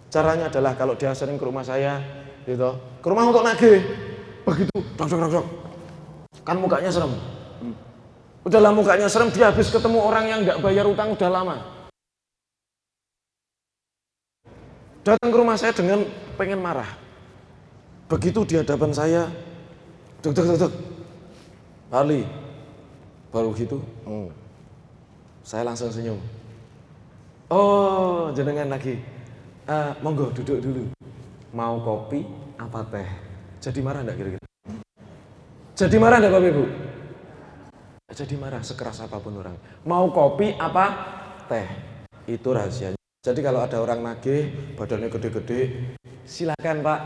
Caranya adalah kalau dia sering ke rumah saya, gitu, ke rumah untuk nagih, begitu, dok. Kan mukanya serem. Udahlah mukanya serem, dia habis ketemu orang yang nggak bayar utang udah lama. Datang ke rumah saya dengan pengen marah. Begitu di hadapan saya, dok. Ali, baru gitu, saya langsung senyum. Oh, jenengan lagi. Monggo duduk dulu. Mau kopi apa teh? Jadi marah enggak kira-kira? Jadi marah enggak Bapak Ibu? Jadi marah sekeras apapun orang. Mau kopi apa teh? Itu rahasianya. Jadi kalau ada orang nagih, badannya gede-gede, silakan Pak.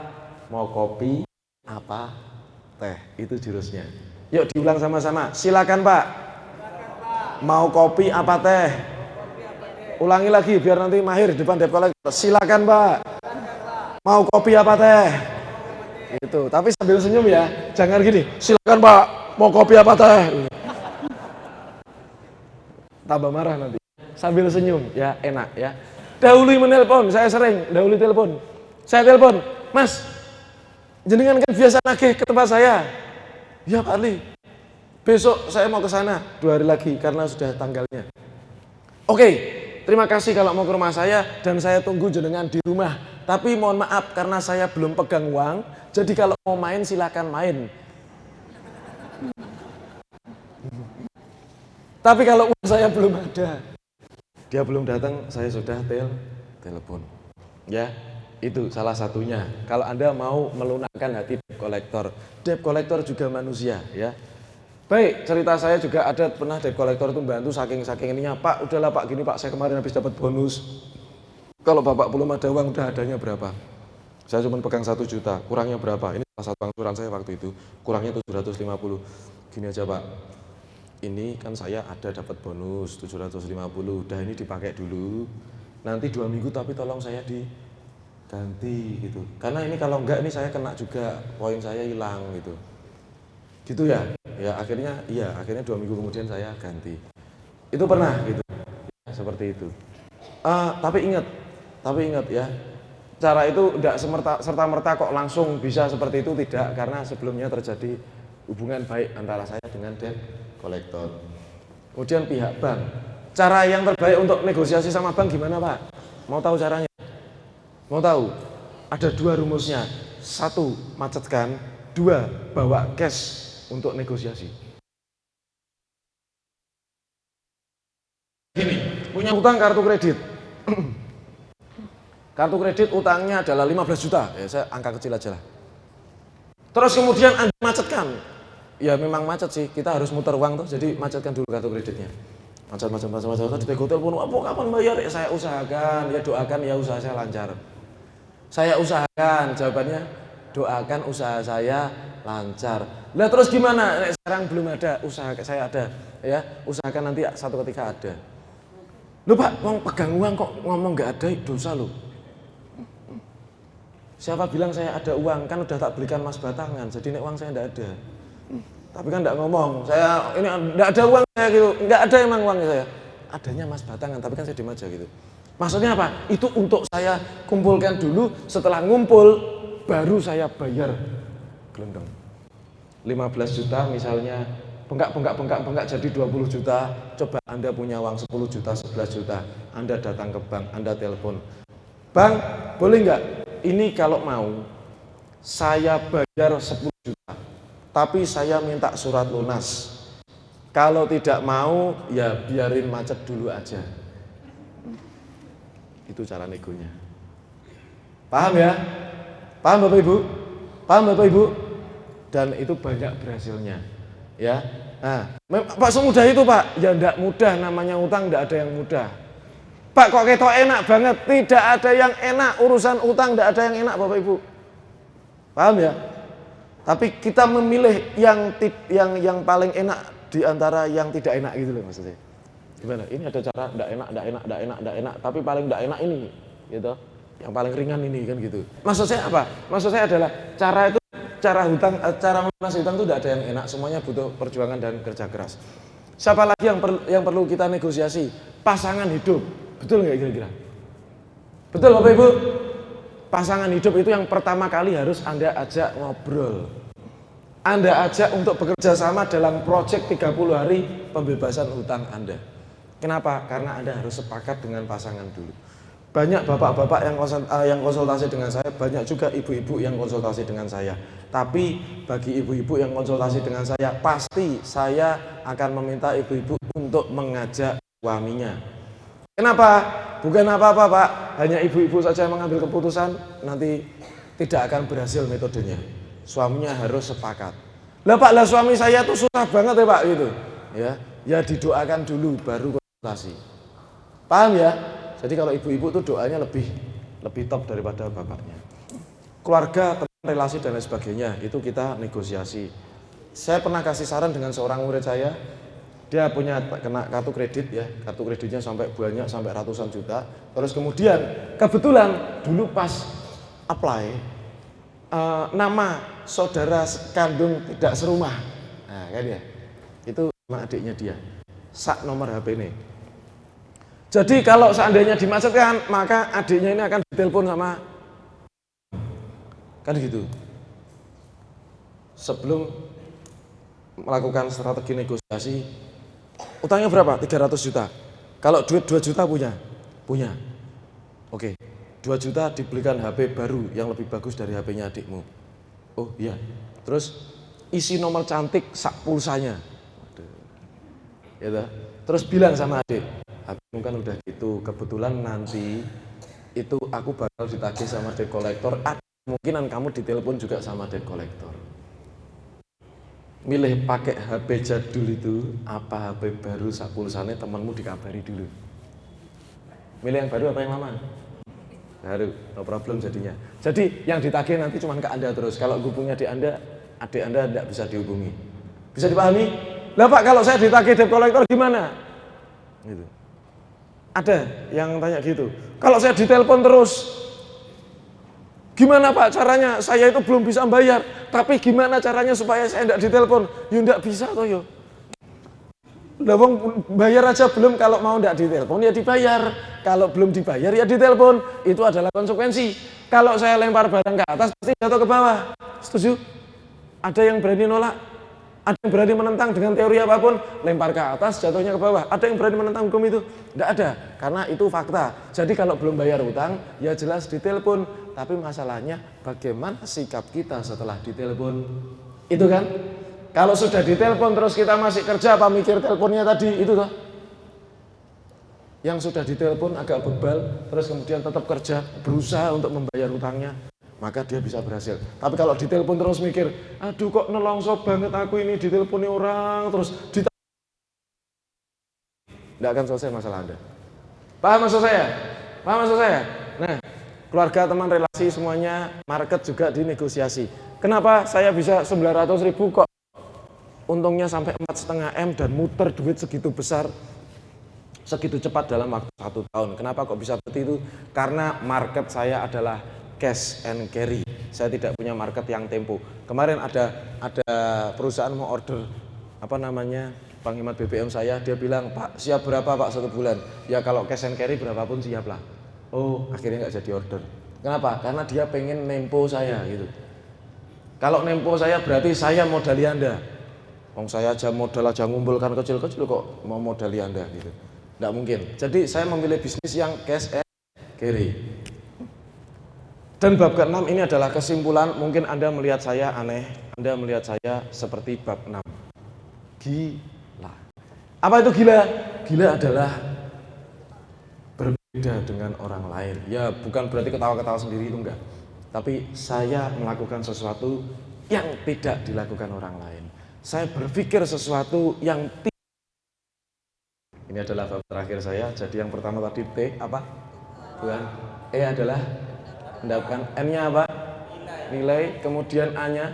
Mau kopi apa teh? Itu jurusnya. Yuk diulang sama-sama. Silakan Pak. Mau kopi apa teh? Ulangi lagi biar nanti mahir di depan debt collector. Silakan Pak. Mau kopi apa teh? Itu. Tapi sambil senyum ya. Jangan gini. Silakan Pak. Mau kopi apa teh? Tambah marah nanti. Sambil senyum ya, enak ya. Dahului menelpon, saya sering dahului telepon. Saya telepon, Mas, jenengan kan biasa nagih ke tempat saya. Ya Pak Ali, besok saya mau ke sana 2 hari lagi karena sudah tanggalnya. Oke, terima kasih kalau mau ke rumah saya dan saya tunggu jenengan di rumah. Tapi mohon maaf karena saya belum pegang uang, jadi kalau mau main silakan main. Tapi kalau uang saya belum ada, dia belum datang, saya sudah telepon. Ya, itu salah satunya. Kalau Anda mau melunakkan hati debt collector juga manusia, ya. Baik, cerita saya juga ada pernah debt collector itu bantu saking ininya, Pak, udahlah Pak gini Pak, saya kemarin habis dapat bonus. Kalau Bapak belum ada uang, udah adanya berapa? Saya cuma pegang 1 juta, kurangnya berapa? Ini salah satu angsuran saya waktu itu, kurangnya 750. Gini aja Pak, ini kan saya ada dapat bonus 750, udah ini dipakai dulu, nanti 2 minggu tapi tolong saya diganti gitu. Karena ini kalau enggak ini saya kena juga, poin saya hilang gitu. Gitu ya? Ya akhirnya 2 minggu kemudian saya ganti. Itu pernah gitu. Ya, seperti itu. Tapi ingat ya, cara itu tidak serta-merta kok langsung bisa seperti itu, tidak, karena sebelumnya terjadi hubungan baik antara saya dengan debt collector. Kemudian pihak bank. Cara yang terbaik untuk negosiasi sama bank gimana Pak? Mau tahu caranya? Mau tahu? Ada 2 rumusnya. 1, macetkan. 2, bawa cash untuk negosiasi. Gini, punya hutang kartu kredit. Kartu kredit utangnya adalah 15 juta, ya saya angka kecil aja lah. Terus kemudian Anda macetkan, ya memang macet sih, kita harus muter uang tuh, jadi macetkan dulu kartu kreditnya. Macet, ditego telepon, apa kapan bayar? Ya saya usahakan, ya doakan ya usaha saya lancar. Saya usahakan, jawabannya doakan usaha saya lancar. Lah terus gimana? Sekarang belum ada, usaha saya ada, ya usahakan nanti satu ketika ada. Loh Pak, pegang uang kok ngomong nggak ada, dosa loh. Siapa bilang saya ada uang? Kan udah tak belikan emas batangan, jadi nek uang saya enggak ada. Tapi kan enggak ngomong, saya ini enggak ada uang saya gitu, enggak ada emang uang saya. Adanya emas batangan, tapi kan saya diem aja gitu. Maksudnya apa? Itu untuk saya kumpulkan dulu, setelah ngumpul, baru saya bayar gelendeng. 15 juta misalnya, bengkak jadi 20 juta, coba Anda punya uang 10 juta, 11 juta, Anda datang ke bank, Anda telepon. Bang, boleh nggak? Ini kalau mau, saya bayar 10 juta, tapi saya minta surat lunas. Kalau tidak mau, ya biarin macet dulu aja. Itu cara negonya. Paham ya? Paham Bapak Ibu? Paham Bapak Ibu? Dan itu banyak berhasilnya. Ya. Nah, Pak semudah itu Pak? Ya enggak mudah, namanya utang enggak ada yang mudah. Pak kok ketok enak banget? Tidak ada yang enak, urusan utang enggak ada yang enak Bapak Ibu. Paham ya? Tapi kita memilih yang paling enak di antara yang tidak enak gitu loh maksudnya. Gimana? Ini ada cara enggak enak, tapi paling enggak enak ini gitu. Yang paling ringan ini kan gitu. Maksud saya apa? Maksud saya adalah cara melunasi hutang itu tidak ada yang enak, semuanya butuh perjuangan dan kerja keras. Siapa lagi yang perlu kita negosiasi? Pasangan hidup. Betul nggak kira-kira? Betul Bapak Ibu? Pasangan hidup itu yang pertama kali harus Anda ajak ngobrol. Anda ajak untuk bekerja sama dalam proyek 30 hari pembebasan hutang Anda. Kenapa? Karena Anda harus sepakat dengan pasangan dulu. Banyak bapak-bapak yang konsultasi dengan saya, banyak juga ibu-ibu yang konsultasi dengan saya. Tapi bagi ibu-ibu yang konsultasi dengan saya, pasti saya akan meminta ibu-ibu untuk mengajak suaminya. Kenapa? Bukan apa-apa Pak, hanya ibu-ibu saja yang mengambil keputusan, nanti tidak akan berhasil metodenya. Suaminya harus sepakat. Lah Pak, lah suami saya tuh susah banget ya Pak gitu. Ya didoakan dulu baru konsultasi. Paham ya? Jadi kalau ibu-ibu tuh doanya lebih top daripada bapaknya. Keluarga, teman, relasi dan lain sebagainya itu kita negosiasi. Saya pernah kasih saran dengan seorang murid saya. Dia punya kena kartu kredit ya, kartu kreditnya sampai banyak, sampai ratusan juta. Terus kemudian kebetulan dulu pas apply nama saudara kandung tidak serumah. Nah kan ya, itu sama adiknya dia. Sak nomor HP ini. Jadi kalau seandainya dimacetkan, maka adiknya ini akan ditelepon sama kan gitu. Sebelum melakukan strategi negosiasi, utangnya berapa? 300 juta. Kalau duit 2 juta punya. Oke, 2 juta dibelikan HP baru yang lebih bagus dari HP-nya adikmu. Oh iya. Terus isi nomor cantik sak pulsanya. Ya, terus bilang sama adik, HPmu kan udah gitu, kebetulan nanti itu aku bakal ditagih sama debt collector, ada kemungkinan kamu ditelepon juga sama debt collector. Milih pakai HP jadul itu apa HP baru sak pulsanya, temanmu dikabari dulu. Milih yang baru apa yang lama? Baru, no problem jadinya. Jadi yang ditagih nanti cuma ke Anda terus. Kalau hubungnya di Anda, adik Anda tidak bisa dihubungi. Bisa dipahami? Lah Pak, kalau saya ditagih debt collector gimana? Gitu. Ada yang tanya gitu. Kalau saya ditelepon terus, gimana Pak caranya? Saya itu belum bisa bayar, tapi gimana caranya supaya saya tidak ditelepon? Ya tidak bisa toh yo. Lah wong bayar aja belum, kalau mau tidak ditelepon ya dibayar. Kalau belum dibayar ya ditelepon. Itu adalah konsekuensi. Kalau saya lempar barang ke atas pasti jatuh ke bawah. Setuju? Ada yang berani nolak? Ada yang berani menentang dengan teori apapun, lempar ke atas, jatuhnya ke bawah. Ada yang berani menentang hukum itu? Tidak ada, karena itu fakta. Jadi kalau belum bayar utang, ya jelas ditelepon. Tapi masalahnya bagaimana sikap kita setelah ditelepon? Itu kan? Kalau sudah ditelepon terus kita masih kerja, apa mikir teleponnya tadi? Itu toh? Yang sudah ditelepon agak bebal, terus kemudian tetap kerja, berusaha untuk membayar utangnya, maka dia bisa berhasil. Tapi kalau ditelepon terus mikir, aduh kok nelongso banget aku ini, diteleponi orang, terus tidak akan selesai masalah Anda. Paham maksud saya? Paham maksud saya? Nah, keluarga, teman, relasi semuanya, market juga dinegosiasi. Kenapa saya bisa 900.000 kok untungnya sampai 4,5 M dan muter duit segitu besar, segitu cepat dalam waktu 1 tahun. Kenapa kok bisa seperti itu? Karena market saya adalah cash and carry. Saya tidak punya market yang tempo. Kemarin ada perusahaan mau order penghemat BBM saya, dia bilang, Pak siap berapa Pak 1 bulan? Ya kalau cash and carry berapapun siap lah. Oh akhirnya nggak jadi order. Kenapa? Karena dia pengen nempo saya gitu. Kalau nempo saya berarti saya modali Anda. Saya aja modal aja ngumpulkan kecil-kecil kok mau modali Anda gitu. Nggak mungkin. Jadi saya memilih bisnis yang cash and carry. Dan bab ke-6 ini adalah kesimpulan. Mungkin Anda melihat saya aneh, Anda melihat saya seperti bab 6. Gila. Apa itu gila? Gila adalah berbeda dengan orang lain. Ya bukan berarti ketawa-ketawa sendiri, itu enggak. Tapi saya melakukan sesuatu yang tidak dilakukan orang lain. Saya berpikir sesuatu yang tidak. Ini adalah bab terakhir saya. Jadi yang pertama tadi T apa? Bukan. E adalah mendapatkan, N-nya apa? Nilai. Kemudian A-nya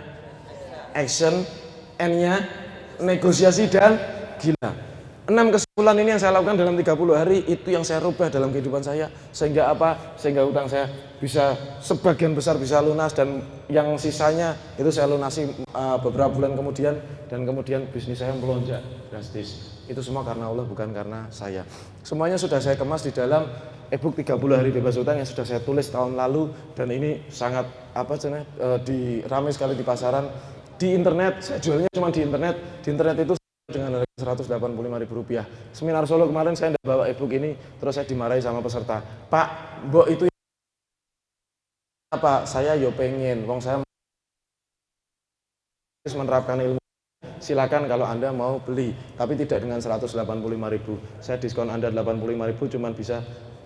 action, N-nya negosiasi dan gila. 6 kesimpulan ini yang saya lakukan dalam 30 hari, itu yang saya rubah dalam kehidupan saya. Sehingga apa? Sehingga utang saya bisa sebagian besar bisa lunas, dan yang sisanya itu saya lunasi beberapa bulan kemudian, dan kemudian bisnis saya melonjak drastis. Itu semua karena Allah, bukan karena saya. Semuanya sudah saya kemas di dalam e-book 30 hari bebas utang yang sudah saya tulis tahun lalu, dan ini sangat ramai sekali di pasaran, di internet. Saya jualnya cuma di internet. Di internet itu dengan harga Rp185.000. Seminar Solo kemarin saya tidak bawa e-book ini, terus saya dimarahi sama peserta. Pak, mbok itu apa? Saya yo pengen, wong saya menerapkan ilmu. Silakan kalau Anda mau beli, tapi tidak dengan 185.000. Saya diskon Anda 85.000, cuman bisa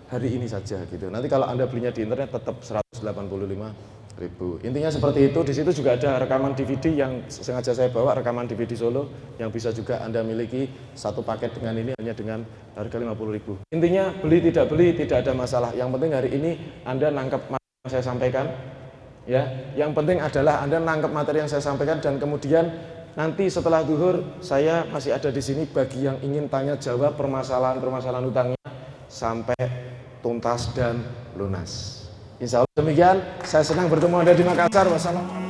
hari ini saja gitu. Nanti kalau Anda belinya di internet tetap 185.000. Intinya seperti itu. Di situ juga ada rekaman DVD yang sengaja saya bawa, rekaman DVD Solo yang bisa juga Anda miliki. Satu paket dengan ini hanya dengan harga 50.000. Intinya beli tidak ada masalah. Yang penting hari ini Anda nangkep materi yang saya sampaikan. Ya, yang penting adalah Anda nangkep materi yang saya sampaikan, dan kemudian nanti setelah zuhur saya masih ada di sini bagi yang ingin tanya jawab permasalahan utangnya sampai tuntas dan lunas. Insya Allah demikian. Saya senang bertemu Anda di Makassar. Wassalamualaikum.